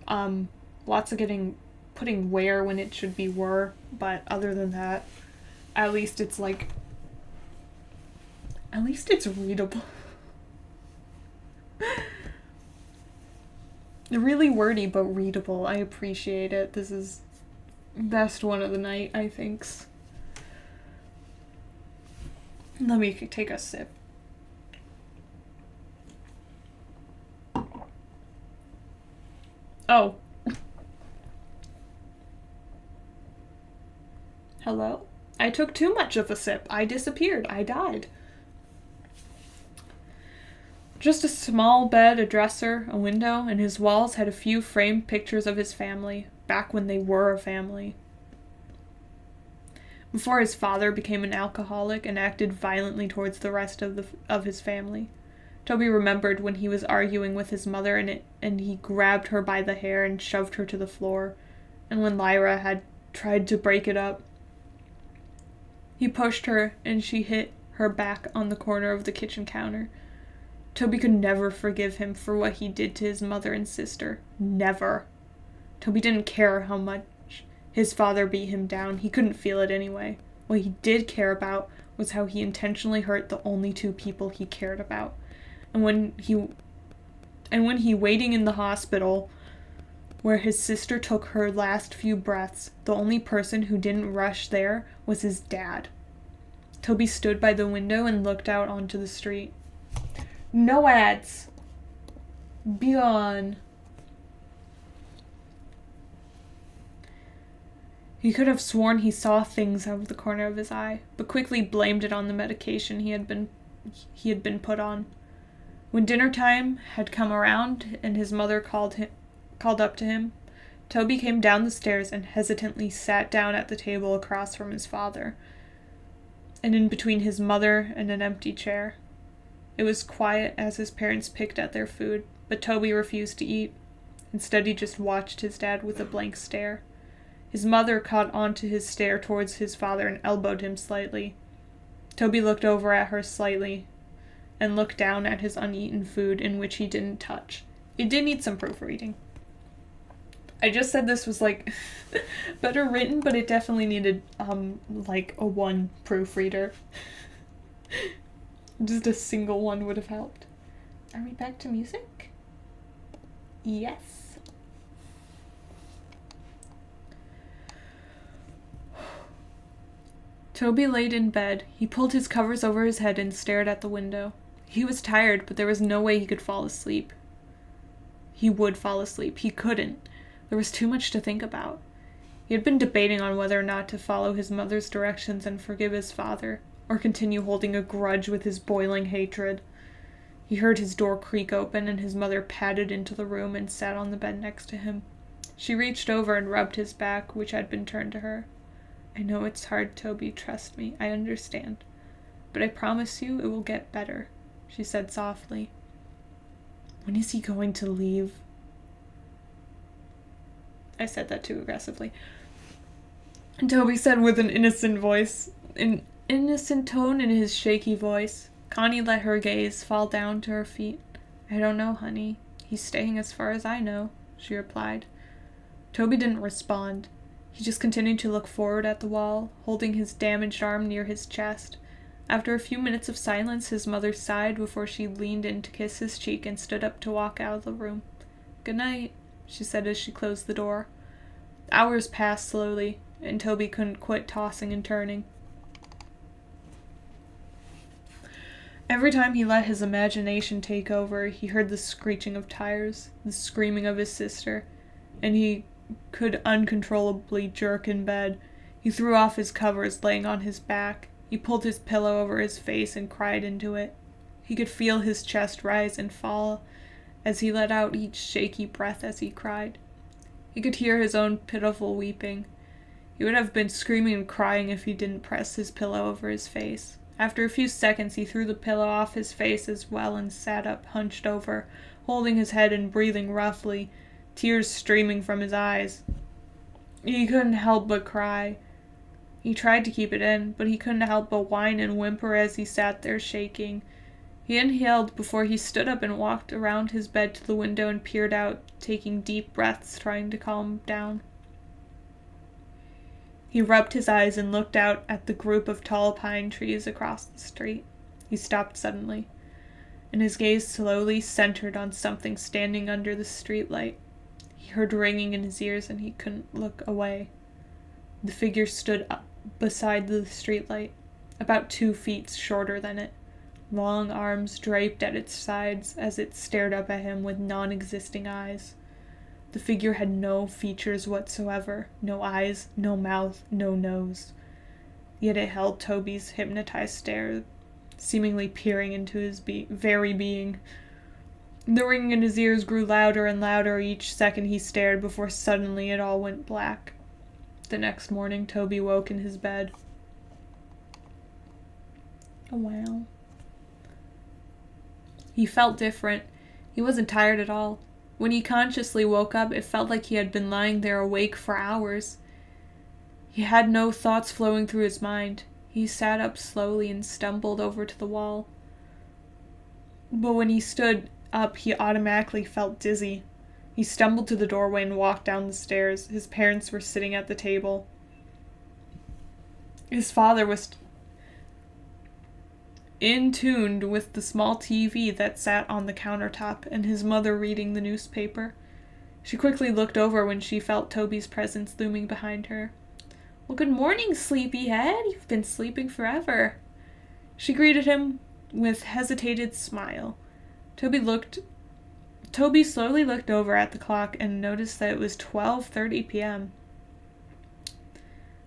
Lots of putting where when it should be were, but other than that, at least it's readable. Really wordy, but readable. I appreciate it. This is best one of the night, I think. Let me take a sip. Oh. Hello? I took too much of a sip. I disappeared. I died. Just a small bed, a dresser, a window, and his walls had a few framed pictures of his family, back when they were a family. Before his father became an alcoholic and acted violently towards the rest of his family. Toby remembered when he was arguing with his mother and he grabbed her by the hair and shoved her to the floor, and when Lyra had tried to break it up. He pushed her and she hit her back on the corner of the kitchen counter. Toby could never forgive him for what he did to his mother and sister. Never. Toby didn't care how much his father beat him down. He couldn't feel it anyway. What he did care about was how he intentionally hurt the only two people he cared about. And when he waiting in the hospital where his sister took her last few breaths, the only person who didn't rush there was his dad. Toby stood by the window and looked out onto the street. No ads. Be gone. He could have sworn he saw things out of the corner of his eye, but quickly blamed it on the medication he had been put on. When dinner time had come around and his mother called up to him, Toby came down the stairs and hesitantly sat down at the table across from his father, and in between his mother and an empty chair. It was quiet as his parents picked at their food, but Toby refused to eat. Instead, he just watched his dad with a blank stare. His mother caught onto his stare towards his father and elbowed him slightly. Toby looked over at her slightly and looked down at his uneaten food in which he didn't touch. It did need some proofreading. I just said this was, better written, but it definitely needed, a one proofreader. Just a single one would have helped. Are we back to music? Yes. Toby laid in bed. He pulled his covers over his head and stared at the window. He was tired, but there was no way he could fall asleep. He would fall asleep. He couldn't. There was too much to think about. He had been debating on whether or not to follow his mother's directions and forgive his father, or continue holding a grudge with his boiling hatred. He heard his door creak open and his mother padded into the room and sat on the bed next to him. She reached over and rubbed his back, which had been turned to her. I know it's hard, Toby, trust me, I understand. But I promise you it will get better, she said softly. When is he going to leave? I said that too aggressively. And Toby said with an innocent tone in his shaky voice. Connie let her gaze fall down to her feet. I don't know, honey. He's staying as far as I know, she replied. Toby didn't respond. He just continued to look forward at the wall, holding his damaged arm near his chest. After a few minutes of silence, his mother sighed before she leaned in to kiss his cheek and stood up to walk out of the room. Good night, she said as she closed the door. Hours passed slowly, and Toby couldn't quit tossing and turning. Every time he let his imagination take over, he heard the screeching of tires, the screaming of his sister, and he could uncontrollably jerk in bed. He threw off his covers, laying on his back. He pulled his pillow over his face and cried into it. He could feel his chest rise and fall as he let out each shaky breath as he cried. He could hear his own pitiful weeping. He would have been screaming and crying if he didn't press his pillow over his face. After a few seconds, he threw the pillow off his face as well and sat up, hunched over, holding his head and breathing roughly, tears streaming from his eyes. He couldn't help but cry. He tried to keep it in, but he couldn't help but whine and whimper as he sat there shaking. He inhaled before he stood up and walked around his bed to the window and peered out, taking deep breaths, trying to calm down. He rubbed his eyes and looked out at the group of tall pine trees across the street. He stopped suddenly, and his gaze slowly centered on something standing under the streetlight. He heard ringing in his ears and he couldn't look away. The figure stood up beside the streetlight, about 2 feet shorter than it, long arms draped at its sides as it stared up at him with non-existing eyes. The figure had no features whatsoever, no eyes, no mouth, no nose. yet it held Toby's hypnotized stare, seemingly peering into his very being. The ringing in his ears grew louder and louder each second he stared before suddenly it all went black. The next morning, Toby woke in his bed. Oh, wow. He felt different. He wasn't tired at all. When he consciously woke up, it felt like he had been lying there awake for hours. He had no thoughts flowing through his mind. He sat up slowly and stumbled over to the wall. But when he stood up, he automatically felt dizzy. He stumbled to the doorway and walked down the stairs. His parents were sitting at the table. His father was in tune with the small TV that sat on the countertop, and his mother reading the newspaper. She quickly looked over when she felt Toby's presence looming behind her. "Well, good morning, sleepyhead. You've been sleeping forever." She greeted him with hesitated smile. Toby slowly looked over at the clock and noticed that it was 12:30 p.m.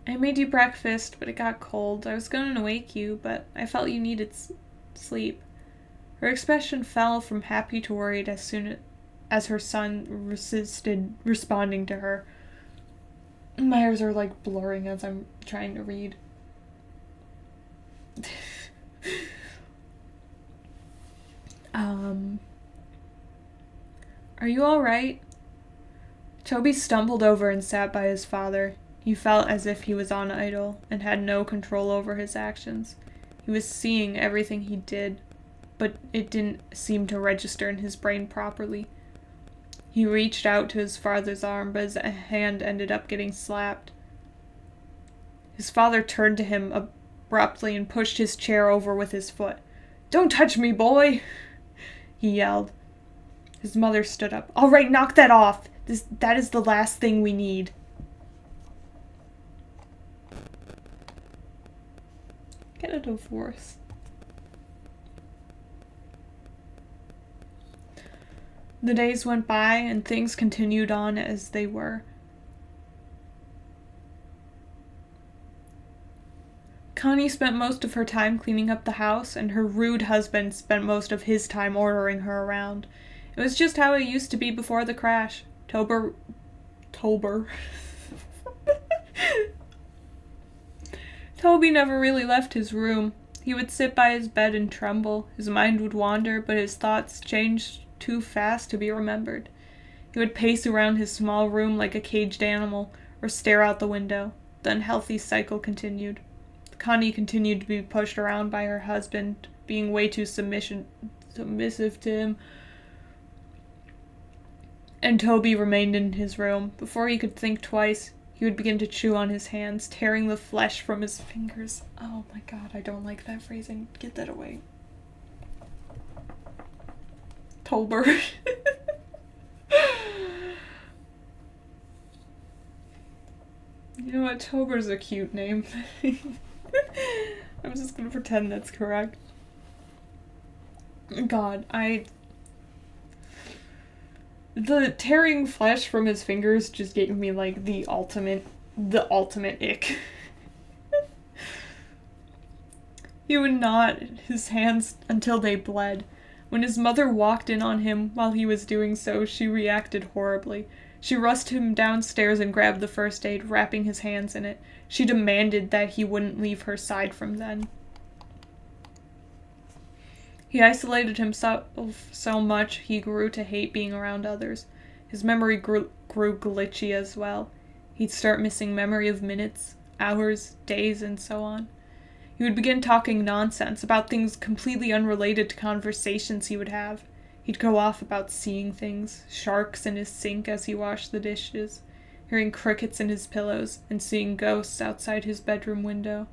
"I made you breakfast, but it got cold. I was going to wake you, but I felt you needed sleep." Her expression fell from happy to worried as soon as her son resisted responding to her. My eyes are like blurring as I'm trying to read. Are you all right? Toby stumbled over and sat by his father. He felt as if he was on idle and had no control over his actions. He was seeing everything he did, but it didn't seem to register in his brain properly. He reached out to his father's arm, but his hand ended up getting slapped. His father turned to him abruptly and pushed his chair over with his foot. "Don't touch me, boy!" he yelled. His mother stood up. "All right, knock that off. That is the last thing we need." Get a divorce. The days went by and things continued on as they were. Connie spent most of her time cleaning up the house, and her rude husband spent most of his time ordering her around. It was just how it used to be before the crash. Toby never really left his room. He would sit by his bed and tremble. His mind would wander, but his thoughts changed too fast to be remembered. He would pace around his small room like a caged animal, or stare out the window. The unhealthy cycle continued. Connie continued to be pushed around by her husband, being way too submissive to him. And Toby remained in his room. Before he could think twice, he would begin to chew on his hands, tearing the flesh from his fingers. Oh my god, I don't like that phrasing. Get that away. Tolbert. You know what? Tober's a cute name. I'm just gonna pretend that's correct. God, the tearing flesh from his fingers just gave me, like, the ultimate ick. He would knot his hands until they bled. When his mother walked in on him while he was doing so, she reacted horribly. She rushed him downstairs and grabbed the first aid, wrapping his hands in it. She demanded that he wouldn't leave her side from then. He isolated himself so much he grew to hate being around others. His memory grew glitchy as well. He'd start missing memory of minutes, hours, days, and so on. He would begin talking nonsense about things completely unrelated to conversations he would have. He'd go off about seeing things, sharks in his sink as he washed the dishes, hearing crickets in his pillows, and seeing ghosts outside his bedroom window.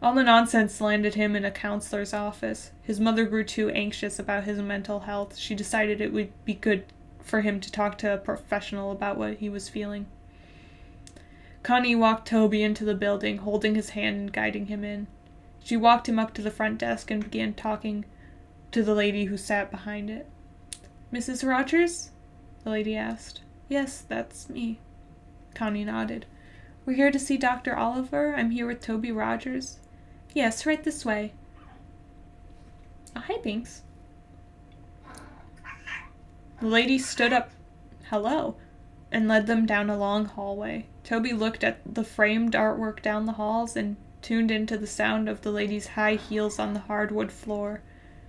All the nonsense landed him in a counselor's office. His mother grew too anxious about his mental health. She decided it would be good for him to talk to a professional about what he was feeling. Connie walked Toby into the building, holding his hand and guiding him in. She walked him up to the front desk and began talking to the lady who sat behind it. "Mrs. Rogers?" the lady asked. "Yes, that's me." Connie nodded. We're here to see Dr. Oliver. I'm here with Toby Rogers. Yes, right this way. Oh, hi, Binks. The lady stood up, hello, and led them down a long hallway. Toby looked at the framed artwork down the halls and tuned into the sound of the lady's high heels on the hardwood floor.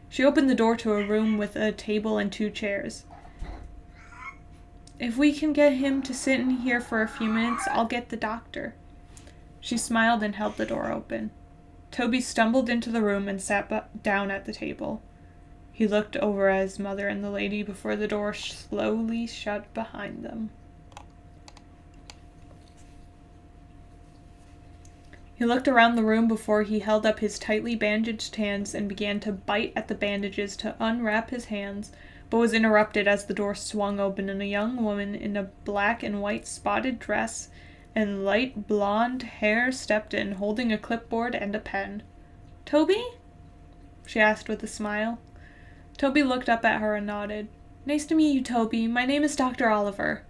She opened the door to a room with a table and 2 chairs. If we can get him to sit in here for a few minutes, I'll get the doctor. She smiled and held the door open. Toby stumbled into the room and sat down at the table. He looked over at his mother and the lady before the door slowly shut behind them. He looked around the room before he held up his tightly bandaged hands and began to bite at the bandages to unwrap his hands, but was interrupted as the door swung open and a young woman in a black and white spotted dress and light blonde hair stepped in, holding a clipboard and a pen. "Toby?" she asked with a smile. Toby looked up at her and nodded. "Nice to meet you, Toby. My name is Dr. Oliver."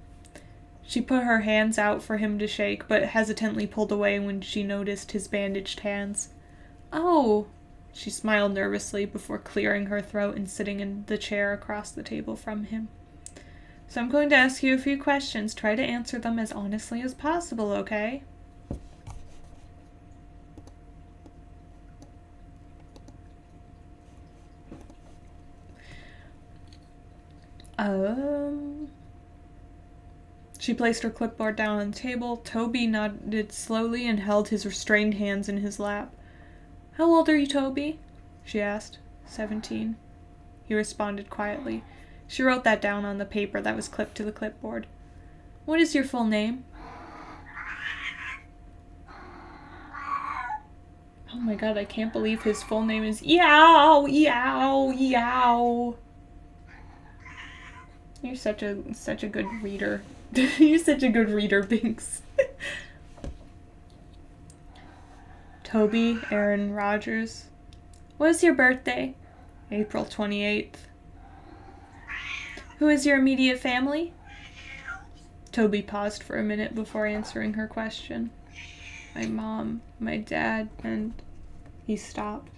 She put her hands out for him to shake, but hesitantly pulled away when she noticed his bandaged hands. "Oh," she smiled nervously before clearing her throat and sitting in the chair across the table from him. "So I'm going to ask you a few questions. Try to answer them as honestly as possible, okay?" She placed her clipboard down on the table. Toby nodded slowly and held his restrained hands in his lap. "How old are you, Toby?" she asked. 17. He responded quietly. She wrote that down on the paper that was clipped to the clipboard. "What is your full name?" Oh my god, I can't believe his full name is Yow, Yow, Yow. You're such a good reader. You're such a good reader, Binks. Toby Aaron Rogers. "What is your birthday?" "April 28th. "Who is your immediate family?" Toby paused for a minute before answering her question. "My mom, my dad, and..." He stopped.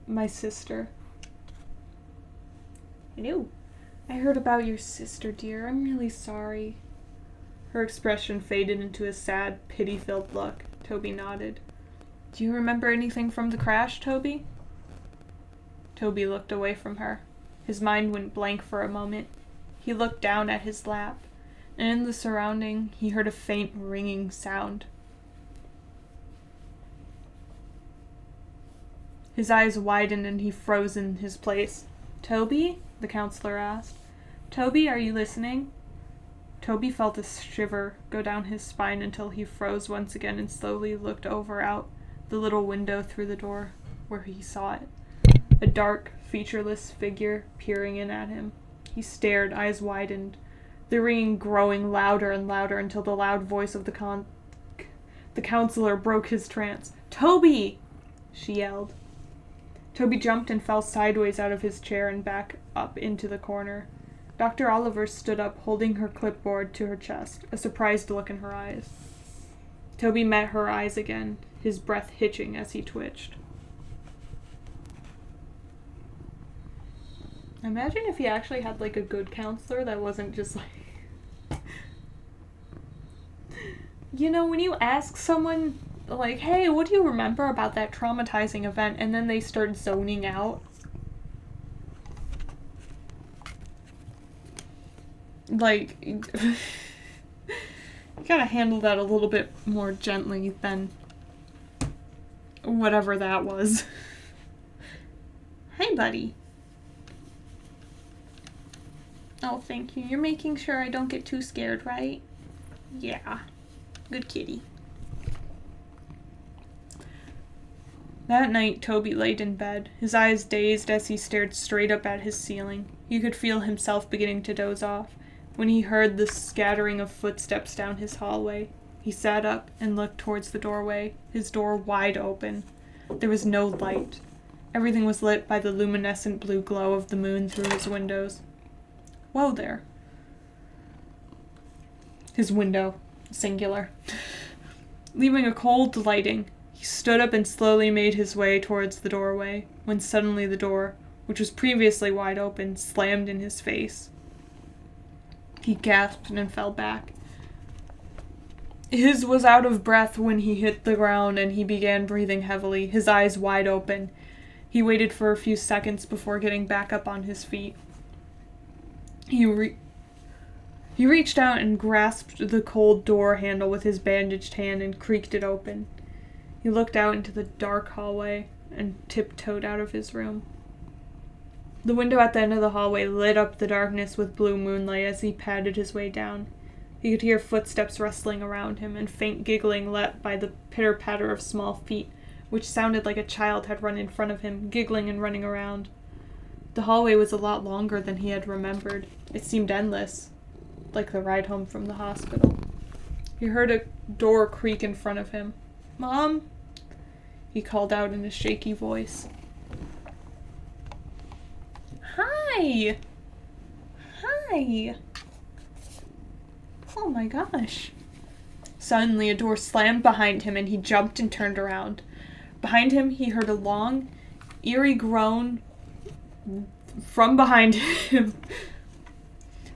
"My sister." "Hello. I heard about your sister, dear. I'm really sorry." Her expression faded into a sad, pity-filled look. Toby nodded. "Do you remember anything from the crash, Toby?" Toby looked away from her. His mind went blank for a moment. He looked down at his lap, and in the surrounding, he heard a faint ringing sound. His eyes widened and he froze in his place. "Toby?" the counselor asked. "Toby, are you listening?" Toby felt a shiver go down his spine until he froze once again and slowly looked over out the little window through the door where he saw it. A dark, featureless figure peering in at him. He stared, eyes widened, the ringing growing louder and louder until the loud voice of the counselor broke his trance. "Toby!" she yelled. Toby jumped and fell sideways out of his chair and back up into the corner. Dr. Oliver stood up, holding her clipboard to her chest, a surprised look in her eyes. Toby met her eyes again, his breath hitching as he twitched. Imagine if he actually had, like, a good counselor that wasn't just, like... You know, when you ask someone, like, "Hey, what do you remember about that traumatizing event?" and then they start zoning out. Like, you gotta handle that a little bit more gently than whatever that was. "Hi, buddy." "Oh, thank you. You're making sure I don't get too scared, right?" "Yeah. Good kitty." That night, Toby laid in bed, his eyes dazed as he stared straight up at his ceiling. He could feel himself beginning to doze off when he heard the scattering of footsteps down his hallway. He sat up and looked towards the doorway, his door wide open. There was no light. Everything was lit by the luminescent blue glow of the moon through his windows. Whoa there. His window, singular. leaving a cold lighting. He stood up and slowly made his way towards the doorway, when suddenly the door, which was previously wide open, slammed in his face. He gasped and fell back. His was out of breath when he hit the ground, and he began breathing heavily, his eyes wide open. He waited for a few seconds before getting back up on his feet. He reached out and grasped the cold door handle with his bandaged hand and creaked it open. He looked out into the dark hallway and tiptoed out of his room. The window at the end of the hallway lit up the darkness with blue moonlight as he padded his way down. He could hear footsteps rustling around him and faint giggling let by the pitter-patter of small feet, which sounded like a child had run in front of him, giggling and running around. The hallway was a lot longer than he had remembered. It seemed endless, like the ride home from the hospital. He heard a door creak in front of him. "Mom?" he called out in a shaky voice. "Hi! Hi! Oh my gosh." Suddenly, a door slammed behind him and he jumped and turned around. Behind him, he heard a long, eerie groan from behind him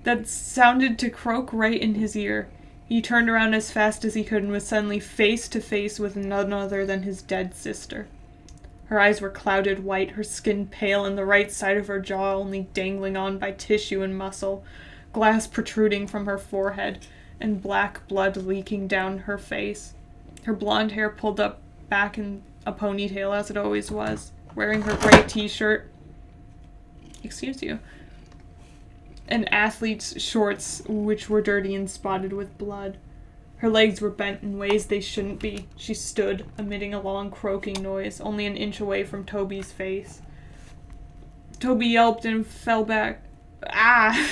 that sounded to croak right in his ear. He turned around as fast as he could and was suddenly face to face with none other than his dead sister. Her eyes were clouded white, her skin pale, and the right side of her jaw only dangling on by tissue and muscle, glass protruding from her forehead, and black blood leaking down her face. Her blonde hair pulled up back in a ponytail, as it always was, wearing her gray t-shirt, and athlete's shorts, which were dirty and spotted with blood. Her legs were bent in ways they shouldn't be. She stood, emitting a long croaking noise, only an inch away from Toby's face. Toby yelped and fell back. Ah!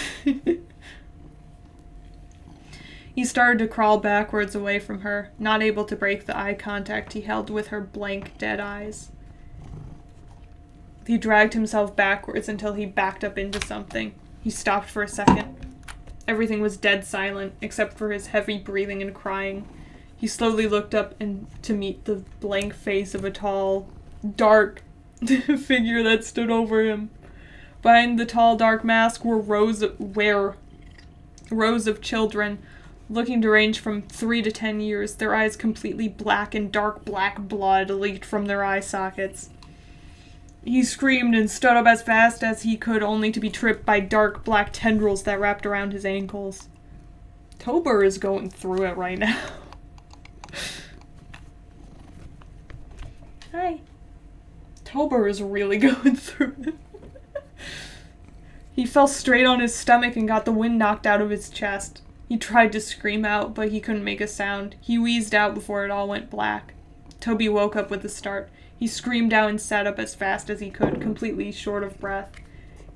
He started to crawl backwards away from her, not able to break the eye contact he held with her blank, dead eyes. He dragged himself backwards until he backed up into something. He stopped for a second. Everything was dead silent, except for his heavy breathing and crying. He slowly looked up and to meet the blank face of a tall, dark figure that stood over him. Behind the tall, dark mask were rows of children, looking to range from 3 to 10 years, their eyes completely black and dark black blood leaked from their eye sockets. He screamed and stood up as fast as he could, only to be tripped by dark black tendrils that wrapped around his ankles. Tober is going through it right now. Hi. Tober is really going through it. He fell straight on his stomach and got the wind knocked out of his chest. He tried to scream out, but he couldn't make a sound. He wheezed out before it all went black. Toby woke up with a start. He screamed out and sat up as fast as he could, completely short of breath.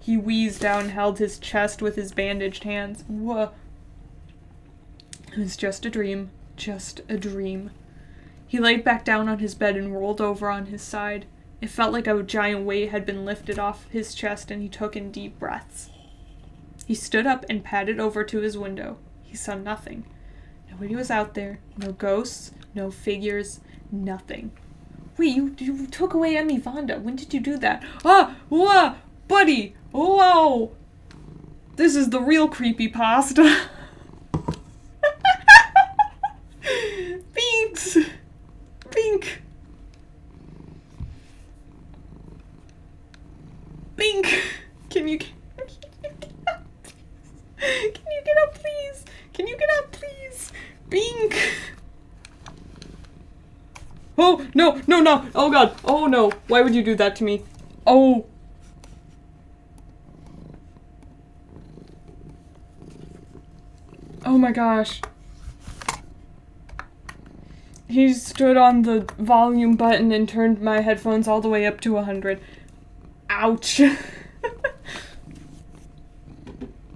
He wheezed out and held his chest with his bandaged hands. Whoa. It was just a dream. Just a dream. He laid back down on his bed and rolled over on his side. It felt like a giant weight had been lifted off his chest, and he took in deep breaths. He stood up and padded over to his window. He saw nothing. Nobody was out there. No ghosts, no figures, nothing. Wait, you took away Emmy Vonda. When did you do that? Whoa, buddy! Whoa! This is the real creepypasta. Binks! Bink! Bink! Can you get up? Can you get up, please? Can you get up, please? Bink! Oh, no! Oh, God! Oh, no! Why would you do that to me? Oh! Oh my gosh. He stood on the volume button and turned my headphones all the way up to 100. Ouch.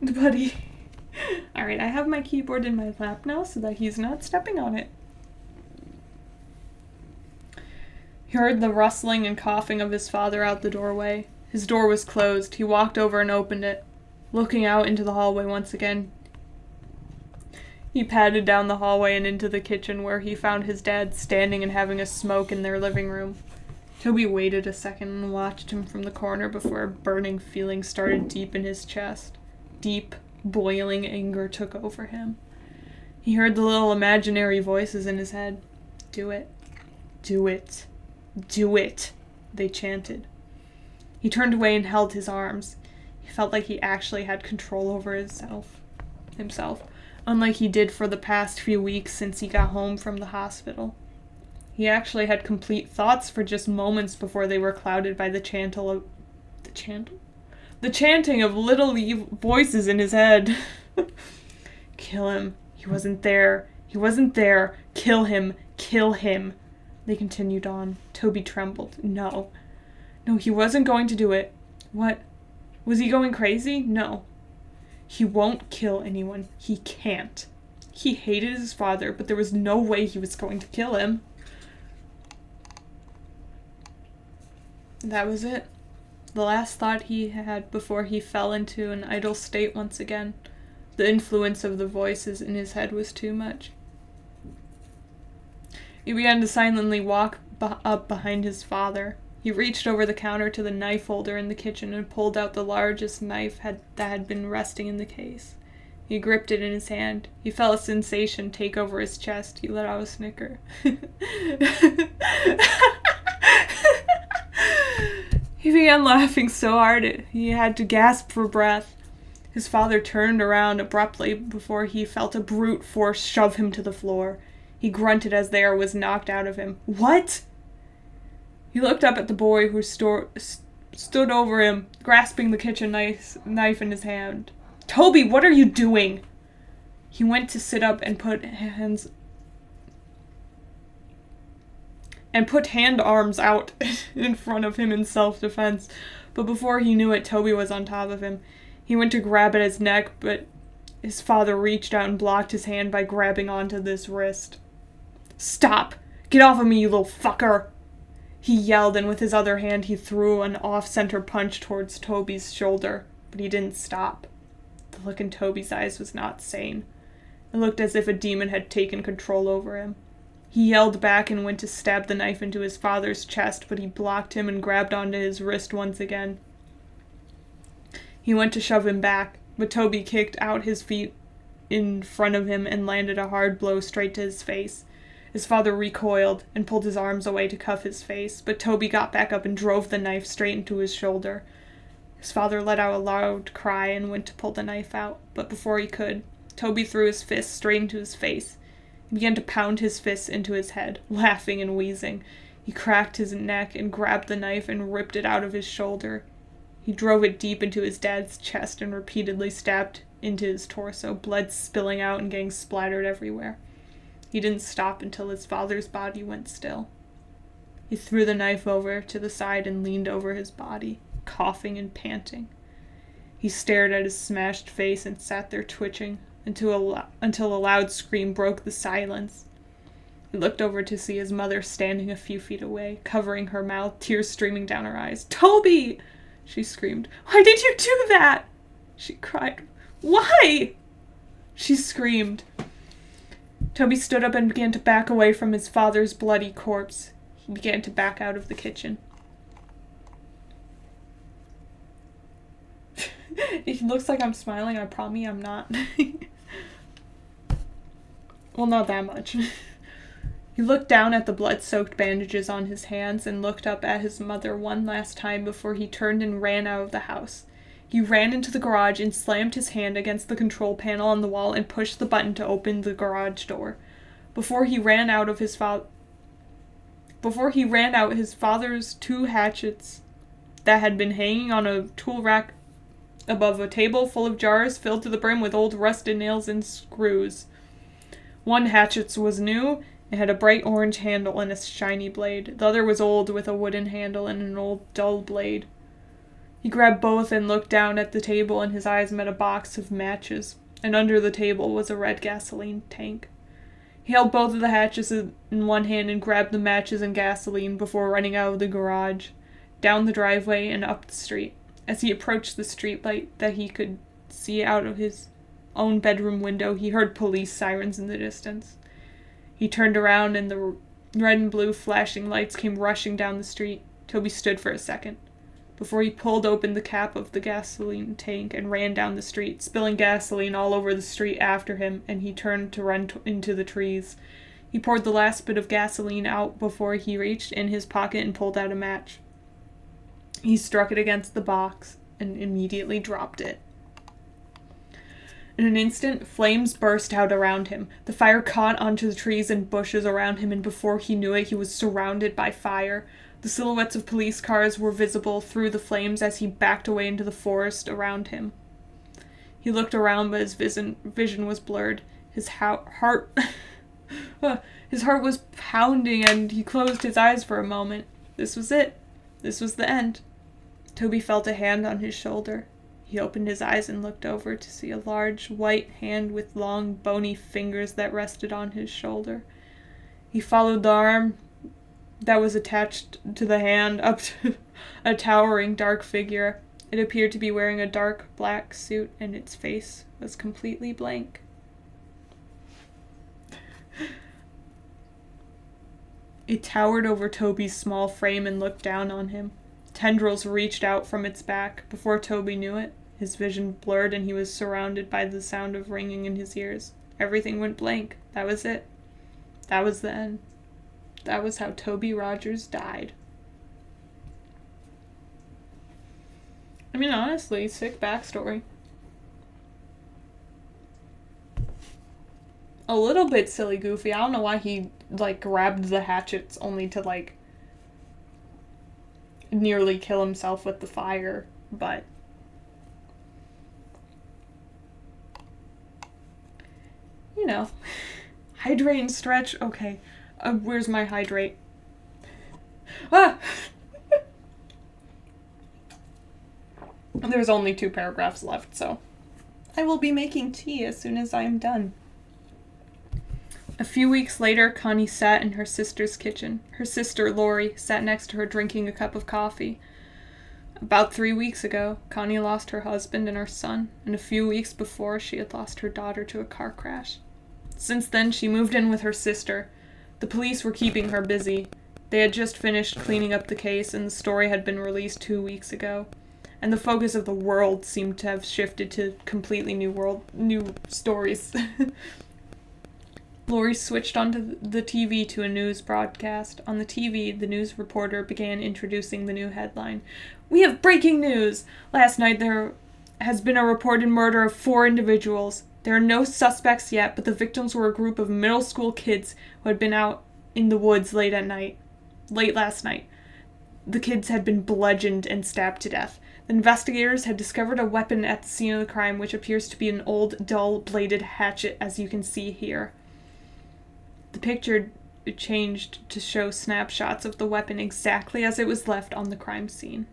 Buddy. Alright, I have my keyboard in my lap now so that he's not stepping on it. He heard the rustling and coughing of his father out the doorway. His door was closed. He walked over and opened it. Looking out into the hallway once again, He padded down the hallway and into the kitchen, where he found his dad standing and having a smoke in their living room. Toby waited a second and watched him from the corner before a burning feeling started deep in his chest. Deep, boiling anger took over him. He heard the little imaginary voices in his head. "Do it. Do it. Do it," they chanted. He turned away and held his arms. He felt like he actually had control over himself, unlike he did for the past few weeks since he got home from the hospital. He actually had complete thoughts for just moments before they were clouded by the chanting of little voices in his head. Kill him. He wasn't there. He wasn't there. Kill him. Kill him. They continued on. Toby trembled. No, he wasn't going to do it. What? Was he going crazy? No. He won't kill anyone. He can't. He hated his father, but there was no way he was going to kill him. That was it. The last thought he had before he fell into an idle state once again. The influence of the voices in his head was too much. He began to silently walk up behind his father. He reached over the counter to the knife holder in the kitchen and pulled out the largest knife that had been resting in the case. He gripped it in his hand. He felt a sensation take over his chest. He let out a snicker. He began laughing so hard he had to gasp for breath. His father turned around abruptly before he felt a brute force shove him to the floor. He grunted as the air was knocked out of him. What? He looked up at the boy who stood over him, grasping the kitchen knife in his hand. "Toby, what are you doing?" He went to sit up and put hand arms out in front of him in self-defense. But before he knew it, Toby was on top of him. He went to grab at his neck, but his father reached out and blocked his hand by grabbing onto his wrist. "Stop! Get off of me, you little fucker!" He yelled, and with his other hand he threw an off-center punch towards Toby's shoulder, but he didn't stop. The look in Toby's eyes was not sane. It looked as if a demon had taken control over him. He yelled back and went to stab the knife into his father's chest, but he blocked him and grabbed onto his wrist once again. He went to shove him back, but Toby kicked out his feet in front of him and landed a hard blow straight to his face. His father recoiled and pulled his arms away to cuff his face, but Toby got back up and drove the knife straight into his shoulder. His father let out a loud cry and went to pull the knife out, but before he could, Toby threw his fist straight into his face. He began to pound his fists into his head, laughing and wheezing. He cracked his neck and grabbed the knife and ripped it out of his shoulder. He drove it deep into his dad's chest and repeatedly stabbed into his torso, blood spilling out and getting splattered everywhere. He didn't stop until his father's body went still. He threw the knife over to the side and leaned over his body, coughing and panting. He stared at his smashed face and sat there twitching until a loud scream broke the silence. He looked over to see his mother standing a few feet away, covering her mouth, tears streaming down her eyes. "Toby!" she screamed. "Why did you do that?" She cried. "Why?" She screamed. Toby stood up and began to back away from his father's bloody corpse. He began to back out of the kitchen. It looks like I'm smiling. I promise I'm not. Well, not that much. He looked down at the blood-soaked bandages on his hands and looked up at his mother one last time before he turned and ran out of the house. He ran into the garage and slammed his hand against the control panel on the wall and pushed the button to open the garage door. Before he ran out, his father's two hatchets that had been hanging on a tool rack above a table full of jars filled to the brim with old rusted nails and screws. One hatchet was new. It had a bright orange handle and a shiny blade. The other was old with a wooden handle and an old dull blade. He grabbed both and looked down at the table, and his eyes met a box of matches, and under the table was a red gasoline tank. He held both of the hatchets in one hand and grabbed the matches and gasoline before running out of the garage, down the driveway and up the street. As he approached the street light that he could see out of his own bedroom window, he heard police sirens in the distance. He turned around and the red and blue flashing lights came rushing down the street. Toby stood for a second before he pulled open the cap of the gasoline tank and ran down the street, spilling gasoline all over the street after him, and he turned to run into the trees. He poured the last bit of gasoline out before he reached in his pocket and pulled out a match. He struck it against the box and immediately dropped it. In an instant, flames burst out around him. The fire caught onto the trees and bushes around him, and before he knew it, he was surrounded by fire. The silhouettes of police cars were visible through the flames as he backed away into the forest around him. He looked around, but his vision was blurred. His heart was pounding, and he closed his eyes for a moment. This was it. This was the end. Toby felt a hand on his shoulder. He opened his eyes and looked over to see a large, white hand with long, bony fingers that rested on his shoulder. He followed the arm that was attached to the hand up to a towering, dark figure. It appeared to be wearing a dark, black suit, and its face was completely blank. It towered over Toby's small frame and looked down on him. Tendrils reached out from its back. Before Toby knew it, his vision blurred and he was surrounded by the sound of ringing in his ears. Everything went blank. That was it. That was the end. That was how Toby Rogers died. I mean, honestly, sick backstory. A little bit silly goofy. I don't know why he, grabbed the hatchets only to, nearly kill himself with the fire, but you know, hydrate and stretch. Okay, where's my hydrate? There's only 2 paragraphs left, so I will be making tea as soon as I am done. A few weeks later, Connie sat in her sister's kitchen. Her sister, Lori, sat next to her drinking a cup of coffee. About 3 weeks ago, Connie lost her husband and her son, and a few weeks before, she had lost her daughter to a car crash. Since then, she moved in with her sister. The police were keeping her busy. They had just finished cleaning up the case, and the story had been released 2 weeks ago. And the focus of the world seemed to have shifted to completely new stories. Lori switched onto the TV to a news broadcast. On the TV, the news reporter began introducing the new headline. "We have breaking news! Last night there has been a reported murder of 4 individuals. There are no suspects yet, but the victims were a group of middle school kids who had been out in the woods late last night. The kids had been bludgeoned and stabbed to death. The investigators had discovered a weapon at the scene of the crime, which appears to be an old, dull-bladed hatchet, as you can see here." The picture changed to show snapshots of the weapon exactly as it was left on the crime scene.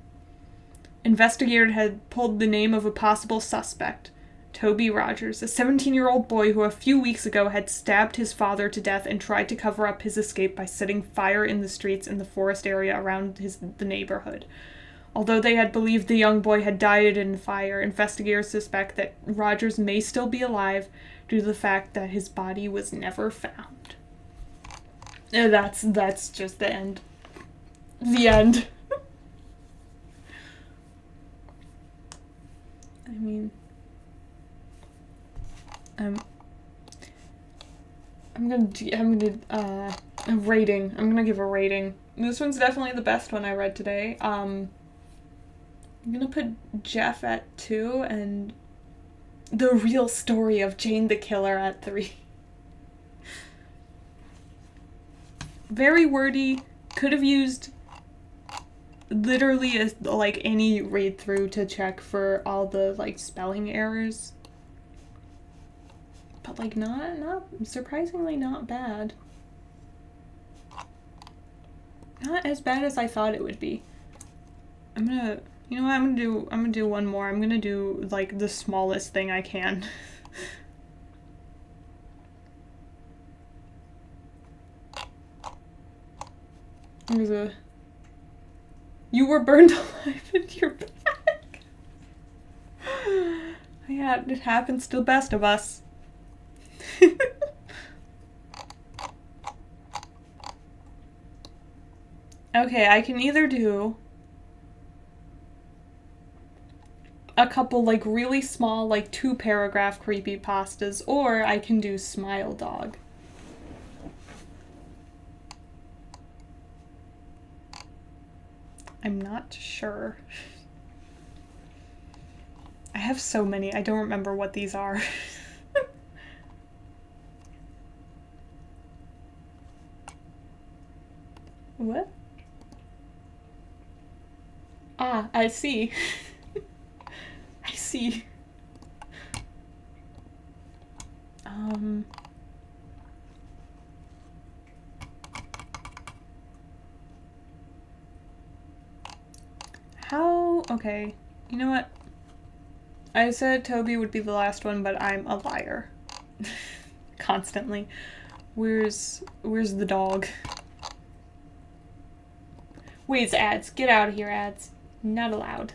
Investigators had pulled the name of a possible suspect, Toby Rogers, a 17-year-old boy who a few weeks ago had stabbed his father to death and tried to cover up his escape by setting fire in the streets in the forest area around the neighborhood. Although they had believed the young boy had died in the fire, investigators suspect that Rogers may still be alive due to the fact that his body was never found. That's just the end. The end. I mean, I'm gonna a rating. I'm gonna give a rating. This one's definitely the best one I read today. I'm gonna put Jeff at 2 and The Real Story of Jane the Killer at 3. Very wordy. Could have used literally any read through to check for all the spelling errors. But not surprisingly not bad. Not as bad as I thought it would be. I'm gonna do one more. I'm gonna do the smallest thing I can. You were burned alive in your bag. I Yeah, it happens to the best of us. Okay, I can either do a couple like really small, like 2-paragraph creepypastas, or I can do Smile Dog. I'm not sure. I have so many, I don't remember what these are. What? Ah, I see. I see. How? Okay. You know what? I said Toby would be the last one, but I'm a liar. Constantly. Where's the dog? Wait, it's ads. Get out of here, ads. Not allowed.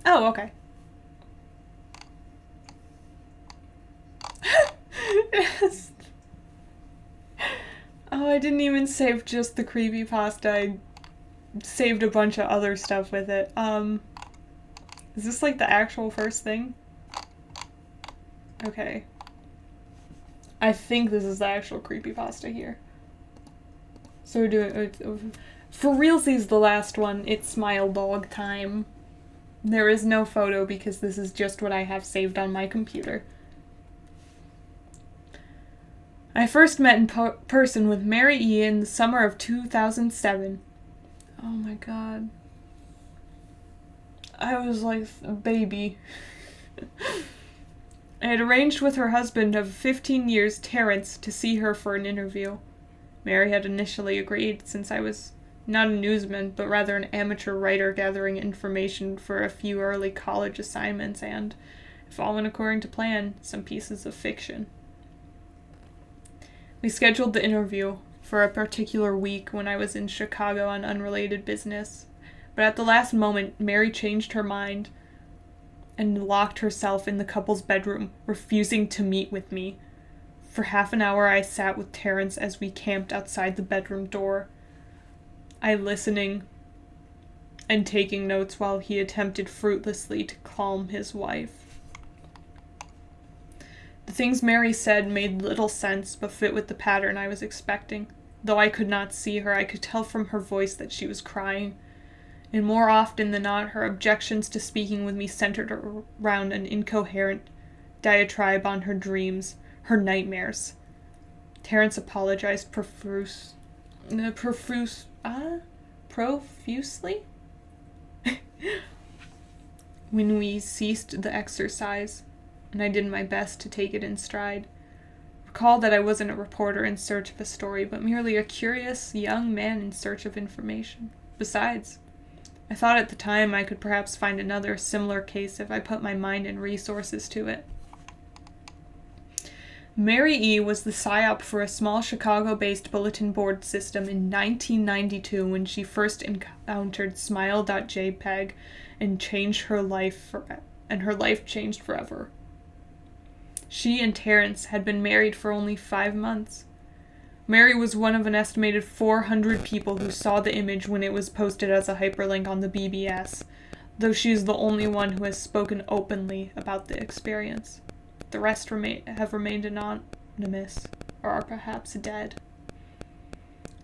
Oh, okay. Yes. Oh, I didn't even save just the creepypasta. I saved a bunch of other stuff with it. Is this like the actual first thing? Okay. I think this is the actual creepypasta here. So we're doing, for realsies, the last one, it's Smile Dog time. There is no photo because this is just what I have saved on my computer. I first met in person with Mary E. in the summer of 2007. Oh my god. I was like a baby. I had arranged with her husband of 15 years, Terrence, to see her for an interview. Mary had initially agreed, since I was not a newsman, but rather an amateur writer gathering information for a few early college assignments and, if all went according to plan, some pieces of fiction. We scheduled the interview for a particular week when I was in Chicago on unrelated business, but at the last moment, Mary changed her mind and locked herself in the couple's bedroom, refusing to meet with me. For half an hour I sat with Terrence as we camped outside the bedroom door, I listening and taking notes while he attempted fruitlessly to calm his wife. The things Mary said made little sense, but fit with the pattern I was expecting. Though I could not see her, I could tell from her voice that she was crying. And more often than not, her objections to speaking with me centered around an incoherent diatribe on her dreams, her nightmares. Terrence apologized profusely? When we ceased the exercise, and I did my best to take it in stride. Recall that I wasn't a reporter in search of a story, but merely a curious young man in search of information. Besides, I thought at the time I could perhaps find another similar case if I put my mind and resources to it. Mary E. was the psyop for a small Chicago-based bulletin board system in 1992 when she first encountered smile.jpg and her life changed forever. She and Terrence had been married for only 5 months. Mary was one of an estimated 400 people who saw the image when it was posted as a hyperlink on the BBS, though she is the only one who has spoken openly about the experience. The rest have remained anonymous, or are perhaps dead.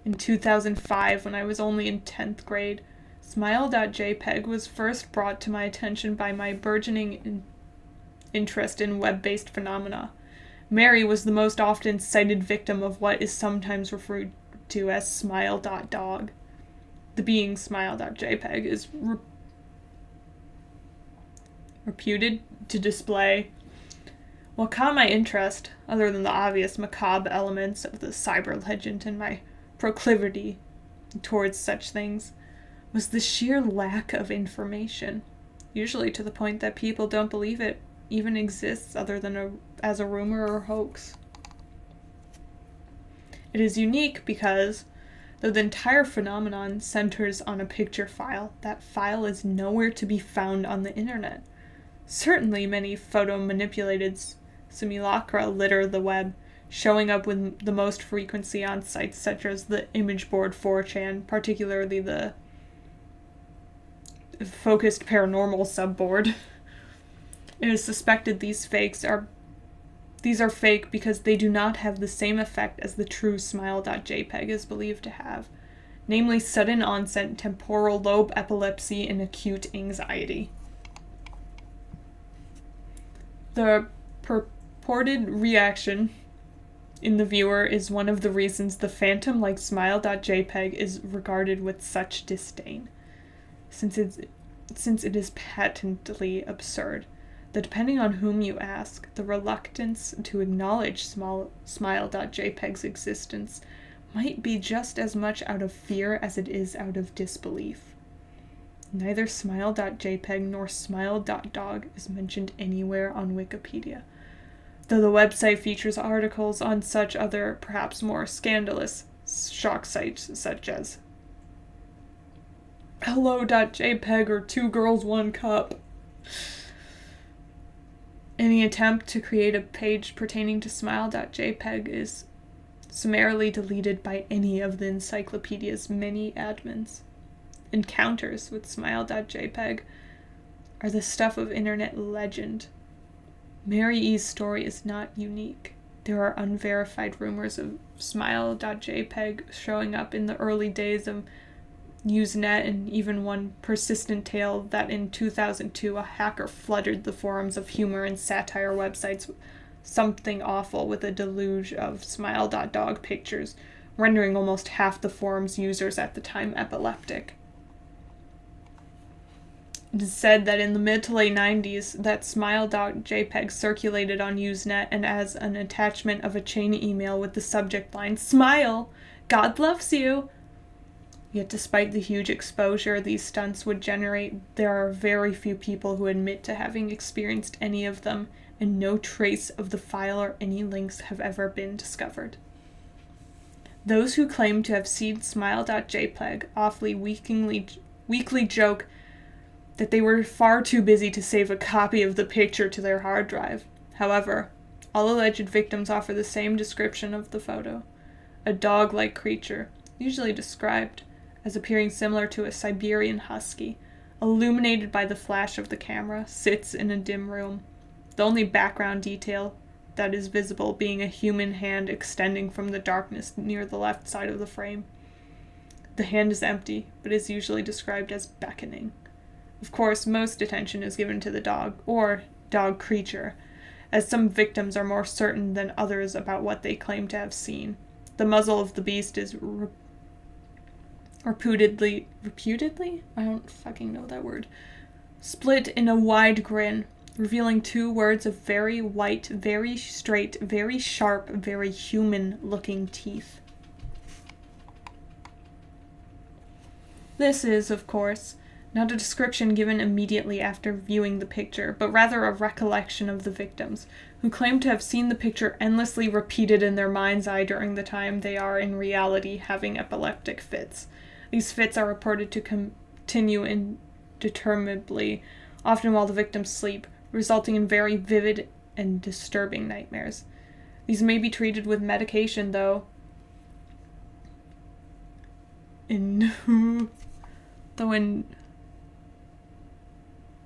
In 2005, when I was only in 10th grade, smile.jpg was first brought to my attention by my burgeoning interest in web-based phenomena. Mary was the most often cited victim of what is sometimes referred to as smile.dog. The being smile.jpg is reputed to display what caught my interest, other than the obvious macabre elements of the cyber legend and my proclivity towards such things, was the sheer lack of information, usually to the point that people don't believe it even exists other than as a rumor or hoax. It is unique because, Though the entire phenomenon centers on a picture file, that file is nowhere to be found on the internet. Certainly many photo-manipulated simulacra litter the web, showing up with the most frequency on sites such as the image board 4chan, particularly the focused paranormal subboard. It is suspected these are fake because they do not have the same effect as the true smile.jpg is believed to have, namely sudden onset temporal lobe epilepsy and acute anxiety. The purported reaction in the viewer is one of the reasons the phantom-like smile.jpg is regarded with such disdain, since it is patently absurd. That depending on whom you ask, the reluctance to acknowledge smile.jpg's existence might be just as much out of fear as it is out of disbelief. Neither smile.jpg nor smile.dog is mentioned anywhere on Wikipedia, though the website features articles on such other, perhaps more scandalous, shock sites such as hello.jpg or 2 girls 1 cup. Any attempt to create a page pertaining to smile.jpg is summarily deleted by any of the encyclopedia's many admins. Encounters with smile.jpg are the stuff of internet legend. Mary E's story is not unique. There are unverified rumors of smile.jpg showing up in the early days of Usenet, and even one persistent tale that in 2002 a hacker flooded the forums of humor and satire websites with something awful with a deluge of smile.dog pictures, rendering almost half the forum's users at the time epileptic. It is said that in the mid to late 90s that smile.jpg circulated on Usenet and as an attachment of a chain email with the subject line, "Smile! God loves you!" Yet despite the huge exposure these stunts would generate, there are very few people who admit to having experienced any of them, and no trace of the file or any links have ever been discovered. Those who claim to have seen smile.jpg awfully weakly joke that they were far too busy to save a copy of the picture to their hard drive. However, all alleged victims offer the same description of the photo. A dog-like creature, usually described as appearing similar to a Siberian husky, illuminated by the flash of the camera, sits in a dim room, the only background detail that is visible being a human hand extending from the darkness near the left side of the frame. The hand is empty, but is usually described as beckoning. Of course, most attention is given to the dog, or dog creature, as some victims are more certain than others about what they claim to have seen. The muzzle of the beast is reputedly? I don't fucking know that word. Split in a wide grin, revealing 2 words of very white, very straight, very sharp, very human-looking teeth. This is, of course, not a description given immediately after viewing the picture, but rather a recollection of the victims, who claim to have seen the picture endlessly repeated in their mind's eye during the time they are in reality having epileptic fits. These fits are reported to continue indeterminably, often while the victims sleep, resulting in very vivid and disturbing nightmares. These may be treated with medication, though. In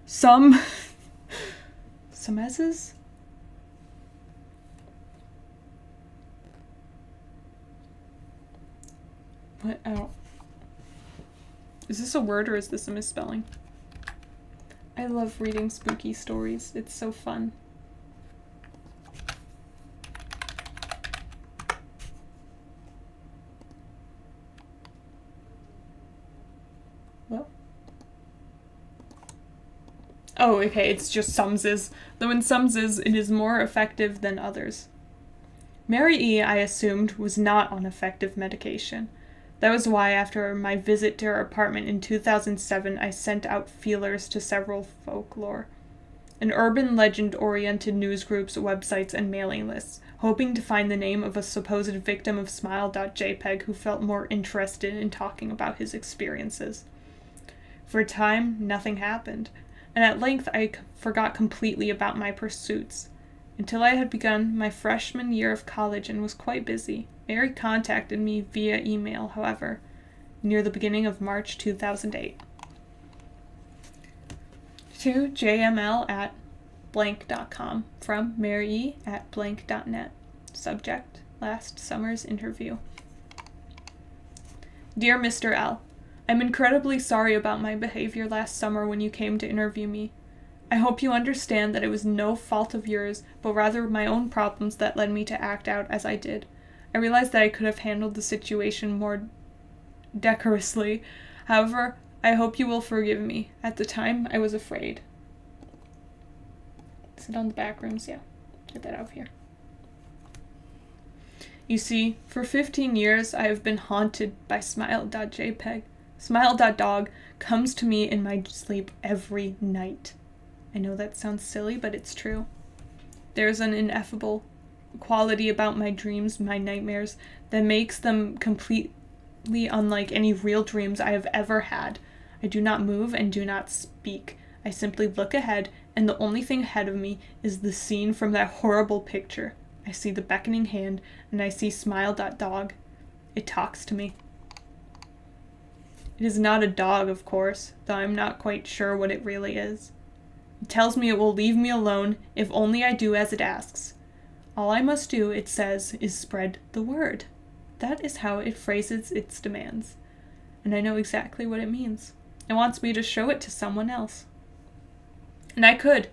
some cases, what? I don't. Is this a word or is this a misspelling? I love reading spooky stories. It's so fun. What? Oh, okay, it's just sumses. Though in sumses, it is more effective than others. Mary E., I assumed, was not on effective medication. That was why, after my visit to her apartment in 2007, I sent out feelers to several folklore an urban legend-oriented news groups, websites, and mailing lists, hoping to find the name of a supposed victim of smile.jpg who felt more interested in talking about his experiences. For a time, nothing happened, and at length I forgot completely about my pursuits. Until I had begun my freshman year of college and was quite busy. Mary contacted me via email, however, near the beginning of March 2008. To jml@blank.com from marye@blank.net. Subject: last summer's interview. Dear Mr. L., I'm incredibly sorry about my behavior last summer when you came to interview me. I hope you understand that it was no fault of yours, but rather my own problems that led me to act out as I did. I realize that I could have handled the situation more decorously. However, I hope you will forgive me. At the time, I was afraid. Sit on the back rooms, yeah. Get that out of here. You see, for 15 years, I have been haunted by smile.jpg. Smile.dog comes to me in my sleep every night. I know that sounds silly, but it's true. There's an ineffable quality about my dreams, my nightmares, that makes them completely unlike any real dreams I have ever had. I do not move and do not speak. I simply look ahead, and the only thing ahead of me is the scene from that horrible picture. I see the beckoning hand, and I see smile.dog. It talks to me. It is not a dog, of course, though I'm not quite sure what it really is. It tells me it will leave me alone if only I do as it asks. All I must do, it says, is spread the word. That is how it phrases its demands. And I know exactly what it means. It wants me to show it to someone else. And I could.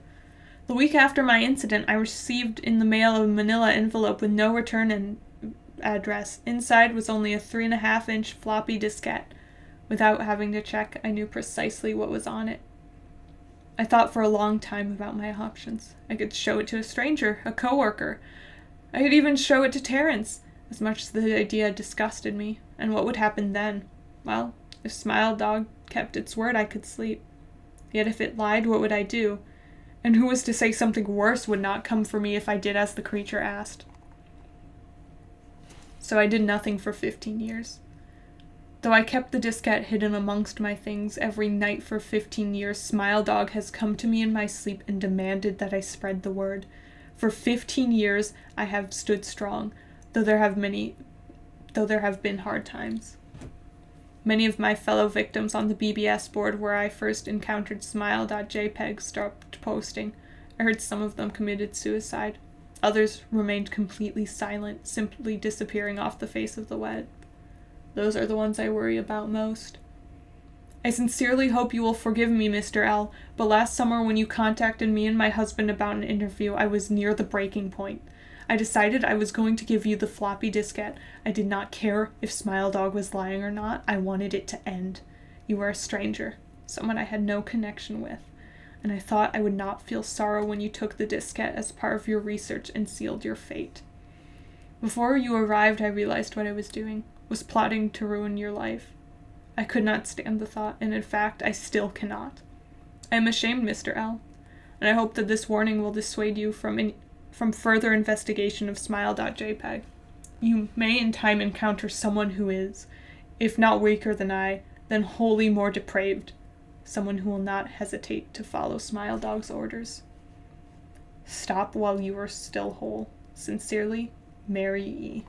The week after my incident, I received in the mail a manila envelope with no return address. Inside was only a 3.5-inch floppy diskette. Without having to check, I knew precisely what was on it. I thought for a long time about my options. I could show it to a stranger, a coworker. I could even show it to Terrence, as much as the idea disgusted me. And what would happen then? Well, if Smile.dog kept its word, I could sleep. Yet if it lied, what would I do? And who was to say something worse would not come for me if I did as the creature asked? So I did nothing for 15 years. Though I kept the diskette hidden amongst my things, every night for 15 years, Smile.dog has come to me in my sleep and demanded that I spread the word. For 15 years, I have stood strong, though there have been hard times. Many of my fellow victims on the BBS board where I first encountered smile.jpg stopped posting. I heard some of them committed suicide. Others remained completely silent, simply disappearing off the face of the web. Those are the ones I worry about most. I sincerely hope you will forgive me, Mr. L., but last summer when you contacted me and my husband about an interview, I was near the breaking point. I decided I was going to give you the floppy diskette. I did not care if Smile.dog was lying or not. I wanted it to end. You were a stranger, someone I had no connection with, and I thought I would not feel sorrow when you took the diskette as part of your research and sealed your fate. Before you arrived, I realized what I was doing. Was plotting to ruin your life. I could not stand the thought, and in fact, I still cannot. I am ashamed, Mr. L., and I hope that this warning will dissuade you from further investigation of smile.jpg. You may in time encounter someone who is, if not weaker than I, then wholly more depraved, someone who will not hesitate to follow Smile.dog's orders. Stop while you are still whole. Sincerely, Mary E.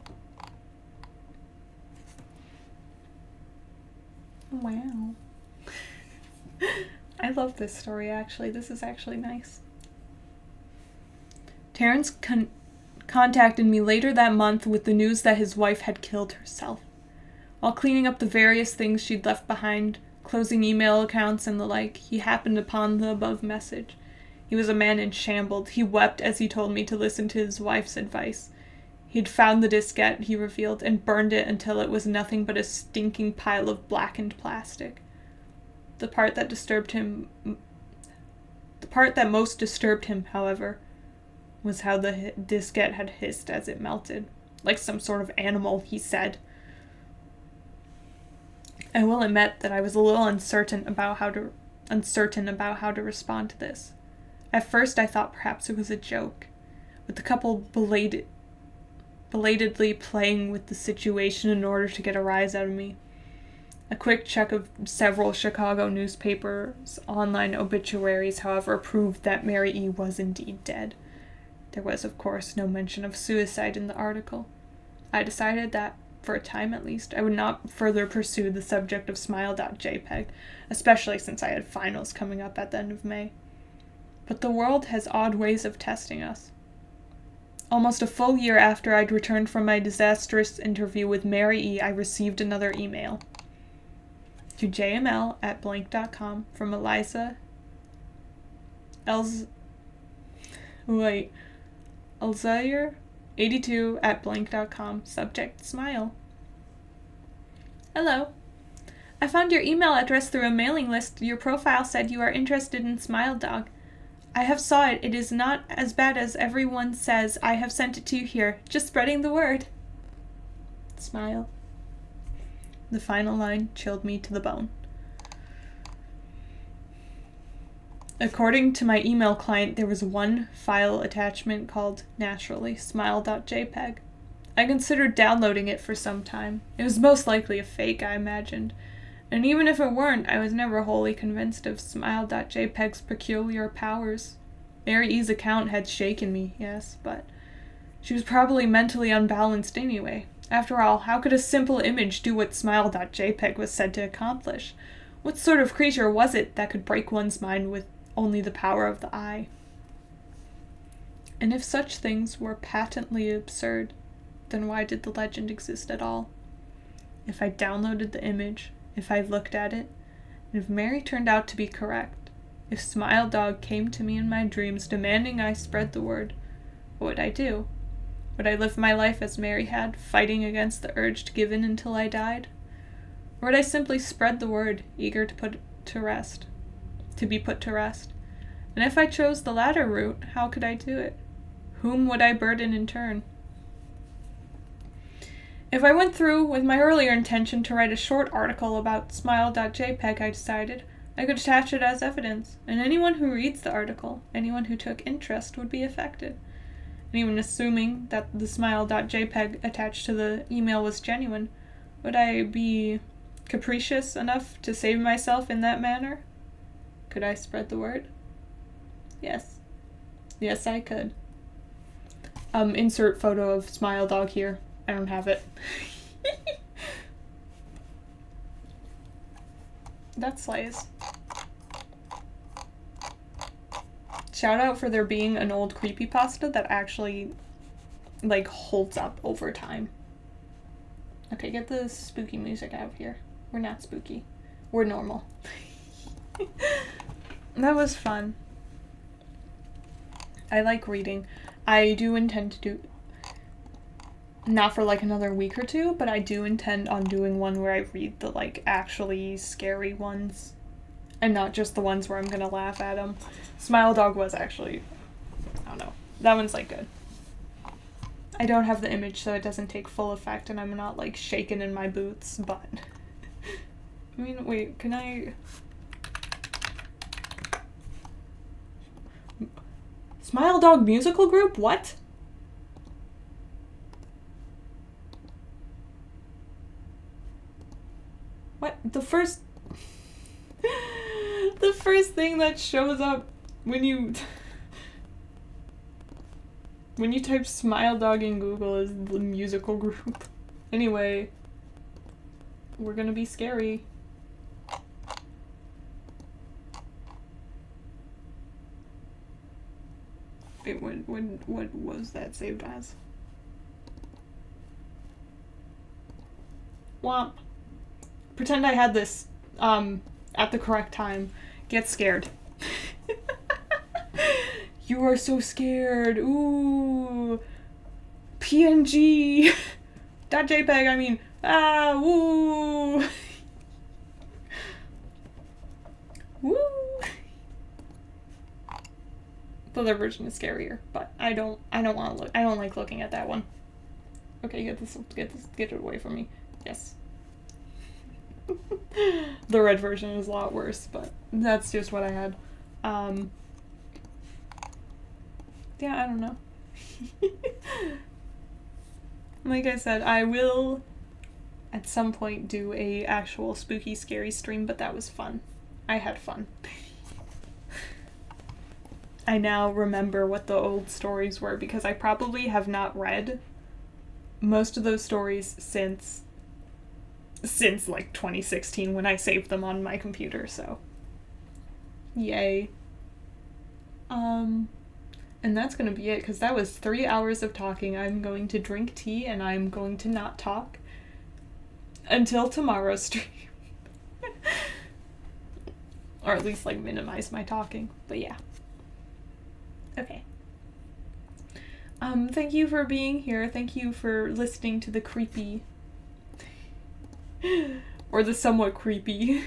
Wow. I love this story, actually. This is actually nice. Terrence contacted me later that month with the news that his wife had killed herself. While cleaning up the various things she'd left behind, closing email accounts and the like, he happened upon the above message. He was a man in shambles. He wept as he told me to listen to his wife's advice. He'd found the diskette, he revealed, and burned it until it was nothing but a stinking pile of blackened plastic. The part that most disturbed him, however, was how the diskette had hissed as it melted, like some sort of animal, he said. I will admit that I was a little uncertain about how to respond to this. At first I thought perhaps it was a joke, with the couple belatedly playing with the situation in order to get a rise out of me. A quick check of several Chicago newspapers' online obituaries, however, proved that Mary E. was indeed dead. There was, of course, no mention of suicide in the article. I decided that, for a time at least, I would not further pursue the subject of smile.jpg, especially since I had finals coming up at the end of May. But the world has odd ways of testing us. Almost a full year after I'd returned from my disastrous interview with Mary E., I received another email. To jml@blank.com from Eliza Elzayer 82@blank.com. Subject: smile. Hello. I found your email address through a mailing list. Your profile said you are interested in Smile Dog. I have saw it. It is not as bad as everyone says. I have sent it to you here. Just spreading the word. Smile. The final line chilled me to the bone. According to my email client, there was one file attachment called, naturally, smile.jpg. I considered downloading it for some time. It was most likely a fake, I imagined. And even if it weren't, I was never wholly convinced of smile.jpg's peculiar powers. Mary E.'s account had shaken me, yes, but she was probably mentally unbalanced anyway. After all, how could a simple image do what smile.jpg was said to accomplish? What sort of creature was it that could break one's mind with only the power of the eye? And if such things were patently absurd, then why did the legend exist at all? If I downloaded the image, if I looked at it, and if Mary turned out to be correct, if Smile Dog came to me in my dreams demanding I spread the word, what would I do? Would I live my life as Mary had, fighting against the urge to give in until I died? Or would I simply spread the word, eager to be put to rest? And if I chose the latter route, how could I do it? Whom would I burden in turn? If I went through with my earlier intention to write a short article about smile.jpg, I decided I could attach it as evidence, and anyone who reads the article, anyone who took interest, would be affected. And even assuming that the smile.jpg attached to the email was genuine, would I be capricious enough to save myself in that manner? Could I spread the word? Yes. Yes, I could. Insert photo of Smile Dog here. I don't have it. That slays. Shout out for there being an old creepypasta that actually, like, holds up over time. Okay, get the spooky music out of here. We're not spooky. We're normal. That was fun. I like reading. I do intend to do, not for like another week or two, but I do intend on doing one where I read the like actually scary ones and not just the ones where I'm gonna laugh at them. Smile Dog was actually, I don't know, that one's like good. I don't have the image so it doesn't take full effect and I'm not like shaking in my boots, but I mean, wait, can I? Smile Dog musical group? What? What? The first thing that shows up when you type Smile Dog in Google is the musical group. Anyway, we're gonna be scary. Wait, what was that saved as? Womp. Pretend I had this at the correct time. Get scared. You are so scared. Ooh. PNG. .jpg, I mean. Ah, woo. Woo. The other version is scarier, but I don't want to look. I don't like looking at that one. Okay, get it away from me. Yes. The red version is a lot worse, but that's just what I had. Yeah, I don't know. Like I said, I will at some point do a actual spooky scary stream, but that was fun. I had fun. I now remember what the old stories were because I probably have not read most of those stories since like 2016 when I saved them on my computer, so yay. And that's gonna be it because that was 3 hours of talking. I'm going to drink tea and I'm going to not talk until tomorrow's stream. Or at least like minimize my talking, but yeah. Okay. Thank you for being here. Thank you for listening to the creepy or the somewhat creepy.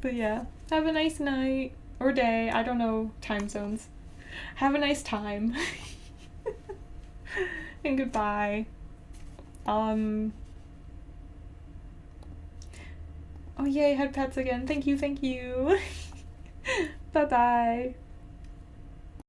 But yeah, have a nice night or day. I don't know time zones. Have a nice time. And goodbye. Oh yay, I had pets again. Thank you. Bye-bye.